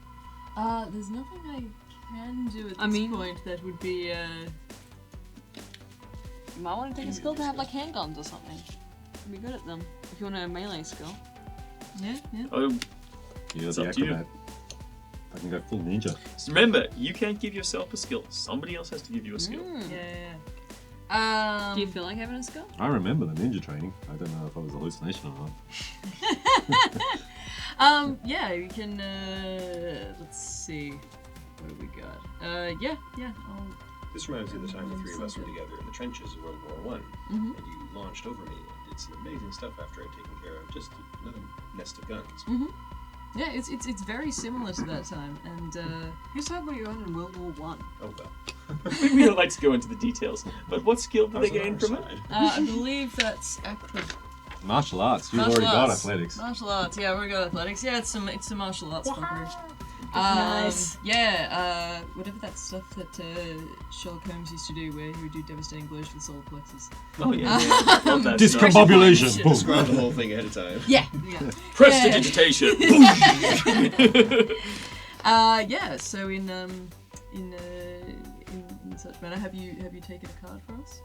There's nothing I can do at this I mean- point that would be, You might want to take a skill to have like handguns or something. You'd be good at them if you want a melee skill. yeah. Oh, You're It's the up to you. acrobat. I can go full ninja. so remember, you can't give yourself a skill. Somebody else has to give you a skill. Yeah. Do you feel like having a skill? I remember the ninja training. I don't know if it was a hallucination or not. Yeah, you can, let's see. What have we got? Yeah. This reminds me of the time the three of us were together in the trenches of World War I, and you launched over me and did some amazing stuff after I'd taken care of just another nest of guns. Yeah, it's very similar to that time, and Whose side were you on in World War One? Oh well. We don't like to go into the details, but what skill did I they was on gain our from it? side. I believe that's acrobatics. Martial arts. You've Martial already got arts. athletics. Martial arts, yeah, we got athletics. Yeah, it's some martial arts fuckery. Nice. Yeah, whatever that stuff that Sherlock Holmes used to do, where he would do devastating blows to the solar plexus. Oh yeah, I love that stuff. Discombobulation. Shit. Boom. Describe the whole thing ahead of time. Yeah. Prestidigitation. Yeah. So in such manner, have you taken a card for us?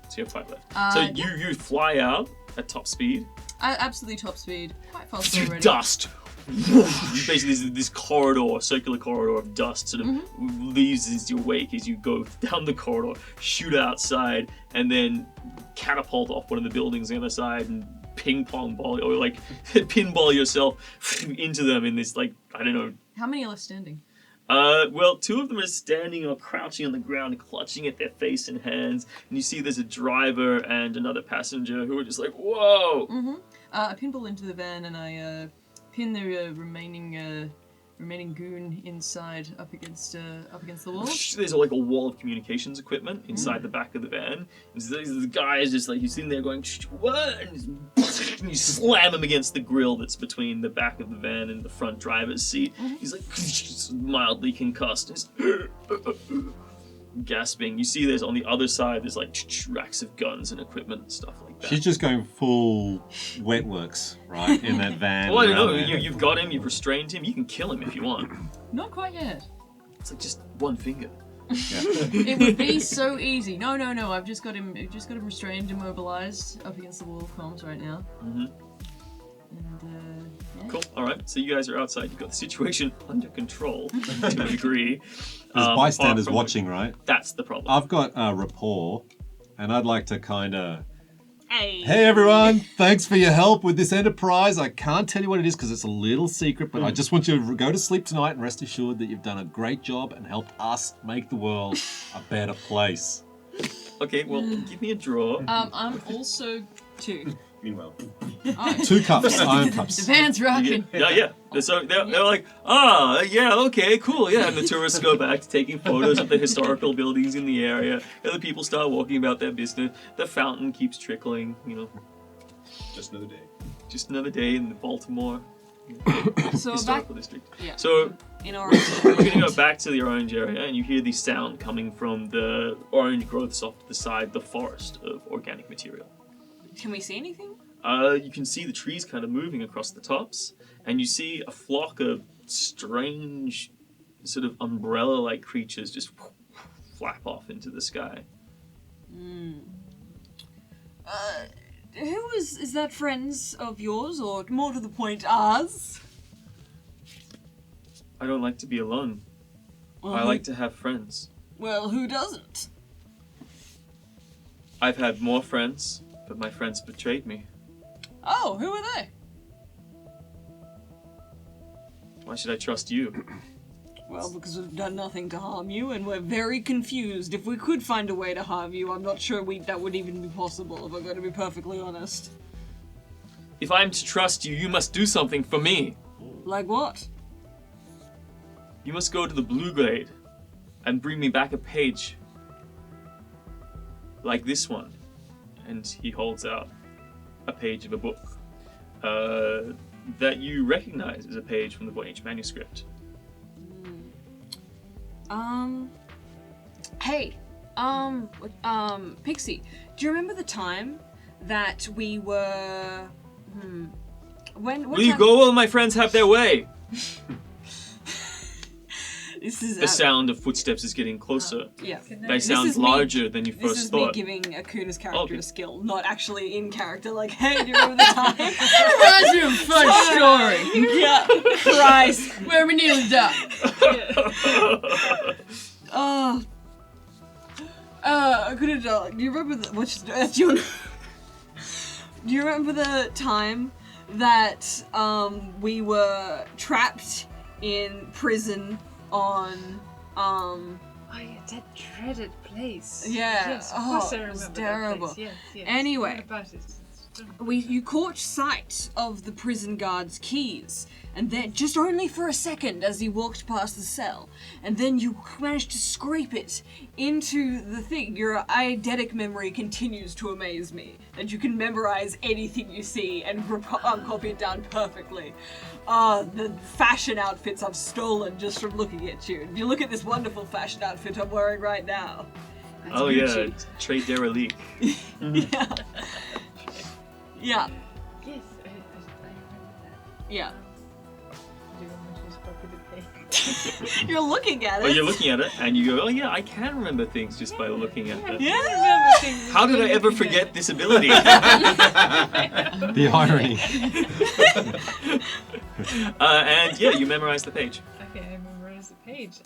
So you have 5 left. So yeah. you fly out at top speed Absolutely top speed, quite fast through already. dust. Basically, this corridor, circular corridor of dust, sort of leaves as your wake as you go down the corridor, shoot outside, and then catapult off one of the buildings on the other side and ping pong ball or like pinball yourself into them in this like I don't know. How many are left standing? Well, 2 of them are standing or crouching on the ground, clutching at their face and hands, and you see there's a driver and another passenger who are just like, whoa! I pinball into the van and I pin the remaining goon inside up against the wall. There's like a wall of communications equipment inside the back of the van. And so the guy is just like, he's sitting there going, what? And you slam him against the grill that's between the back of the van and the front driver's seat. He's like, mildly concussed. He's gasping. You see there's on the other side, there's like racks of guns and equipment and stuff like that. She's just going full wet works, right, in that van. Well, I don't know. around there. You've got him, you've restrained him, you can kill him if you want. Not quite yet. It's like just one finger. It would be so easy. No. I've just got him restrained, immobilized, up against the wall of comms right now. And yeah. Cool. All right. So you guys are outside. You've got the situation under control to a degree. There's apart bystanders from- watching, right? That's the problem. I've got a rapport, and I'd like to kind of... Hey. Hey everyone, thanks for your help with this enterprise. I can't tell you what it is because it's a little secret, but I just want you to go to sleep tonight and rest assured that you've done a great job and helped us make the world a better place. Okay. Well, give me a draw. I'm also 2. Meanwhile, 2 cups, iron The cups. van's rocking. Yeah. So they're like, yeah, okay, cool, yeah. And the tourists go back to taking photos of the historical buildings in the area. Other people start walking about their business. The fountain keeps trickling. just another day. Just another day in Baltimore So back historical district. Yeah. So in Orange. we're gonna go back to the orange area, and you hear the sound coming from the orange growths off to the side, the forest of organic material. Can we see anything? You can see the trees kind of moving across the tops, and you see a flock of strange, sort of umbrella-like creatures just flap off into the sky. Who is that friends of yours, or more to the point, ours? I don't like to be alone. I like to have friends. Well, who doesn't? I've had more friends, but my friends betrayed me. Oh, who are they? Why should I trust you? Well, because we've done nothing to harm you, and we're very confused. If we could find a way to harm you, I'm not sure that would even be possible, if I'm going to be perfectly honest. If I'm to trust you, you must do something for me. Like what? You must go to the Blue Glade and bring me back a page like this one. And he holds out a page of a book that you recognize as a page from the Voynich manuscript. Hey, Pixie, do you remember the time that we were, Will you go while my friends have their way? This is The sound of footsteps is getting closer. yeah. They sound larger than you This first is thought. me giving Akuna's character Okay. a skill, not actually in character. Like, hey, do you remember the time? Reminds me of a fun story Yeah, Christ. where we nearly died. Akuna, do you remember do you remember the time that we were trapped in prison on Oh yeah, that dreaded place. Yeah. Yes, of Oh, course I it remember was that terrible. place. Yes, yes. Anyway. What about it? you caught sight of the prison guard's keys, and then just only for a second as you walked past the cell, and then you managed to scrape it into the thing. Your eidetic memory continues to amaze me, and you can memorize anything you see and copy it down perfectly. The fashion outfits I've stolen just from looking at you. You look at this wonderful fashion outfit I'm wearing right now. Oh yeah, trade derelict. Yeah. Yeah. Yes, I remember that. Yeah. Do you want me to just copy the page? You're looking at it. Well, you're looking at it and you go, oh yeah, I can remember things just by looking at it. Yeah. How did I ever forget this ability? The irony. And yeah, you memorize the page. Okay, I memorized the page.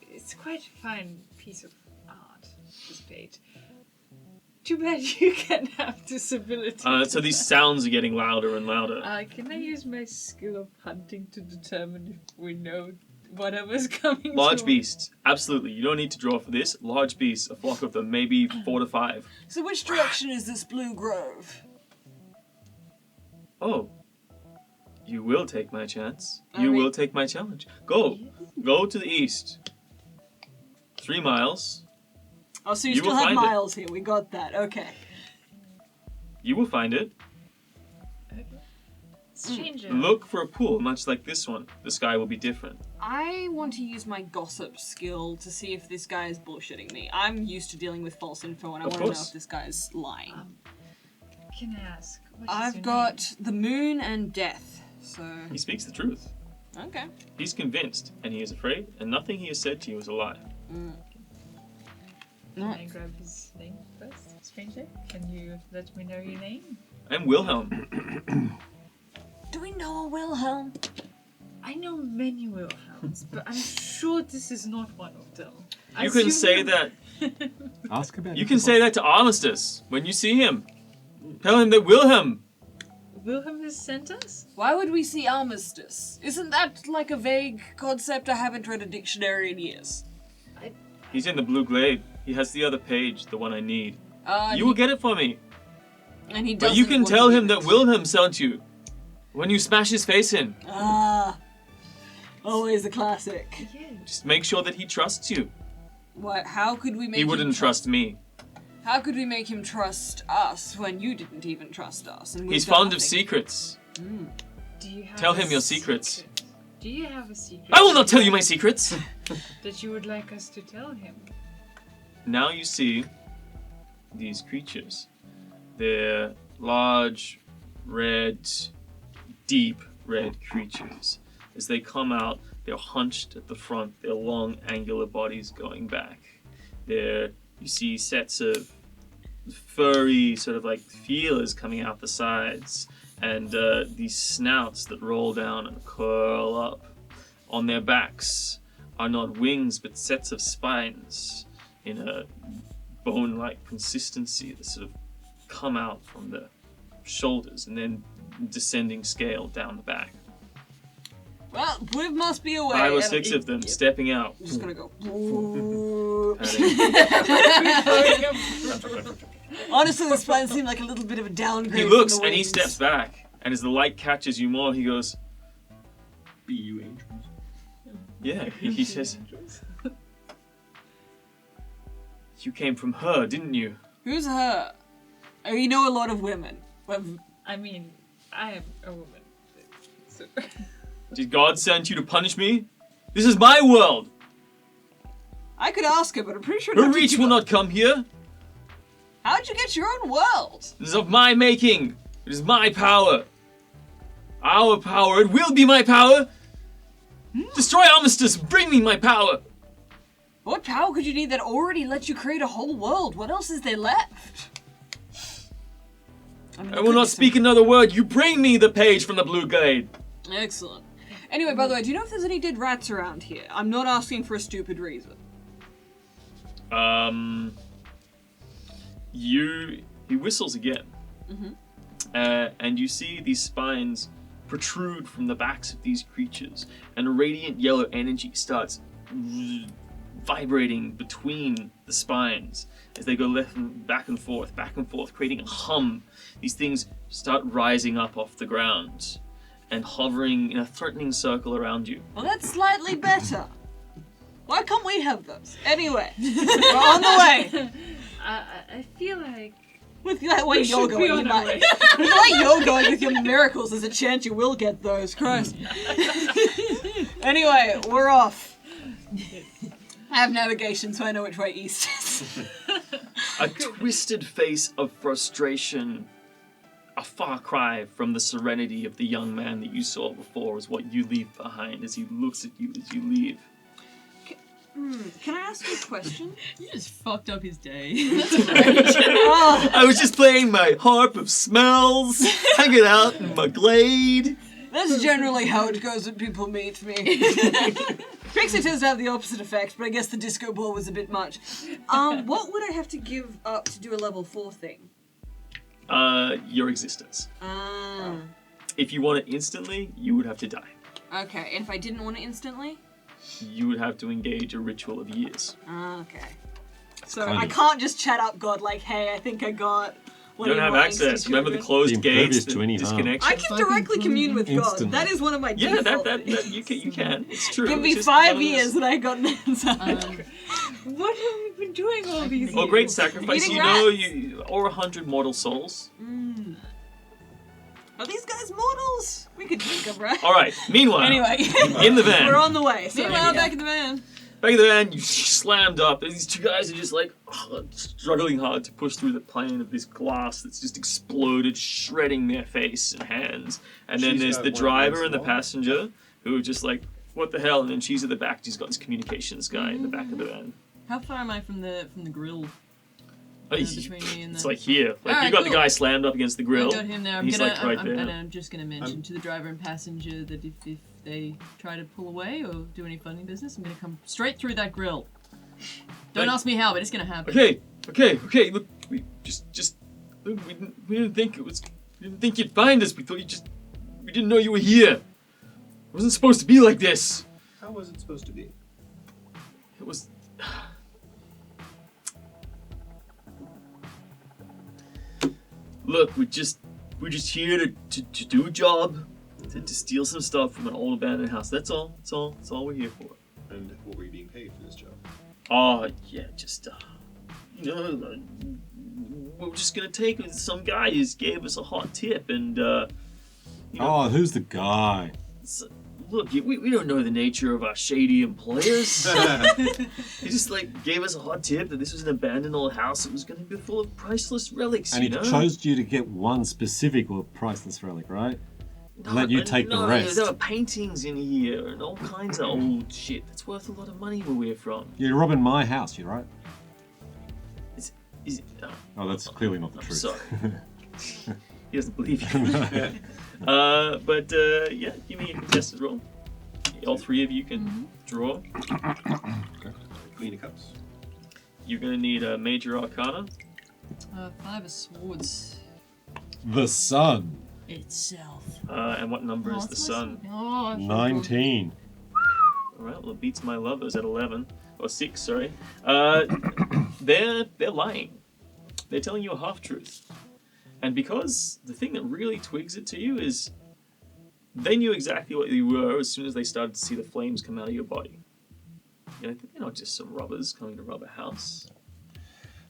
It's quite a fine piece of art, this page. Too bad you can't have this ability. So these sounds are getting louder and louder. Can I use my skill of hunting to determine if we know whatever's coming? Large to beasts, absolutely. You don't need to draw for this. Large beasts, a flock of them, maybe 4 to 5. So which direction is this blue grove? Oh, you will take my chance. I You mean- will take my challenge. Go to the east. 3 miles. Oh, so you You still will have find it. miles here. We got that. Okay. You will find it. Stranger. Look for a pool, much like this one. The sky will be different. I want to use my gossip skill to see if this guy is bullshitting me. I'm used to dealing with false info, and I Of want to know course. if this guy's lying. Can I ask? What is I've your got the moon and death. So He speaks the truth. okay. He's convinced, and he is afraid, and nothing he has said to you is a lie. name? Can I grab his name first, stranger? Can you let me know your name? I'm Wilhelm. Do we know a Wilhelm? I know many Wilhelms, but I'm sure this is not one of them. You can say that. Ask about You can say that to Armistice when you see him. Tell him that Wilhelm. Wilhelm has sent us? Why would we see armistice? Isn't that like a vague concept? I haven't read a dictionary in years. He's in the Blue Glade. He has the other page, the one I need. And You will get it for me. And he But doesn't you can want tell to him do that it. Wilhelm sent you. When you smash his face in. Always a classic. Yeah. Just make sure that he trusts you. What? How could we make He him wouldn't trust me. How could we make him trust us when you didn't even trust us? And we've He's done fond of nothing? secrets. Do you have Tell a him your secrets. secret? Do you have a secret? I will not tell you my secrets. That you would like us to tell him. Now you see these creatures. They're large, red, deep red creatures. As they come out, they're hunched at the front, their long, angular bodies going back. You see sets of furry, sort of like feelers coming out the sides, and these snouts that roll down and curl up. On their backs are not wings, but sets of spines in a bone-like consistency that sort of come out from the shoulders and then descending scale down the back. Well, we must be away. 5 or 6 of them stepping out. I'm just gonna go. Honestly, the spines seem like a little bit of a downgrade. He looks from the and he wings. steps back, and as the light catches you more, he goes, Be you angels. yeah, he says, you came from her, didn't you? Who's her? Oh, you know a lot of women. Well, I mean, I am a woman. So. Did God send you to punish me? This is my world. I could ask her, but I'm pretty sure. Her not reach you will got- not come here. How'd you get your own world? It is of my making. It is my power. Our power. It will be my power. Destroy Armistice. Bring me my power. What power could you need that already let you create a whole world? What else is there left? mean, I will not speak another word. You bring me the page from the Blue Glade. Excellent. Anyway, by the way, do you know if there's any dead rats around here? I'm not asking for a stupid reason. He whistles again. And you see these spines protrude from the backs of these creatures, and a radiant yellow energy starts vibrating between the spines as they go back and forth, creating a hum. These things start rising up off the ground and hovering in a threatening circle around you. Well, that's slightly better. Why can't we have those? Anyway, we're on the way. I feel like With that way We you're should be going, you on our might. way. With the way you're going with your miracles, there's a chance you will get those. Christ. Anyway, we're off. I have navigation, so I know which way east is. A twisted face of frustration, a far cry from the serenity of the young man that you saw before, is what you leave behind as he looks at you as you leave. Can I ask you a question? You just fucked up his day. Oh, I was just playing my harp of smells, hanging out in my glade. that's generally how it goes when people meet me. Pixie tends to have the opposite effect, but I guess the disco ball was a bit much. What would I have to give up to do a level 4 thing? Your existence. Ah. If you want it instantly, you would have to die. Okay, and if I didn't want it instantly? You would have to engage a ritual of years. Okay. So kind I of- can't just chat up God like, hey, I think I got one You don't of have your access. angsty Remember the children. closed The gates, impervious the to any harm. disconnection? I can directly commune with God. Instantly. That is one of my Yeah, default that things. you can. It's true. Give me It's just 5 one of those- years and I got an answer. what have we been doing all these Oh, years? great sacrifice! Eating You know, rats. or 100 mortal souls. Are these guys mortals? We could drink them, right? All right. Meanwhile, Anyway, in the van, we're on the way. So Meanwhile, back in the van. back in the van, you slammed up. These two guys are just like struggling hard to push through the plane of this glass that's just exploded, shredding their face and hands. And then She's there's got the one driver against and the the wall. passenger who are just like, what the hell? And then she's at the back. She's got this communications guy in the back of the van. How far am I from the grill? Between me and It's the... like here. Like Alright, you got the cool. guy slammed up against the grill. I got him there. He's like right there. And I'm just gonna mention to the driver and passenger that if they try to pull away or do any funny business, I'm gonna come straight through that grill. Don't Like- ask me how, but it's gonna happen. Okay. Look, we look, we didn't think you'd find us. We didn't know you were here. It wasn't supposed to be like this. How was it supposed to be? It was. Look, we're just here to do a job, to steal some stuff from an old abandoned house. That's all. That's all we're here for. And what were you being paid for this job? Oh yeah, just we're just gonna take it. Some guy just gave us a hot tip, and Oh, who's the guy? look, we don't know the nature of our shady employers. He just like gave us a hot tip that this was an abandoned old house that was going to be full of priceless relics. And he chose you to get one specific or priceless relic, right? And let you take the rest. There are paintings in here and all kinds of old shit that's worth a lot of money where we're from. You're robbing my house, you right? Is it, Oh, that's clearly not the I'm truth. sorry. He doesn't believe you. But yeah, give me a contested roll. All three of you can draw. Queen of Cups. You're going to need a major arcana. 5 of swords The sun. itself. And what number is the that's sun? Oh, 19. Alright, well, it beats my lovers at 11. Or 6, sorry. They're lying. They're telling you a half-truth. And because the thing that really twigs it to you is they knew exactly what you were as soon as they started to see the flames come out of your body. You know, they're not just some robbers coming to rob a house.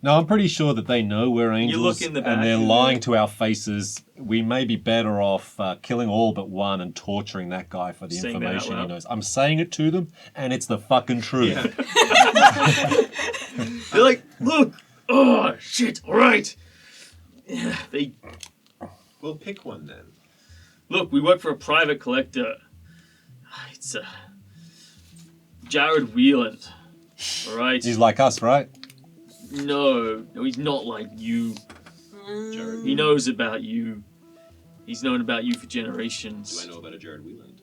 No, I'm pretty sure that they know we're angels, look in the back and they're and lying to our faces. We may be better off killing all but one and torturing that guy for the Saying that out information he loud? knows. I'm saying it to them, and it's the fucking truth. They're like, look! Oh, shit, alright! Yeah, they... Well, pick one then. Look, we work for a private collector. It's Jared Wheeland. Alright? He's like us, right? No, he's not like you. Jared. He knows about you. He's known about you for generations. Do I know about a Jared Wheeland?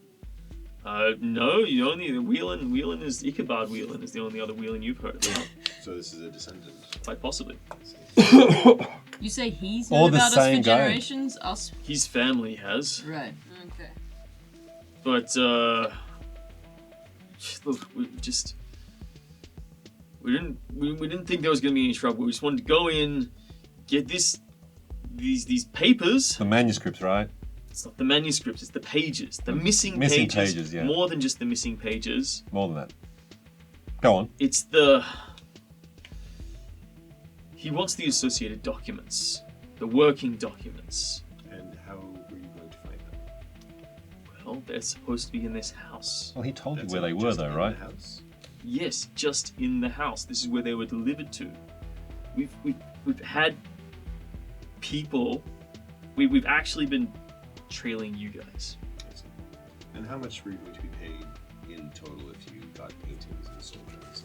No, you only the Whelan. Whelan is Ichabod Whelan is the only other Whelan you've heard about. So this is a descendant. Quite possibly. You say he's Or known the about us same for guy. generations? Us? His family has, Right. Okay. but look, we didn't think there was going to be any trouble. We just wanted to go in, get these papers. The manuscripts, right? It's not the manuscripts, it's the pages. The missing pages, yeah. More than just the missing pages. More than that. Go on. It's he wants the associated documents. The working documents. And how were you going to find them? Well, they're supposed to be in this house. Well, he told That's you where they were, just though, in right? The house? Yes, just in the house. This is where they were delivered to. We've had people. We've actually been trailing you guys. I see. And how much were you going to be paid in total if you got paintings and soldiers?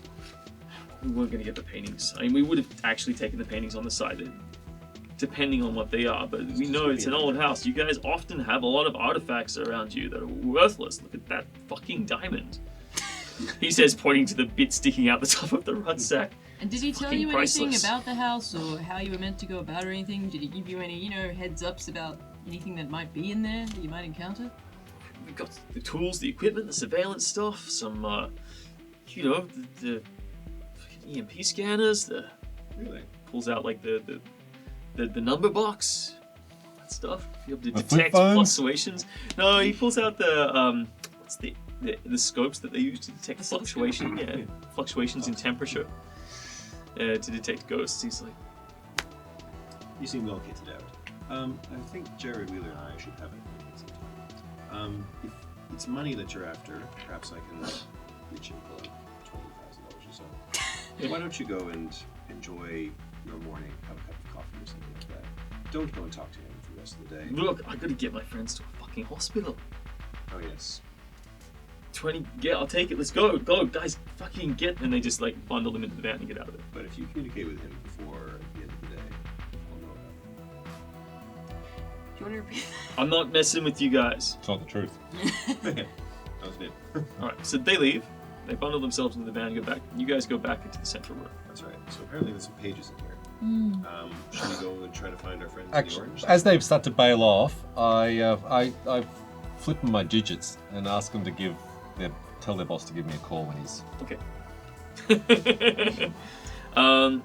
We weren't going to get the paintings. I mean, we would have actually taken the paintings on the side, depending on what they are. But we know it's an old house. You guys often have a lot of artifacts around you that are worthless. Look at that fucking diamond. He says, pointing to the bit sticking out the top of the rucksack. And did he tell Fucking you priceless. anything about the house or how you were meant to go about it or anything? Did he give you any, heads ups about anything that might be in there that you might encounter? We've got the tools, the equipment, the surveillance stuff, some, the EMP scanners, Really? pulls out like the number box, that stuff. Be able to The flip detect phones? fluctuations. No, he pulls out the what's the scopes that they use to detect fluctuation. Yeah, fluctuations in temperature to detect ghosts. He's like, You seem well kitted out. I think Jared Wheeler and I should have it. If it's money that you're after, perhaps I can reach in for like $20,000 or so. Why don't you go and enjoy your morning, have a cup of coffee or something like that. Don't go and talk to him for the rest of the day. look, I gotta get my friends to a fucking hospital. Oh yes. 20, yeah, I'll take it. Let's go, guys, fucking get. And they just like bundle them into the van and get out of it. But if you communicate with him before the end of the day, I'll know about Do you want to repeat I'm not messing with you guys. It's not the truth. it. That was good. Alright, so they leave. They bundle themselves into the van and go back. You guys go back into the central room. That's right. So apparently there's some pages in here. Should we go and try to find our friends in the Actually, orange? as they start to bail off, I flip them my digits and ask them to tell their boss to give me a call when he's. Okay. So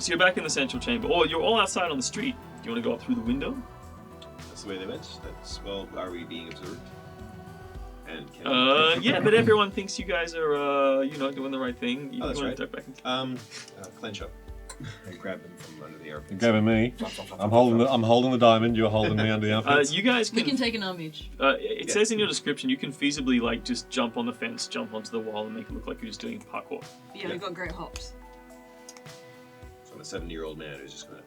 you're back in the central chamber. Or you're all outside on the street. Do you want to go up through the window? That's the way they went. Well, are we being observed? And can Yeah, but everyone thinks you guys are, doing the right thing. You Oh, that's wanna right. duck back into... Clench up. I grab him from under the You're armpits. grabbing me. I'm holding the diamond. You're holding me under the armpits. You guys We can. can take an arm each. It says in your description you can feasibly like just jump on the fence, jump onto the wall, and make it look like you're just doing parkour. Yeah, we've got great hops. So I'm a 70-year-old man who's just gonna.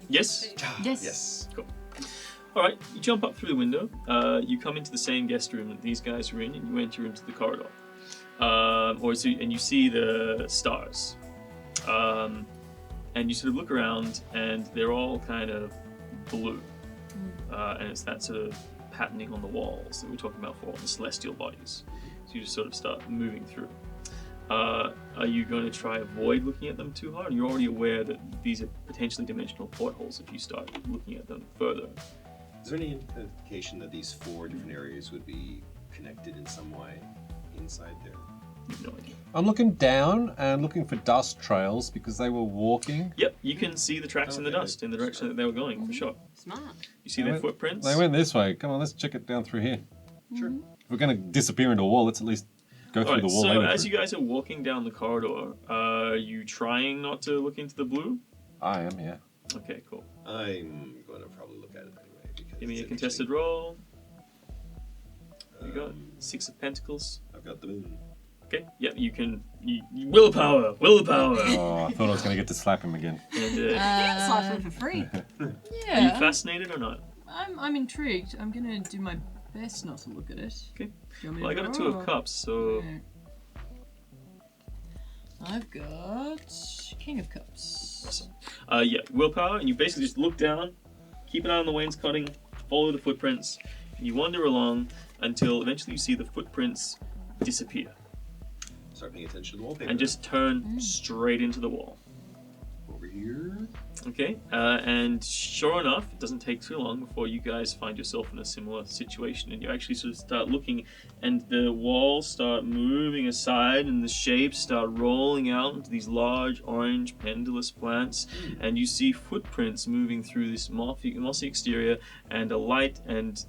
Yes. Yes. Yes. Cool. All right, you jump up through the window. You come into the same guest room that these guys are in, and you enter into the corridor. And you see the stars. And you sort of look around, and they're all kind of blue. And it's that sort of patterning on the walls that we were talking about for the celestial bodies. So you just sort of start moving through. Are you going to try avoid looking at them too hard? You're already aware that these are potentially dimensional portholes if you start looking at them further. Is there any indication that these 4 different areas would be connected in some way inside there? You have no idea. I'm looking down and looking for dust trails because they were walking. Yep, you can see the tracks in the Okay. dust in the direction that they were going, for sure. Smart. You see their footprints? They went this way. Come on, let's check it down through here. Sure. If we're going to disappear into a wall, let's at least go through Alright, the wall. so they went as through. you guys are walking down the corridor, are you trying not to look into the blue? I am, yeah. Okay, cool. I'm going to probably look at it anyway. Because Give me a it's contested interesting. roll. You got 6 of pentacles. I've got the moon. Okay, yep, you can. Willpower! Willpower! Oh, I thought I was going to get to slap him again. And, Yeah, slap him for free. are you Yeah. fascinated or not? I'm intrigued. I'm gonna do my best not to look at it. Okay. Do you want me Well, I to got a 2 roll? of cups, so. Yeah. I've got King of Cups. Awesome. Yeah, willpower, and you basically just look down, keep an eye on the wainscoting, follow the footprints, and you wander along until eventually you see the footprints disappear Start paying attention to the wallpaper. and just turn straight into the wall. over here. Okay, and sure enough, it doesn't take too long before you guys find yourself in a similar situation, and you actually sort of start looking, and the walls start moving aside, and the shapes start rolling out into these large orange pendulous plants, and you see footprints moving through this mossy exterior, and a light and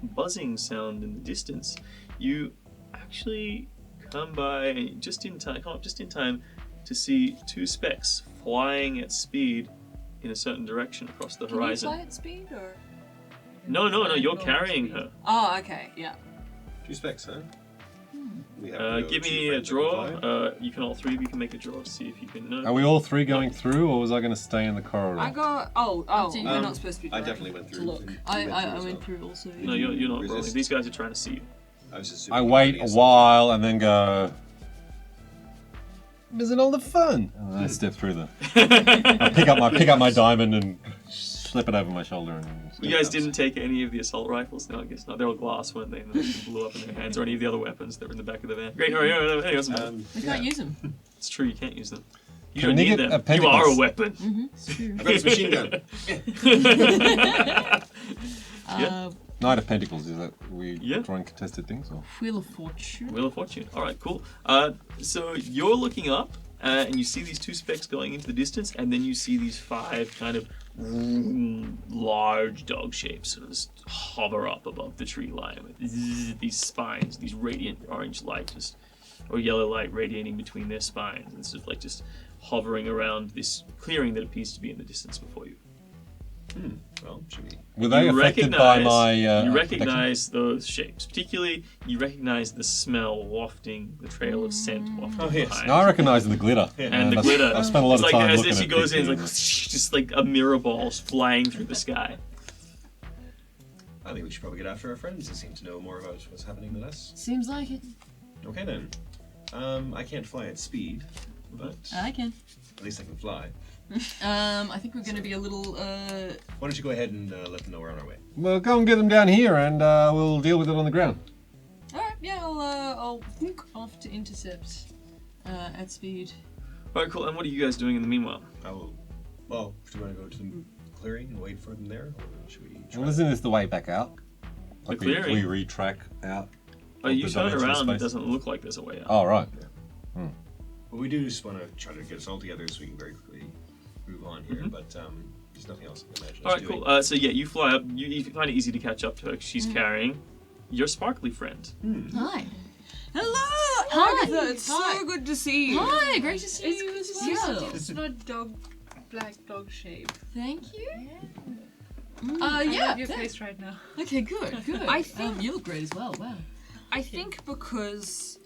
buzzing sound in the distance. You actually come up just in time to see 2 specks flying at speed in a certain direction across the Can you horizon. fly at speed or? No, you're Normal carrying speed. her. Oh, okay, yeah. 2 specs, huh? We have to go Give to me a friends that can fly. draw. You can all 3 of you can make a draw to see if you can. Are we all 3 going through, or was I going to stay in the corridor? I got. Oh, to you. we're not supposed to be. I drawing definitely went to through. look. and you I as went well. through also. No, you're not Resist? rolling. These guys are trying to see you. I was just I assuming wait you a were while and then go. Isn't all the fun? And then I step through the. I pick up my diamond and slip it over my shoulder. And You guys didn't take any of the assault rifles? No, I guess not. They're all glass, weren't they? And they blew up in their hands, or any of the other weapons that were in the back of the van. Great, hurry. We can't use them. It's true, you can't use them. You Can don't we need get them. a You are a pentacles? weapon. It's true. I've got this machine gun. Knight of Pentacles, is that we Yeah. drawing contested things? Or? Wheel of Fortune. Wheel of Fortune. All right, cool. So you're looking up, and you see these 2 specks going into the distance, and then you see these 5 kind of large dog shapes sort of just hover up above the tree line with these spines, these radiant orange light, or yellow light radiating between their spines, and sort of like just hovering around this clearing that appears to be in the distance before you. Well, should we? Were they affected by my? You protection? recognize those shapes. Particularly, you recognize the smell wafting, the trail of scent wafting Oh, yes. behind. No, I recognise the glitter. And the I- glitter. I spent a lot it's of like time as looking she at goes in, it's like pictures. just like a mirror ball flying through the sky. I think we should probably get after our friends who seem to know more about what's happening than us. Seems like it. Okay then. I can't fly at speed, but I can. at least I can fly. I think we're going to be a little. Why don't you go ahead and let them know we're on our way? Well, go and get them down here, and we'll deal with it on the ground. All right. Yeah. I'll off to intercept at speed. Alright, cool. And what are you guys doing in the meanwhile? I will. Well, do you want to go to the clearing and wait for them there, or should we? Try? Well, isn't this the way back out? The Like clearing? we retrack out. Oh, of you the turn dimensional around, it space? doesn't look like there's a way out. Oh, right. Well, we do just want to try to get us all together so we can very quickly move on here. But there's nothing else I can imagine. us Alright, doing. cool. So yeah, you fly up. You find it easy to catch up to her 'cause she's carrying your sparkly friend. Hi. Hello! Hi. Agatha, it's so good to see you. Hi, great to see you as well. It's not black dog shape. Thank you. I Yeah. love your that- face right now. Okay, good. I think- you look great as well. Wow. I think because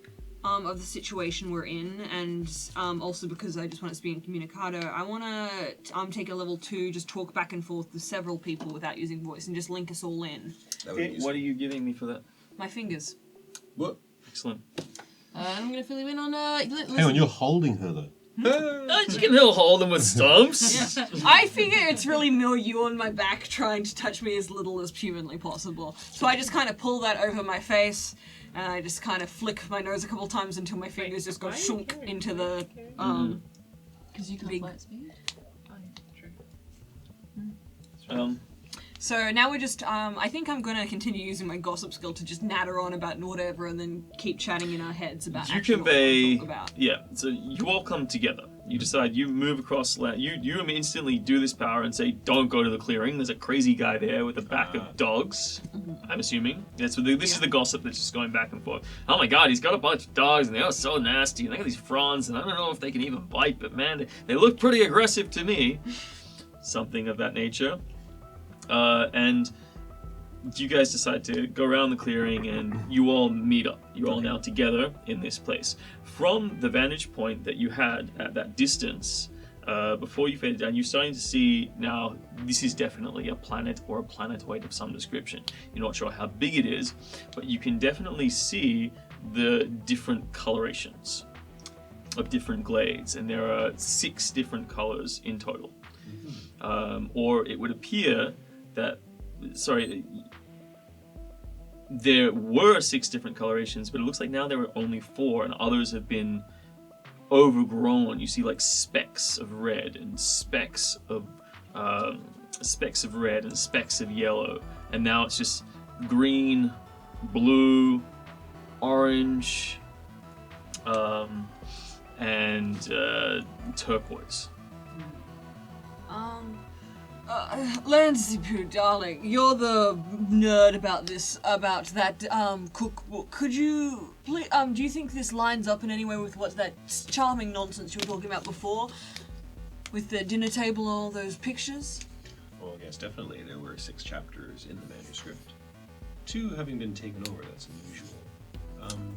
of the situation we're in, and also because I just want to speak incommunicado, I want to take a level 2, just talk back and forth with several people without using voice, and just link us all in. That would be What useful. are you giving me for that? My fingers. What? Excellent. I'm gonna fill you in on. Hang on, you're holding her though. You can hold them with stumps. I figure it's really more you on my back trying to touch me as little as humanly possible. So I just kind of pull that over my face, and I just kind of flick my nose a couple times until my fingers just go shunk into the Because you can Big- fly at speed. So now we're just, I think I'm going to continue using my gossip skill to just natter on about whatever and then keep chatting in our heads about You actually what we convey, talk about. yeah. So you all come together. You decide you move across land. You instantly do this power and say, "Don't go to the clearing." There's a crazy guy there with a pack of dogs. I'm assuming that's what this is the gossip that's just going back and forth. Oh my God, he's got a bunch of dogs and they are so nasty. And they got these fronds and I don't know if they can even bite, but man, they look pretty aggressive to me. Something of that nature. And you guys decide to go around the clearing and you all meet up. You're all now together in this place. From the vantage point that you had at that distance, before you faded down, you're starting to see now this is definitely a planet or a planetoid of some description. You're not sure how big it is, but you can definitely see the different colorations of different glades, and there are 6 different colors in total. Or it would appear that, there were 6 different colorations, but it looks like now there are only 4, and others have been overgrown. You see like specks of red and specks of red and specks of yellow, and now it's just green, blue, orange, and turquoise. Lancy Poo, darling, you're the nerd about that cookbook. Could you please, do you think this lines up in any way with what that charming nonsense you were talking about before? With the dinner table and all those pictures? Well, yes, definitely. There were 6 chapters in the manuscript. 2 having been taken over, that's unusual.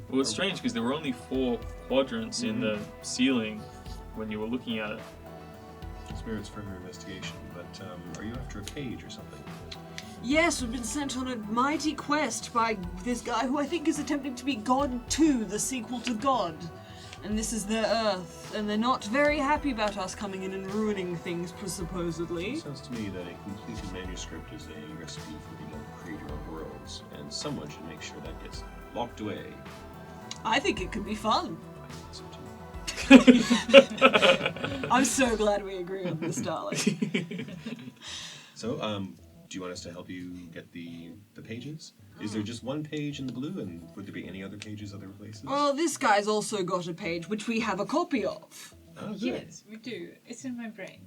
Well, it's strange because there were only 4 quadrants in the ceiling when you were looking at it. Spirits further investigation, but are you after a page or something? Yes, we've been sent on a mighty quest by this guy who I think is attempting to be God 2, the sequel to God. And this is their Earth, and they're not very happy about us coming in and ruining things, supposedly. It sounds to me that a completed manuscript is a recipe for being able to create your own worlds, and someone should make sure that gets locked away. I think it could be fun. I think so too. I'm so glad we agree on this, darling. So, do you want us to help you get the pages? Is there just one page in the blue, and would there be any other pages other places? Well, this guy's also got a page, which we have a copy of. Oh, good. Yes, we do. It's in my brain.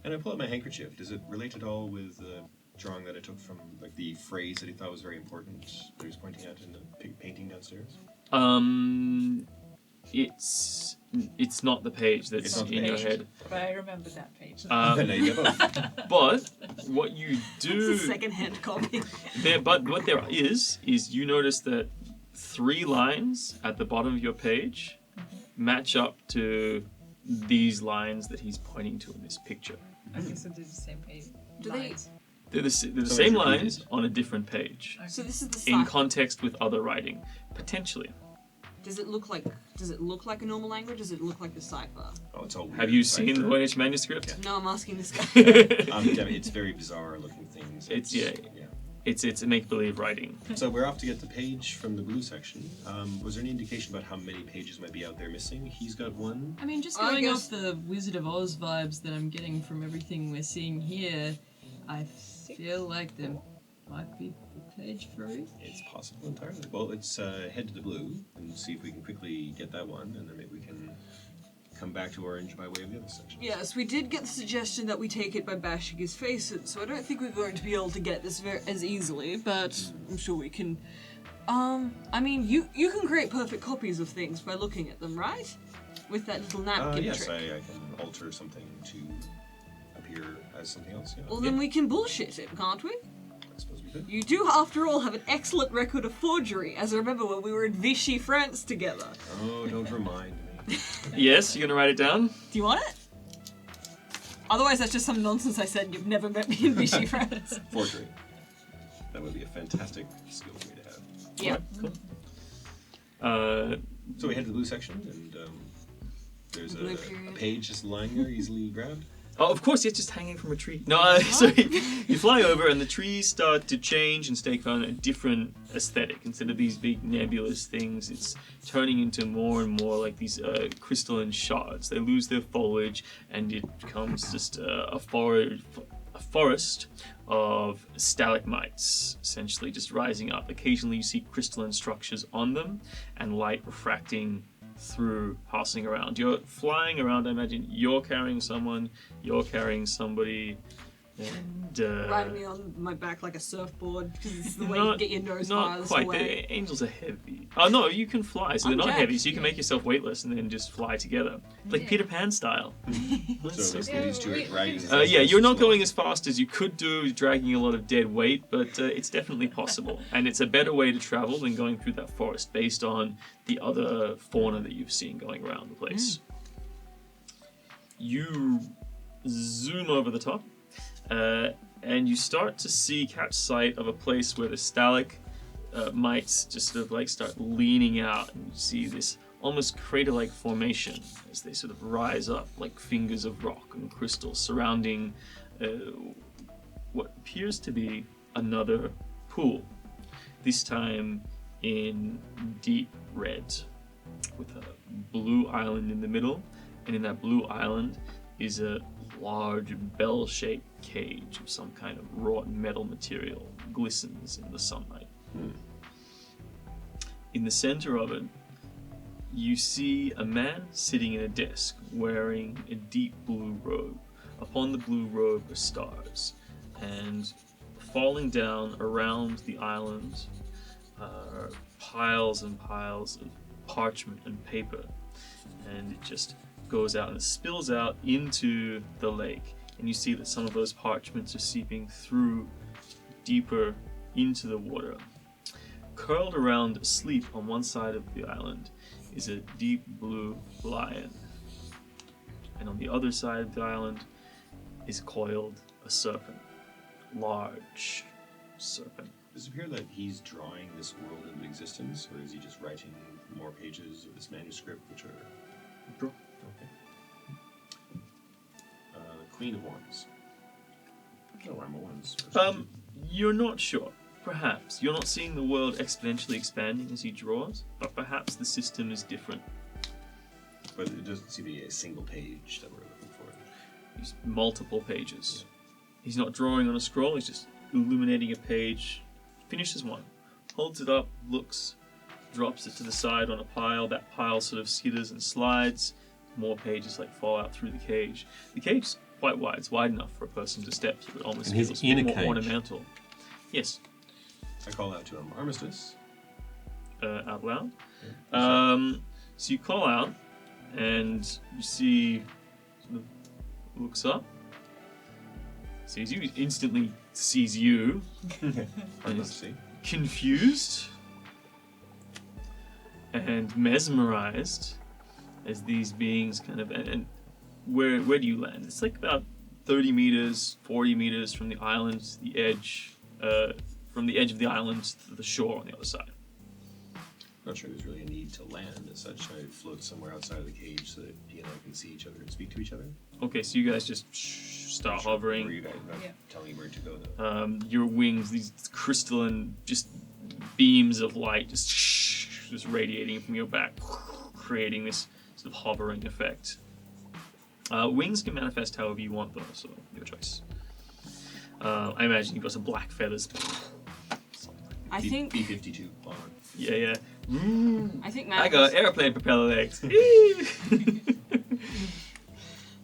And I pull out my handkerchief. Does it relate at all with the drawing that I took from, like, the phrase that he thought was very important that he was pointing at in the painting downstairs? It's not the page that's It's not the in your page. head. But I remember that page. Now you get both. But what you do It's a second-hand copy. what there is you notice that 3 lines at the bottom of your page match up to these lines that he's pointing to in this picture. Okay, so they're the same page. Do they- Lines. They're the So same it's repeated. lines on a different page, So this is the in cipher. context with other writing, potentially. Does it look like a normal language? Does it look like the cipher? Oh, it's all weird. Have you right? seen the Voynich manuscript? No, I'm asking this guy. It's very bizarre looking things. It's It's a make-believe writing. So we're off to get the page from the blue section. Was there any indication about how many pages might be out there missing? He's got 1. I mean, just I going guess- off the Wizard of Oz vibes that I'm getting from everything we're seeing here, I feel like there might be a page for each. It's possible entirely. Well, let's head to the blue and see if we can quickly get that one, and then maybe we can come back to orange by way of the other section. Yes, we did get the suggestion that we take it by bashing his face in, so I don't think we're going to be able to get this as easily, but I'm sure we can I mean, you can create perfect copies of things by looking at them, right? With that little napkin Yes, trick. I can alter something to appear as something else. Yeah. Well, then we can bullshit it, can't we? I suppose we could. You do, after all, have an excellent record of forgery, as I remember when we were in Vichy, France together. Oh, don't remind me. Yes, you're gonna write it down? Do you want it? Otherwise, that's just some nonsense I said and you've never met me in Vichy, France. Forgery. That would be a fantastic skill for me to have. Yeah. Cool. So we head to the blue section, and there's Blue a period. page just lying there, easily grabbed. Oh, of course, it's just hanging from a tree. No, sorry. You fly over and the trees start to change and take on a different aesthetic. Instead of these big nebulous things, it's turning into more and more like these crystalline shards. They lose their foliage and it becomes just a forest of stalagmites, essentially just rising up. Occasionally you see crystalline structures on them and light refracting through, passing around. You're flying around, I imagine you're carrying someone, you're carrying somebody, and Riding me on my back like a surfboard, because it's the way not, you get your nose not farthest quite. away. The angels are heavy. Oh no, you can fly, so I'm they're not jacked, heavy, so you can yeah. make yourself weightless and then just fly together. Like Peter Pan style. So basically these two are dragging. Yeah, you're not going as fast as you could do, dragging a lot of dead weight, but it's definitely possible. And it's a better way to travel than going through that forest based on the other fauna that you've seen going around the place. You zoom over the top, and you start to catch sight of a place where the stalagmites just sort of like start leaning out, and you see this almost crater-like formation as they sort of rise up like fingers of rock and crystal surrounding what appears to be another pool, this time in deep red, with a blue island in the middle, and in that blue island is a large bell-shaped cage of some kind of wrought metal material, glistens in the sunlight. In the center of it, you see a man sitting at a desk wearing a deep blue robe. Upon the blue robe are stars, and falling down around the island are piles and piles of parchment and paper, and it just goes out and it spills out into the lake, and you see that some of those parchments are seeping through deeper into the water. Curled around asleep on one side of the island is a deep blue lion, and on the other side of the island is coiled a serpent, large serpent. Does it appear that he's drawing this world into existence, or is he just writing more pages of this manuscript, which are... Draw. Okay. Queen of Wands. No, I'm a Wands. You're not sure. Perhaps. You're not seeing the world exponentially expanding as he draws, but perhaps the system is different. But it doesn't seem to be a single page that we're looking for. He's multiple pages. He's not drawing on a scroll, he's just illuminating a page, finishes one, holds it up, looks, drops it to the side on a pile. That pile sort of skitters and slides. More pages like fall out through the cage. The cage is quite wide. It's wide enough for a person to step through. It almost And he's feels in a more cage. ornamental. Yes, I call out to him, Armistice. out loud. Yeah. So you call out, and you see, sort of looks up, sees you, instantly sees you, I'd love to see. confused and mesmerized as these beings kind of, and where do you land? It's like about 30 meters, 40 meters from the island to the edge, from the edge of the island to the shore on the other side. Not sure there's really a need to land as such. I float somewhere outside of the cage so that he and I can see each other and speak to each other. Okay, so you guys just start hovering. Or you guys not Yeah. telling me where to go though. Your wings, these crystalline just beams of light just radiating from your back, creating this sort of hovering effect. Wings can manifest however you want though, so your choice. I imagine you've got some black feathers. I think B-52 on. Yeah. I think I got manifest. airplane propeller legs.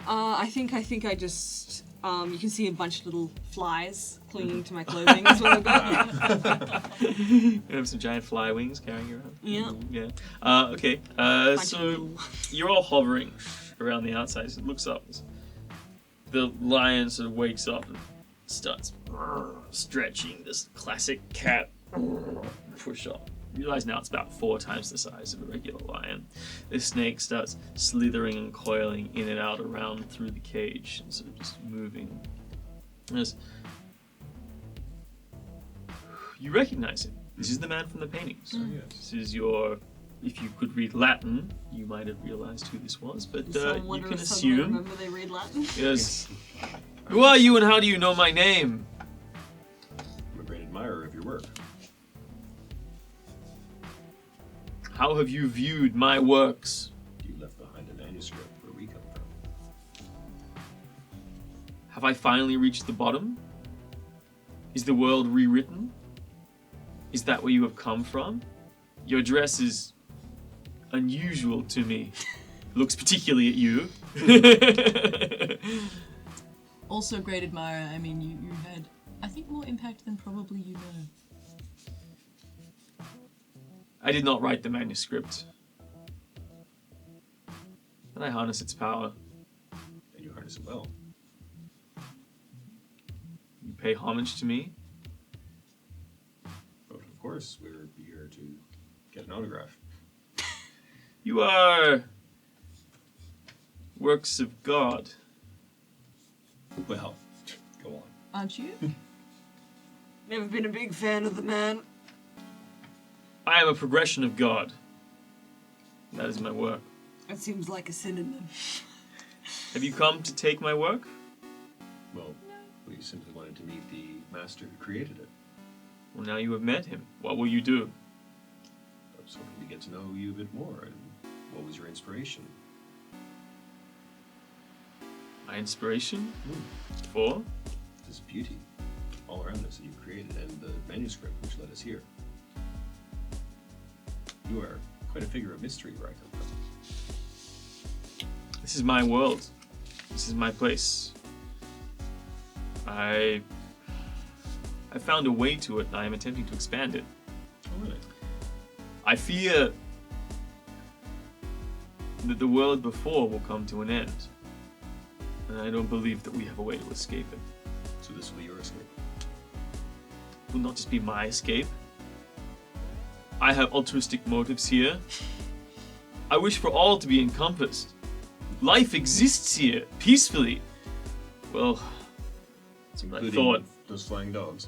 I think I just You can see a bunch of little flies clinging to my clothing is what I've got. You have some giant fly wings carrying you around. Yeah. Yeah. Okay. Bunch of So little- you're all hovering around the outside. So it looks up. The lion sort of wakes up and starts stretching. This classic cat push up. You realize now it's about 4 times the size of a regular lion. The snake starts slithering and coiling in and out around through the cage, and sort of just moving. You recognize him. This is the man from the paintings. Oh, yes. This is your. If you could read Latin, you might have realized who this was, but Some you wonder can if someone assume. remember they read Latin. Yes. Who are you and how do you know my name? I'm a great admirer of your work. How have you viewed my works? You left behind a manuscript where we come from. Have I finally reached the bottom? Is the world rewritten? Is that where you have come from? Your dress is unusual to me. Looks particularly at you. Also, great admirer. I mean, you had, I think, more impact than probably you know. I did not write the manuscript. But I harness its power. And you harness it well. You pay homage to me. But of course, we're here to get an autograph. You are works of God. Well, go on. Aren't you? Never been a big fan of the man. I am a progression of God. That is my work. That seems like a synonym. Have you come to take my work? Well, we simply wanted to meet the master who created it. Well, now you have met him. What will you do? I was hoping to get to know you a bit more, and what was your inspiration? My inspiration? For? This beauty all around us that you've created, and the manuscript which led us here. You are quite a figure of mystery where I come from. This is my world. This is my place. I found a way to it, and I am attempting to expand it. Oh, really? I fear that the world before will come to an end. And I don't believe that we have a way to escape it. So this will be your escape. It will not just be my escape. I have altruistic motives here. I wish for all to be encompassed. Life exists here, peacefully. Well, that's what I Including thought. those flying dogs.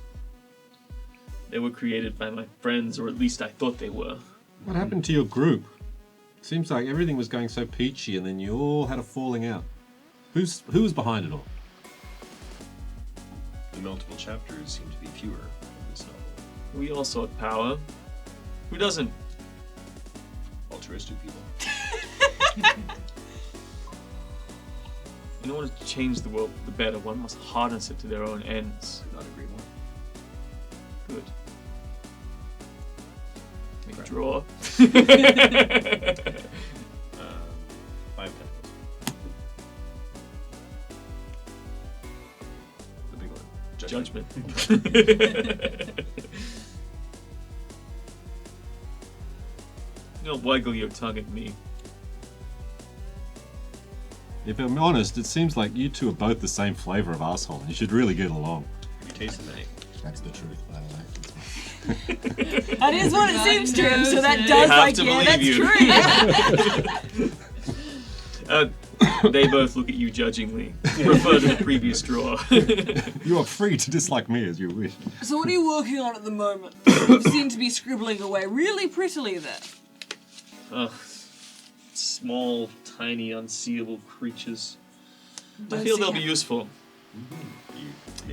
They were created by my friends, or at least I thought they were. What happened to your group? Seems like everything was going so peachy and then you all had a falling out. Who was behind it all? The multiple chapters seem to be fewer in this novel. We all sought power. Who doesn't? Altruistic people. In order to change the world for the better, one must harness it to their own ends. Could not agree more. Good. Make a draw. 5 tentacles. The big one. Judgment. Don't waggle your tongue at me. If I'm honest, it seems like you two are both the same flavour of asshole and you should really get along. You tasted that. That's the truth, by the way. That is what it seems to him, so that They does have like, to yeah, that's believe true. They both look at you judgingly. Refer to the previous draw. You are free to dislike me as you wish. So what are you working on at the moment? You seem to be scribbling away really prettily there. Small, tiny, unseeable creatures. I Don't feel see they'll be how- useful.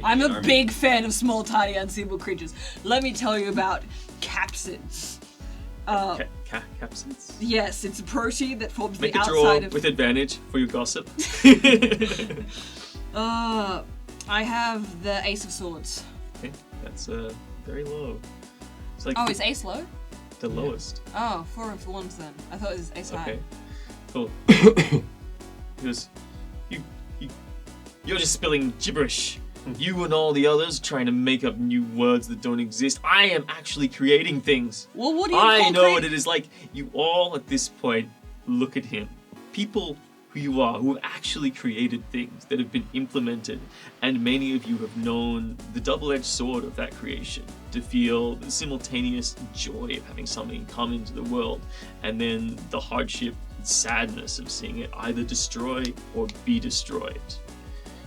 I'm a big fan of small, tiny, unseeable creatures. Let me tell you about capsids. Capsids? Yes, it's a protein that forms Make the a draw outside of... with advantage for your gossip. I have the Ace of Swords. Okay, that's very low. It's like Oh, is Ace low? the lowest. Oh, 4 of ones then. I thought it was Ace high. Okay, cool. Because you You're just spilling gibberish. You and all the others trying to make up new words that don't exist. I am actually creating things. Well, what do you I call know what it is like. You all at this point look at him. People who you are, who have actually created things that have been implemented, and many of you have known the double-edged sword of that creation, to feel the simultaneous joy of having something come into the world, and then the hardship and sadness of seeing it either destroy or be destroyed.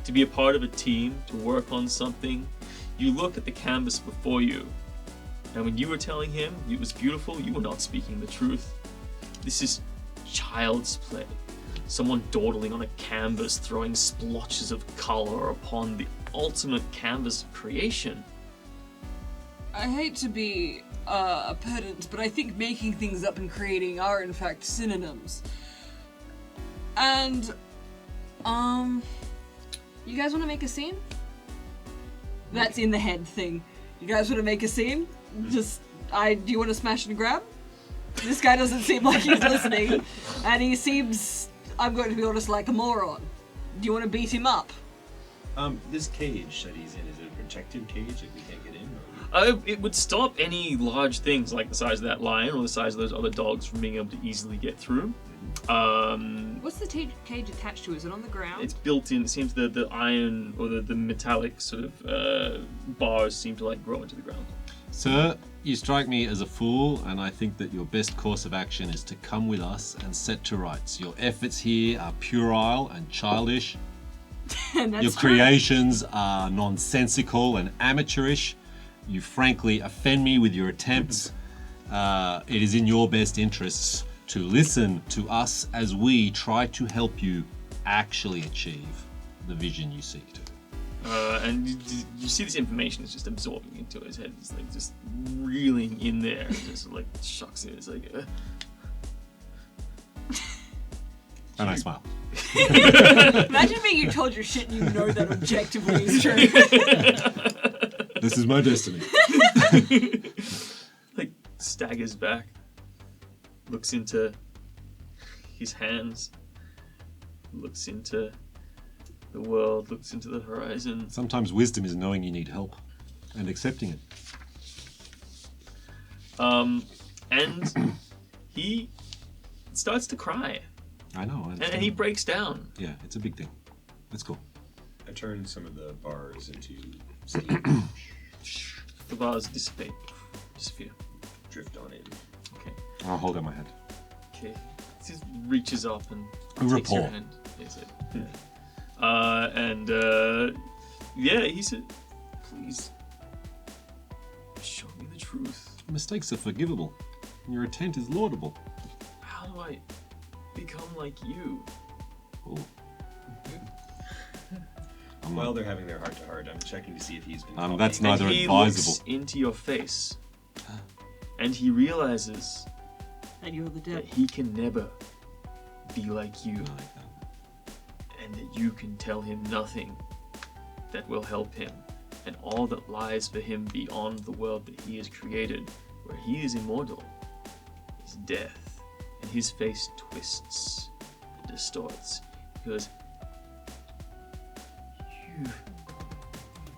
To be a part of a team, to work on something, you look at the canvas before you, and when you were telling him it was beautiful, you were not speaking the truth. This is child's play. Someone dawdling on a canvas, throwing splotches of color upon the ultimate canvas of creation. I hate to be a pedant, but I think making things up and creating are in fact synonyms. And, You guys want to make a scene? that's in the head thing. You guys want to make a scene? Do you want to smash and grab? This guy doesn't seem like he's listening, and he seems, I'm going to be honest, like a moron. Do you want to beat him up? This cage that he's in, is it a protected cage that we can't get in? Or... It would stop any large things like the size of that lion or the size of those other dogs from being able to easily get through. What's the cage attached to? Is it on the ground? It's built in. It seems the iron or the metallic sort of bars seem to like grow into the ground. Sir, you strike me as a fool, and I think that your best course of action is to come with us and set to rights. Your efforts here are puerile and childish. And that's Your true. creations are nonsensical and amateurish. You frankly offend me with your attempts. It is in your best interests to listen to us as we try to help you actually achieve the vision you seek to. And you see this information is just absorbing into his head. It's like just reeling in there. Just like shocks it. It's like. And I smile. Imagine being told your shit and you know that objectively is true. This is my destiny. Like staggers back, looks into his hands, looks into the world, looks into the horizon. Sometimes wisdom is knowing you need help and accepting it. And he starts to cry, I know. I and understand. he breaks down. Yeah, it's a big thing. Let's go. I turned some of the bars into steam. The bars dissipate, disappear. Drift on in. Okay. I'll hold out my hand. Okay. He just reaches up and A takes your rapport. hand. Yes, yeah, he said, "Please show me the truth. Mistakes are forgivable. Your intent is laudable. How do I become like you?" Oh. I'm While not, they're having their heart-to-heart, I'm checking to see if he's been copying. that's neither And he advisable. looks into your face, and he realizes And you're the that devil. he can never be like you, I like that. and that you can tell him nothing that will help him, and all that lies for him beyond the world that he has created, where he is immortal, is death. And his face twists and distorts. He goes,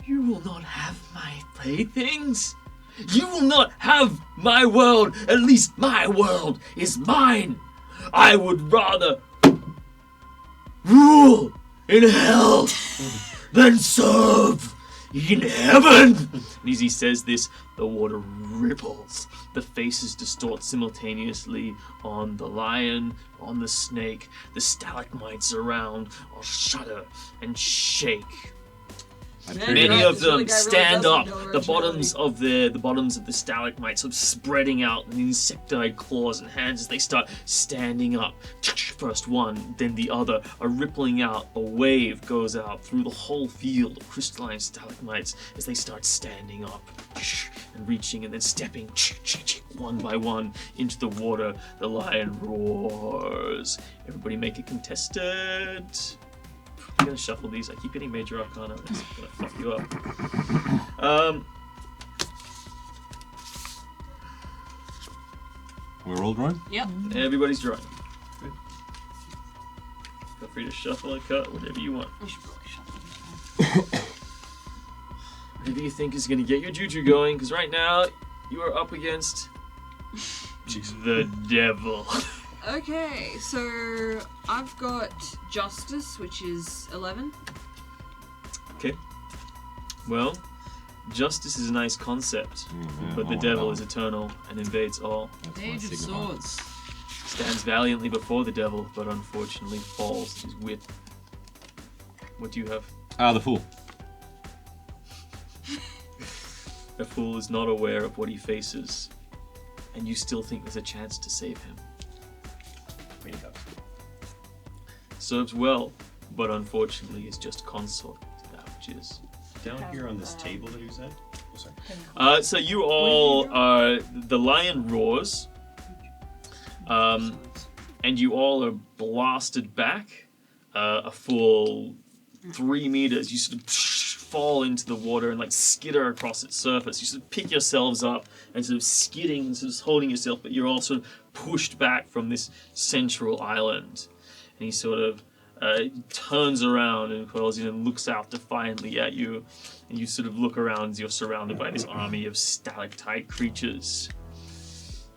You will not have my playthings. You will not have my world. At least my world is mine. I would rather rule in hell than serve in heaven. And as he says this, the water ripples. The faces distort simultaneously on the lion, on the snake. The stalagmites around all shudder and shake. Many of them stand up. The bottoms of the stalagmites are spreading out, and insectoid claws and hands as they start standing up. First one, then the other, are rippling out. A wave goes out through the whole field of crystalline stalagmites as they start standing up and reaching and then stepping one by one into the water. The lion roars. Everybody make a contested. I'm gonna shuffle these. I keep getting major arcana. It's gonna fuck you up. We're all drawn? Yep. Everybody's drawing. Feel free to shuffle a cut, whatever you want. We should probably shut them. Whatever you think is going to get your juju going, because right now you are up against the devil. Okay, so I've got Justice, which is 11. Okay. Well, justice is a nice concept, but the devil is eternal and invades all. Page of Swords. Stands valiantly before the devil, but unfortunately falls to his wit. What do you have? The Fool. The fool is not aware of what he faces, and you still think there's a chance to save him. Serves well, but unfortunately is just consort to that which is. Down here on this table that you said? Oh, sorry. So you all are. The lion roars, and you all are blasted back a full 3 meters. You sort of fall into the water and like skitter across its surface. You sort of pick yourselves up and sort of skidding and sort of holding yourself, but you're all sort of pushed back from this central island. And he sort of turns around and calls you and looks out defiantly at you. And you sort of look around, you're surrounded by this army of stalactite creatures.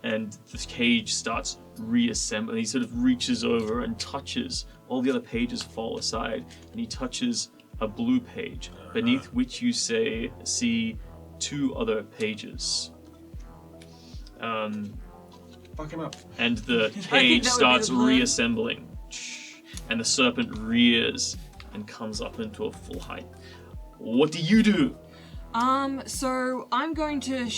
And the cage starts reassembling. He sort of reaches over and touches. All the other pages fall aside, and he touches a blue page, beneath which you see 2 other pages. Fuck him up. And the cage starts reassembling. And the serpent rears and comes up into a full height. What do you do? So I'm going to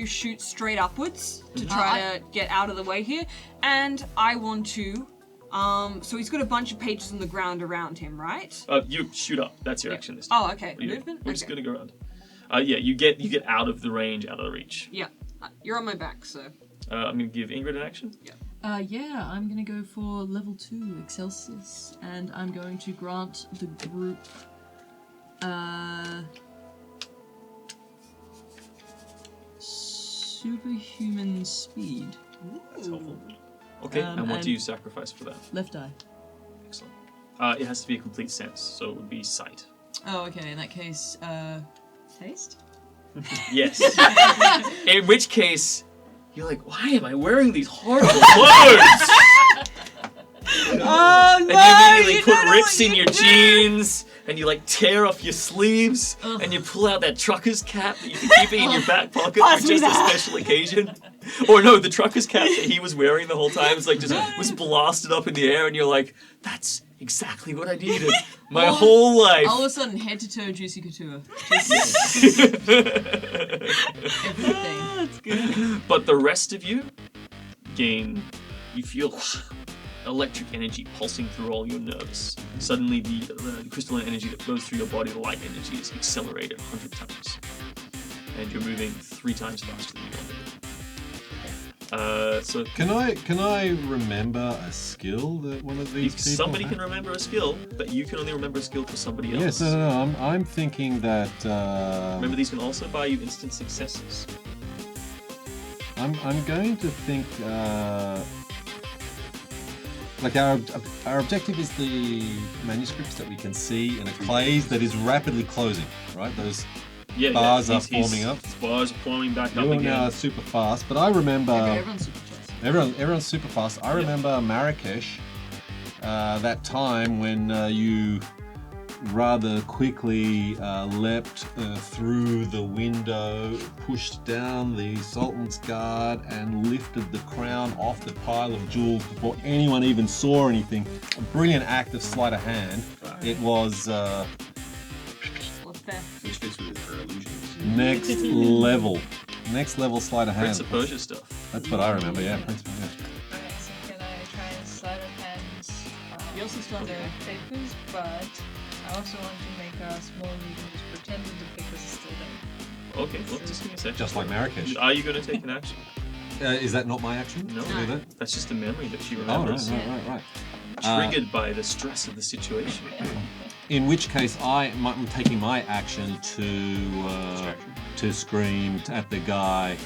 shoot straight upwards to try to get out of the way here, and I want to. So he's got a bunch of pages on the ground around him, right? You shoot up. That's your action this time. Oh, okay. Movement. We're just gonna go around. Yeah, you get out of the range, out of the reach. Yeah, you're on my back, so. I'm gonna give Ingrid an action. Yeah, I'm gonna go for level 2 Excelsis, and I'm going to grant the group superhuman speed. That's helpful. Okay, and what do you sacrifice for that? Left eye. Excellent. It has to be a complete sense, so it would be sight. Oh, okay. In that case, taste. Yes. In which case, you're like, why am I wearing these horrible clothes? Oh no! And you immediately put rips in your jeans, and you like tear off your sleeves, and you pull out that trucker's cap that you can keep it in your back pocket for just a special occasion. Or no, the trucker's cap that he was wearing the whole time was like just was blasted up in the air, and you're like, that's exactly what I needed my whole life. All of a sudden, head to toe Juicy Couture. Just everything. That's good. But the rest of you you feel electric energy pulsing through all your nerves. Suddenly the crystalline energy that flows through your body, the light energy, is accelerated 100 times. And you're moving 3 times faster than you wanted to. So Can I remember a skill that one of these people somebody had? can remember a skill, but you can only remember a skill for somebody else. Yes, no. I'm thinking that. Remember, these can also buy you instant successes. I'm going to think. Like our objective is the manuscripts that we can see in a clays that is rapidly closing, right? Those bars are forming up. Bars are forming back up You're again. now super fast, but I remember Everyone's super fast. everyone's super fast. I remember Marrakesh, that time when you rather quickly leapt through the window, pushed down the Sultan's guard, and lifted the crown off the pile of jewels before anyone even saw anything. A brilliant act of sleight of hand. It was Which fits with her illusions. next level. Next level sleight of hand. Prince of Persia stuff. That's what I remember, yeah. Prince of Persia. Okay, so can I try and sleight of hands You also still have the to- papers, but I also want to make a small illusion to pretend that the papers are still there. Okay, well, just give me a second. Just like Marrakesh. Are you going to take an action? Is that not my action? No. To do that? That's just a memory that she Oh, remembers. right. Triggered by the stress of the situation. In which case, I'm taking my action to scream at the guy.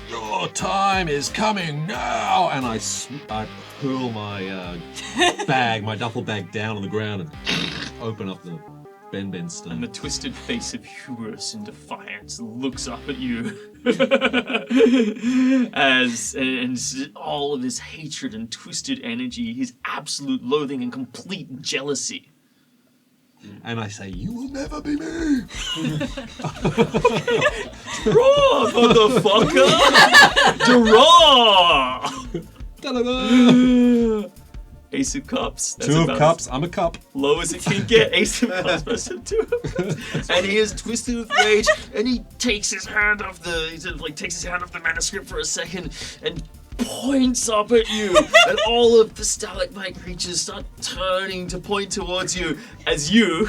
Your time is coming now! And I hurl my bag, my duffel bag, down on the ground and open up the Ben And stone. the twisted face of hubris and defiance looks up at you and all of his hatred and twisted energy, his absolute loathing and complete jealousy. And I say, you will never be me! Draw, motherfucker! Draw! Ta-da-da! Ace of Cups. That's Two of about cups, I'm a cup. as low as it can get. Ace of Cups versus Two of Cups. And he is twisted with rage, and he takes his hand off the manuscript for a second, and points up at you, and all of the stalagmite creatures start turning to point towards you as you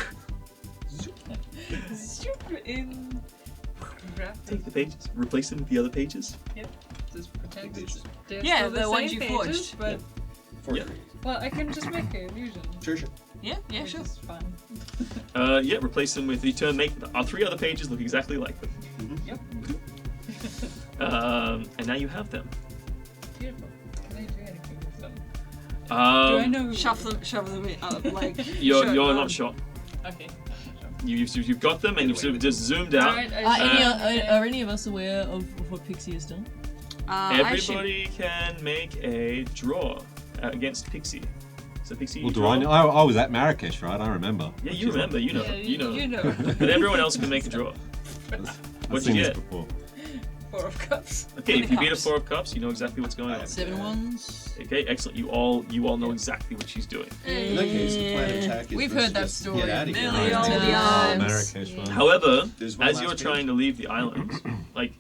Super in. Grab take the pages, replace them with the other pages. Yep. Just pretend pages. it's they're Yeah, still the ones same you pages, forged. But Yeah. well, I can just make an illusion. Sure. Yeah, Which sure. is fun. Yeah, replace them with make our 3 other pages look exactly like them. Yep. And now you have them. Beautiful. Can I do anything with them? Do I know? Shove them in, like. You're sure, not sure. Okay. You've got them, and you've sort of just zoomed out. Alright, Are any of us aware of what Pixie has done? Everybody can make a draw against Pixie. So Pixie. Well, do draw. I know? I was at Marrakesh, right? I remember. Yeah, you remember. You know. Yeah, You know. You know. But everyone else can make a draw. I've What'd seen you this get? before. 4 of Cups. Okay, Queen if of you beat a Cups. 4 of Cups, you know exactly what's going on. 7 ones. Okay, excellent. You all know exactly what she's doing. In that case, the plan of attack is We've for us heard to that just story Get out a of here. million Right. times. Marrakesh one. However, There's one as last you're page. trying to leave the island, like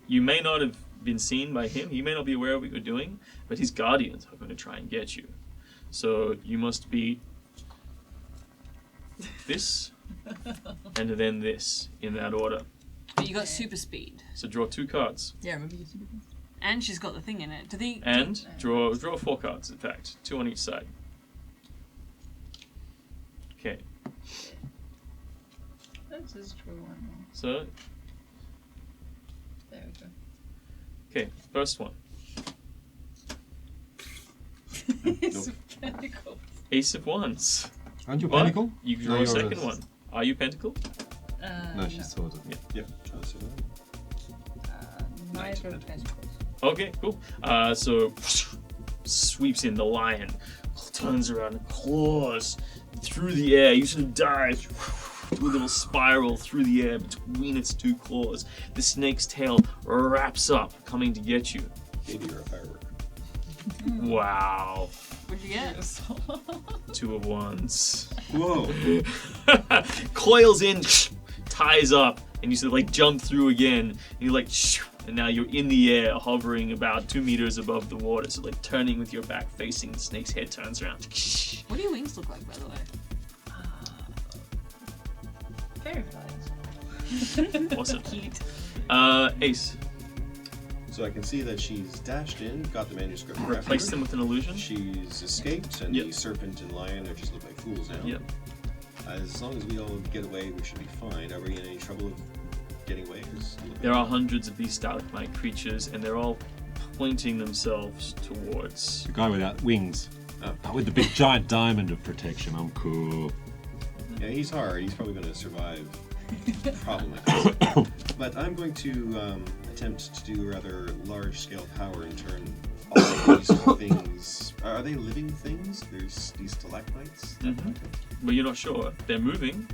you may not have been seen by him. He may not be aware of what you're doing, but his guardians are going to try and get you. So you must beat this, and then this in that order. But you got super speed, So draw 2 cards, Yeah, remember you said and she's got the thing in it. Do they? and draw 4 cards. In fact, 2 on each side. Okay, Let's just draw one more. so There we go. okay, first one, It's a pentacle. Ace of Wands. Aren't you a What? pentacle? You No, draw a you're second one. Are you Pentacle? No, she's swords. Yep. Knight of Pentacles. Okay, cool. So sweeps in the lion, turns around and claws through the air. You sort of dive do a little spiral through the air between its 2 claws. The snake's tail wraps up, coming to get you. Maybe you're a firework. Wow. What'd you get? 2 of Wands. Whoa. Coils in, ties up, and you sort of like jump through again, and you're like, and now you're in the air, hovering about 2 meters above the water, so like turning with your back facing the snake's head turns around. What do your wings look like, by the way? Very flies. Awesome. Ace, So I can see that she's dashed in, got the manuscript. replace them with an illusion. She's escaped, and Yep. the serpent and lion are just look like fools now. Yep. As long as we all get away, we should be fine. Are we in any trouble of getting away? There are hundreds of these stalagmite creatures, and they're all pointing themselves towards. The guy without wings. With the big giant diamond of protection. I'm cool. Yeah, he's hard. He's probably going to survive a problem like this. But I'm going to attempt to do a rather large-scale power and turn all of these things. Are they living things? There's these stalagmites. Mhm. But you're not sure. They're moving.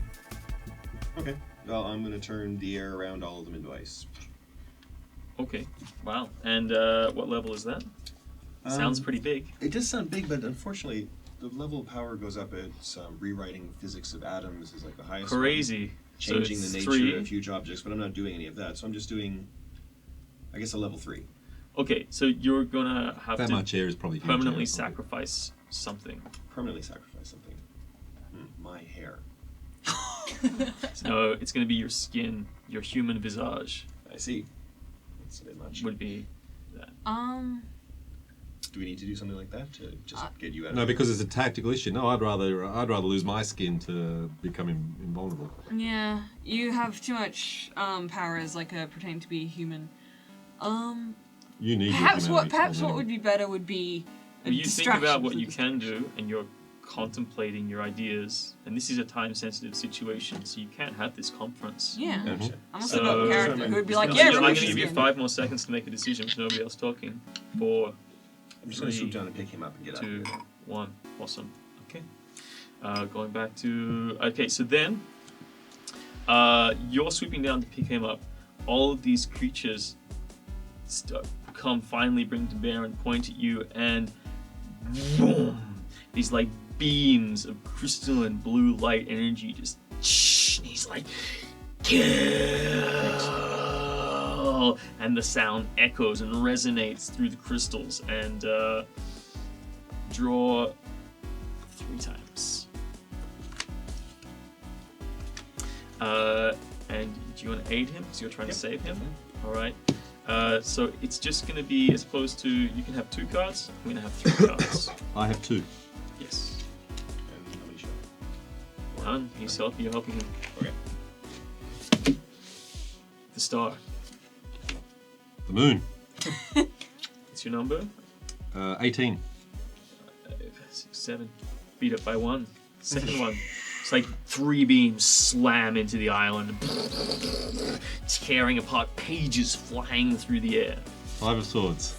Okay. Well, I'm going to turn the air around all of them into ice. Okay. Wow. And what level is that? Sounds pretty big. It does sound big, but unfortunately, the level of power goes up. It's rewriting physics of atoms is like the highest. one. Crazy. Changing so the it's nature 3. of huge objects, but I'm not doing any of that. So I'm just doing, I guess, a level 3. Okay, so you're gonna have That to much air is probably huge permanently air. sacrifice something. Permanently sacrifice something. My hair. So it's gonna be your skin, your human visage I see. That's a bit much. would be that. Do we need to do something like that to just get you out? No, of because it's a tactical issue. No, I'd rather lose my skin to become invulnerable. Yeah, you have too much power as like a pretending to be a human. You need your Perhaps humanity what to would be better would be a Well, you think distraction about what for you the can do, and you're contemplating your ideas, and this is a time-sensitive situation, so you can't have this conference. Yeah. I understand. I'm a So- forgotten character who would be like, I'm yeah, I'm going to Relics give you again. 5 more seconds to make a decision with nobody else talking. 4, I'm just going to swoop down and pick him up and get up. 2, 1. Awesome. Okay. Going back to... Okay, so then you're swooping down to pick him up. All of these creatures finally bring to bear and point at you, and boom, these like beams of crystalline blue light energy just... He's like... Kill! And the sound echoes and resonates through the crystals, and draw 3 times. And do you want to aid him because you're trying to save him? All right. So it's just going to be, as opposed to, you can have 2 cards. I'm going to have 3 cards. I have 2. Yes. And how many show? 1. You're helping him. Okay. The star. The moon. What's your number? 18. 5, 6, 7. Beat up by 1. Second one. It's like 3 beams slam into the island, tearing apart, pages flying through the air. 5 of swords.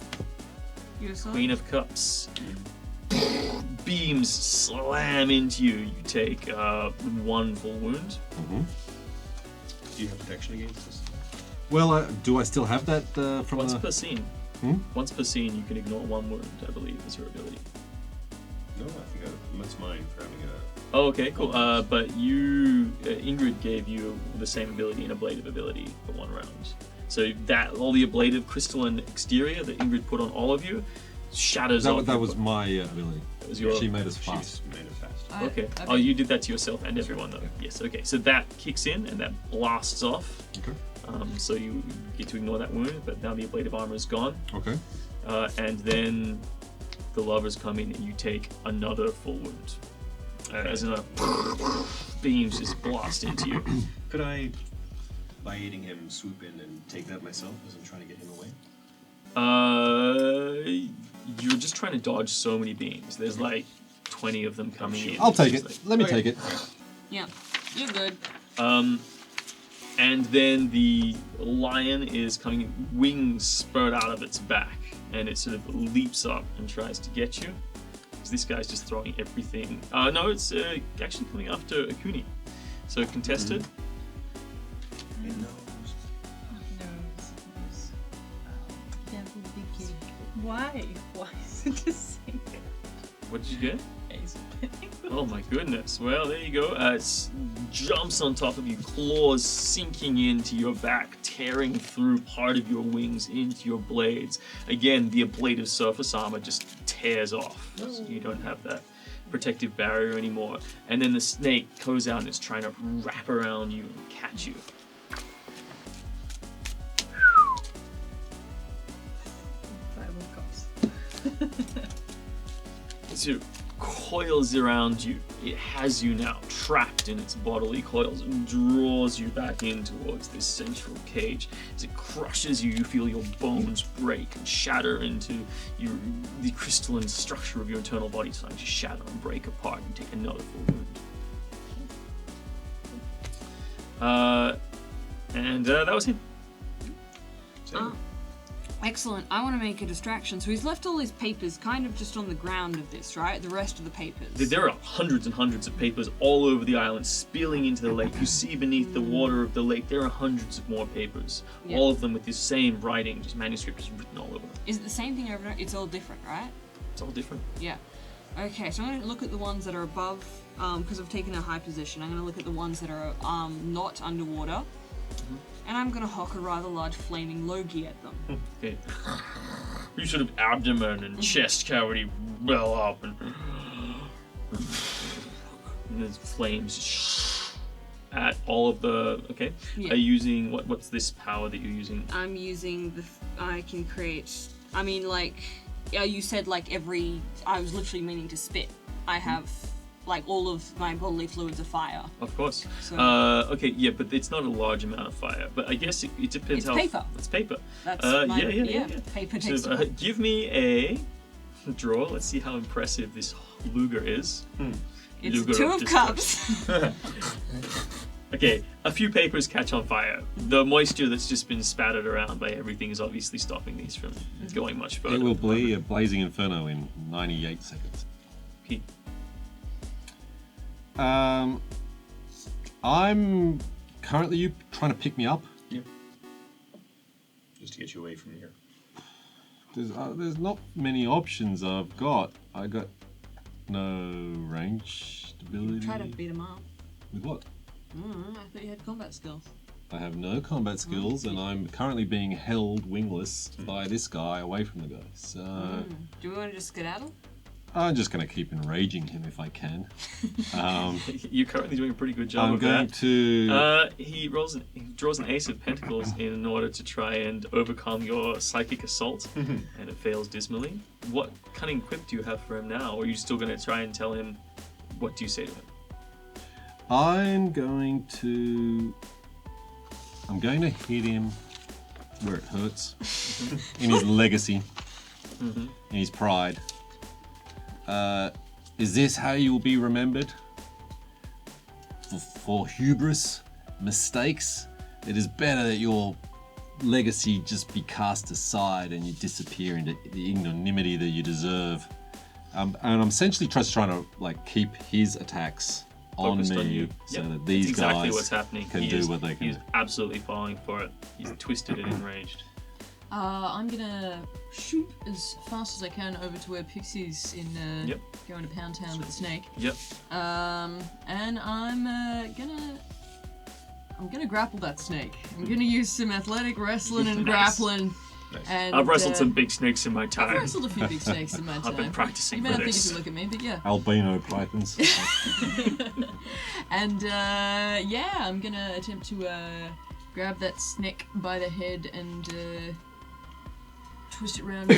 You saw? Queen of Cups. Beams slam into you. You take 1 full wound. Mm-hmm. Do you have protection against this? Well, do I still have that from Once the... per scene. Once per scene, you can ignore 1 wound, I believe, is your ability. No, I think that's mine for having a... Oh, okay, cool. But you, Ingrid gave you the same ability and ablative ability for 1 round. So that all the ablative crystalline exterior that Ingrid put on all of you shatters off. That was my ability. That was your. She made us fast. She's made it fast. Okay. Oh, you did that to yourself and everyone though. Yes. Okay. So that kicks in and that blasts off. Okay. So you get to ignore that wound, but now the ablative armor is gone. Okay. And then the lovers come in and you take another full wound. As in beams just blast into you. Could I, by aiding him, swoop in and take that myself as I'm trying to get him away? You're just trying to dodge so many beams. There's like 20 of them coming in. I'll take it. It's Let me Okay. take it. Yeah, you're good. And then the lion is coming, wings sprout out of its back, and it sort of leaps up and tries to get you. Because this guy's just throwing everything. No, it's actually coming after Akuni. So contested. It knows. Why? Why is it the same? What did you get? Ace. Oh my goodness. Well, there you go. It jumps on top of you, claws sinking into your back, tearing through part of your wings into your blades. Again, the ablative surface armor just tears off. So you don't have that protective barrier anymore. And then the snake goes out and is trying to wrap around you and catch you. 5 of cups. It coils around you. It has you now trapped in its bodily coils and draws you back in towards this central cage. As it crushes you, you feel your bones break and shatter into the crystalline structure of your internal body, starting to shatter and break apart. And take another full wound. And that was him. Same. Excellent. I want to make a distraction. So he's left all his papers kind of just on the ground of this, right? The rest of the papers. There are hundreds and hundreds of papers all over the island, spilling into the lake. You see beneath the water of the lake, there are hundreds of more papers. Yeah. All of them with this same writing, just manuscript is written all over them. Is it the same thing over and over? It's all different, right? It's all different. Yeah. Okay, so I'm going to look at the ones that are above, because I've taken a high position. I'm going to look at the ones that are not underwater. And I'm going to hock a rather large flaming logie at them. Okay. You sort of abdomen and chest cavity well up, and there's flames at all of the. Okay. Yeah. Are you using what's this power that you're using? I'm using I can create. I mean, like, yeah, you said like every. I was literally meaning to spit. I have like all of my bodily fluids are fire. Of course. So- Okay, yeah, but it's not a large amount of fire. But I guess it depends It's how. paper. It's paper. That's Yeah. paper takes. So, give me a draw. Let's see how impressive this Luger is. It's Luger two of distress. cups. Okay, a few papers catch on fire. The moisture that's just been spattered around by everything is obviously stopping these from going much further. It will be a blazing inferno in 98 seconds. Pete. I'm currently you trying to pick me up. Yep. Just to get you away from here. There's not many options I've got. I got no range ability. Try to beat him up. With what? I thought you had combat skills. I have no combat skills, and I'm currently being held wingless by this guy away from the guy. So Do we want to just skedaddle? I'm just going to keep enraging him if I can. You're currently doing a pretty good job I'm of going that. to. He draws an ace of pentacles in order to try and overcome your psychic assault, and it fails dismally. What cunning quip do you have for him now? Or are you still going to try and tell him? What do you say to him? I'm going to hit him where it hurts, in his legacy, in his pride. Is this how you will be remembered? For hubris, mistakes? It is better that your legacy just be cast aside and you disappear into the ignominy that you deserve. And I'm essentially just trying to keep his attacks Focused on me, on you. so Yep. that these That's exactly guys what's happening. can do what they can He's do. absolutely falling for it. He's twisted and enraged. I'm gonna shoot as fast as I can over to where Pixie's in Yep. going to Pound Town with the snake. Yep. And I'm gonna grapple that snake. I'm gonna use some athletic wrestling and Nice. grappling. Nice. And, I've wrestled some big snakes in my I've time. wrestled a few big snakes in my time. I've been practicing You may for not think this. if you look at me, but yeah. Albino pythons. And I'm gonna attempt to grab that snake by the head and twist it around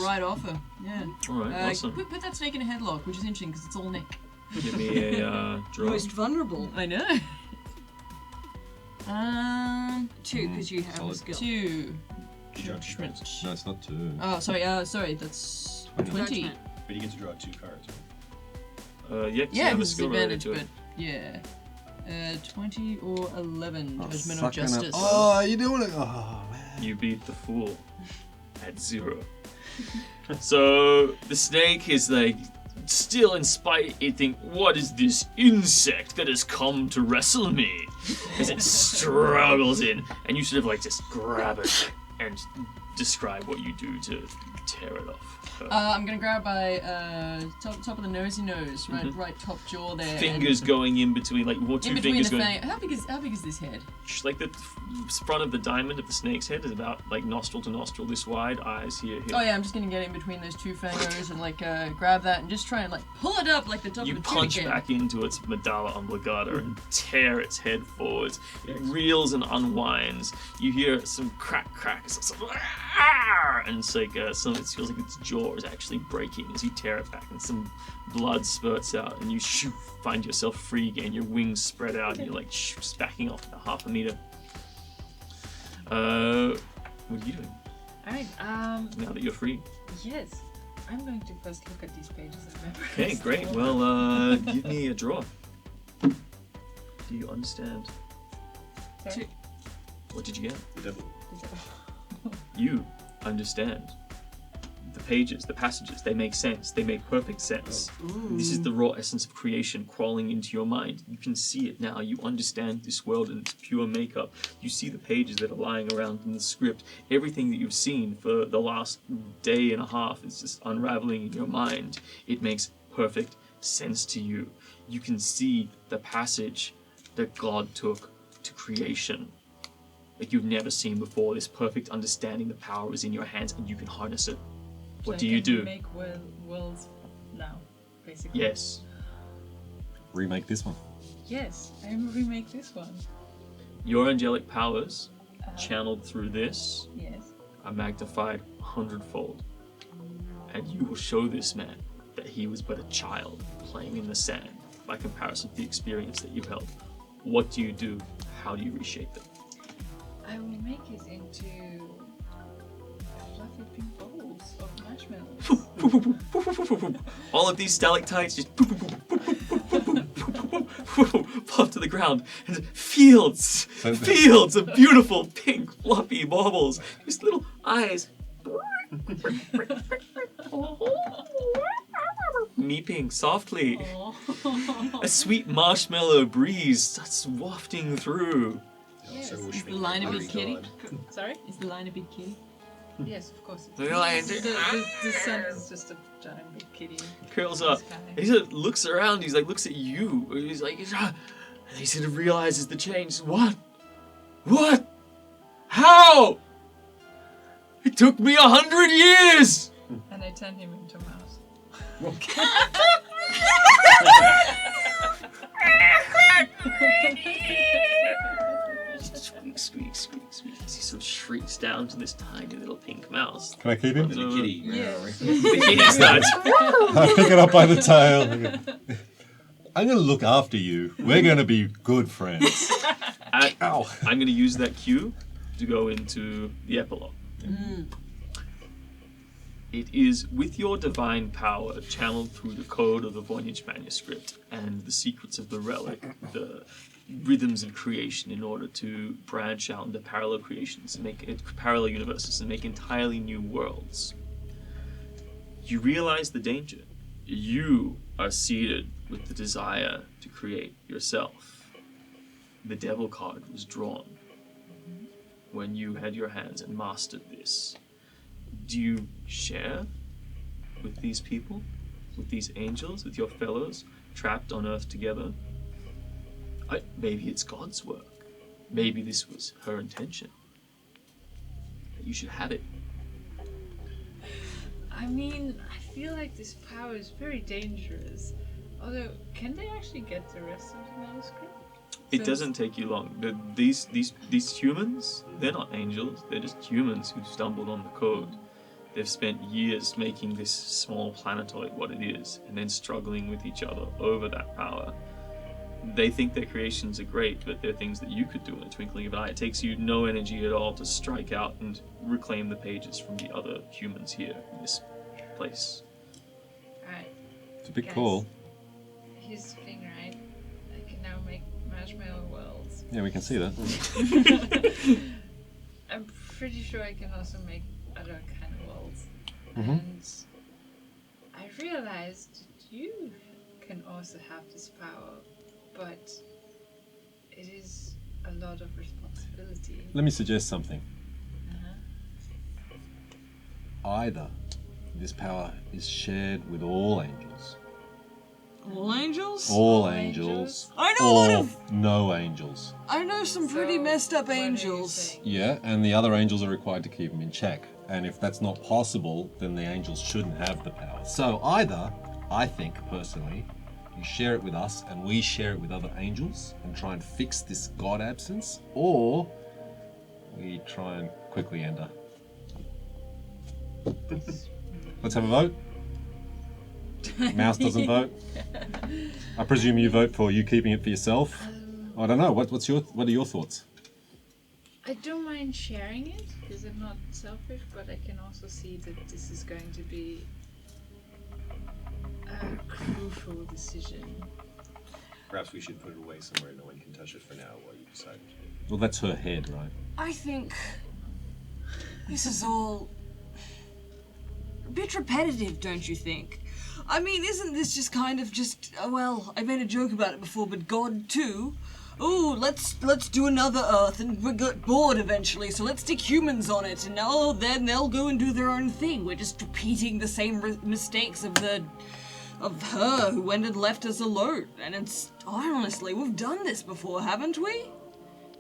right off her. Yeah. Alright, awesome. Put that snake in a headlock, which is interesting because it's all neck. Give me a draw. Most vulnerable. I know. 2, because you have a solid. skill. 2. Judgment. No, it's not 2. Oh, sorry, that's 20. Judgment. But you get to draw 2 cards. Yeah, 'cause you Yeah, have a because it's skill related advantage, to it. but yeah. 20 or 11, Judgment of sucking up. Justice. Oh, you doing it? Oh, man. You beat the fool at 0. So the snake is still in spite. You think, what is this insect that has come to wrestle me? As it struggles in, and you sort of just grab it and describe what you do to tear it off. I'm gonna grab by top of the nosy nose, right top jaw there. Fingers going in between, and two in between fingers the going. fang. How big is this head? The front of the diamond of the snake's head is about nostril to nostril this wide, eyes here. Oh yeah, I'm just gonna get in between those two fingers and grab that and just try and pull it up like the top You of the punch tunic. back into its medulla oblongata and tear its head forwards. It reels and unwinds. You hear some crack, and it's it feels like its jaw is actually breaking as you tear it back, and some blood spurts out, and you find yourself free again. Your wings spread out, and you're just backing off about half a meter. What are you doing Alright, now that you're free? yes. I'm going to first look at these pages and memorize. Okay, great. Well, give me a draw. Do you understand? Sorry? What did you get? The devil. You understand. The pages, the passages, they make sense. They make perfect sense. This is the raw essence of creation crawling into your mind. You can see it now. You understand this world in its pure makeup. You see the pages that are lying around in the script. Everything that you've seen for the last day and a half is just unraveling in your mind. It makes perfect sense to you. You can see the passage that God took to creation like you've never seen before. This perfect understanding, the power is in your hands and you can harness it. What do you do? Make worlds now, basically. Yes. Remake this one. Yes, I will remake this one. Your angelic powers, channeled through this, Yes. are magnified 100-fold. And you will show this man that he was but a child playing in the sand by comparison to the experience that you held. What do you do? How do you reshape it? I will make it into fluffy pink balls of magic. marshmallows. All of these stalactites just fall to the ground, and fields of beautiful pink fluffy baubles, just little eyes meeping softly. A sweet marshmallow breeze starts wafting through. Yes. Is the line a bit kitty? Sorry? Is the line a bit kitty? Yes, of course. The lion The sun is just a giant big kitty. curls up. He sort of looks around. He's like, looks at you. He's like, and he sort of realizes the change. What? How? It took me 100 years. And I turn him into a mouse. Squeak. He sort of shrinks down to this tiny little pink mouse. Can I keep him? The kitty. Yes. The kitty starts. I pick it up by the tail. I'm going to look after you. We're going to be good friends. I'm going to use that cue to go into the epilogue. It is with your divine power channeled through the code of the Voynich manuscript and the secrets of the relic, the rhythms of creation in order to branch out into parallel creations, parallel universes, and make entirely new worlds. You realize the danger. You are seeded with the desire to create yourself. The devil card was drawn when you had your hands and mastered this. Do you share with these people, with these angels, with your fellows, trapped on Earth together? Maybe it's God's work. Maybe this was her intention. You should have it. I mean, I feel like this power is very dangerous. Although, can they actually get the rest of the manuscript? It doesn't take you long. These humans, they're not angels. They're just humans who stumbled on the code. They've spent years making this small planetoid what it is, and then struggling with each other over that power. They think their creations are great, but they're things that you could do in a twinkling of an eye. It takes you no energy at all to strike out and reclaim the pages from the other humans here in this place. Alright. It's a big Guys. call. Here's the thing, right? I can now make marshmallow worlds. Yeah, we can see that. I'm pretty sure I can also make other kind of worlds. Mhm. And I realized that you can also have this power, but it is a lot of responsibility. Let me suggest something. Either this power is shared with all angels. All angels? All angels. I know a lot or of. no angels. I know some pretty So, messed up what are you angels. saying? Yeah, and the other angels are required to keep them in check. And if that's not possible, then the angels shouldn't have the power. So either, I think personally, you share it with us and we share it with other angels and try and fix this god absence, or we try and quickly end her. Let's have a vote. Mouse doesn't vote. I presume you vote for you keeping it for yourself. I don't know. What are your thoughts? I don't mind sharing it because I'm not selfish, but I can also see that this is going to be a crucial decision. Perhaps we should put it away somewhere no one can touch it for now while you decide. Well, that's her head, right? I think this is all a bit repetitive, don't you think? I mean, isn't this just kind of just, well, I made a joke about it before, but God too? Oh, let's do another Earth, and we get bored eventually, so let's stick humans on it, and then they'll go and do their own thing. We're just repeating the same mistakes of her who went and left us alone. And it's, honestly, we've done this before, haven't we?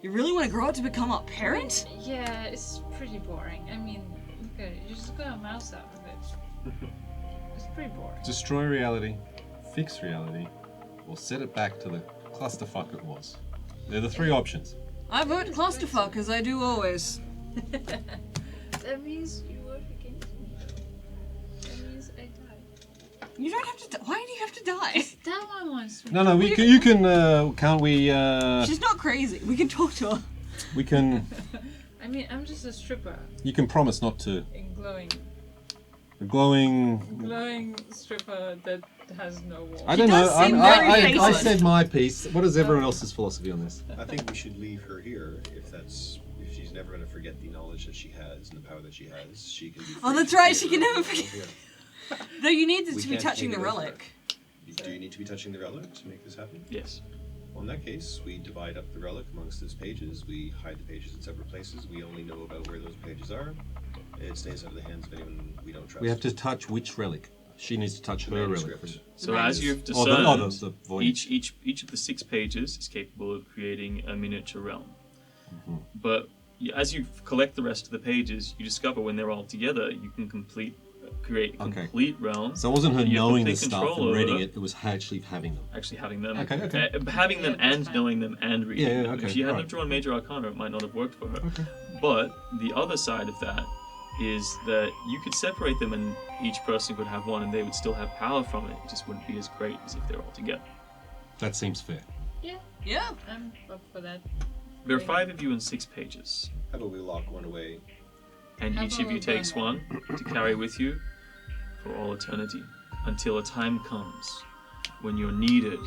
You really want to grow up to become a parent? Yeah, it's pretty boring. I mean, look at it. You just got a mouse out of it. It's pretty boring. Destroy reality, fix reality, or set it back to the clusterfuck it was. They're the three options. I vote clusterfuck, as I do always. That means you vote against me, though. That means I die. You don't have to die. Why do you have to die? That one wants to. No, you can, can't we, She's not crazy. We can talk to her. we can, I mean, I'm just a stripper you can promise not to. in glowing A glowing. Glowing stripper that has no wall. I don't know. does seem very I faceless. said my piece. What is everyone else's philosophy on this? I think we should leave her here if she's never going to forget the knowledge that she has and the power that she has. She can be. Oh, free that's to right, be she her can own never people forget. here. Though you need We to be can't touching take the it over. relic. Do you need to be touching the relic to make this happen? Yes. Well, in that case, we divide up the relic amongst its pages. We hide the pages in separate places. We only know about where those pages are. It stays out of the hands of anyone we don't trust. We have to touch which relic? She needs to touch The her manuscript. relic. So as you've Oh, discerned, the Voynich. each of the 6 pages is capable of creating a miniature realm. Mm-hmm. But as you collect the rest of the pages, you discover when they're all together, you can create a Okay. complete realm. So it wasn't her You have knowing complete the stuff control and reading over it, it was her actually having them. Actually having them, Okay, okay. having them Yeah, that's and fine. knowing them and reading Yeah, yeah, them. okay, If she hadn't right. have drawn Major Arcana, it might not have worked for her. Okay. But the other side of that is that you could separate them and each person could have one and they would still have power from it. It just wouldn't be as great as if they're all together. That seems fair. Yeah, Yeah. I'm up for that. There are 5 of you in 6 pages. How about we lock one away? And How each of you about takes that? one to carry with you for all eternity until a time comes when you're needed,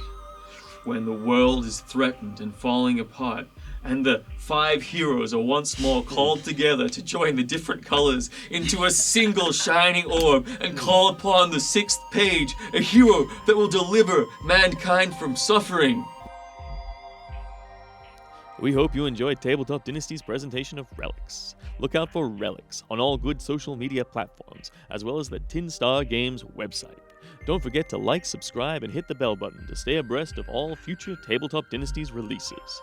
when the world is threatened and falling apart, and the 5 heroes are once more called together to join the different colors into a single shining orb and call upon the 6th page, a hero that will deliver mankind from suffering. We hope you enjoyed Tabletop Dynasty's presentation of Relics. Look out for Relics on all good social media platforms, as well as the Tin Star Games website. Don't forget to like, subscribe, and hit the bell button to stay abreast of all future Tabletop Dynasties releases.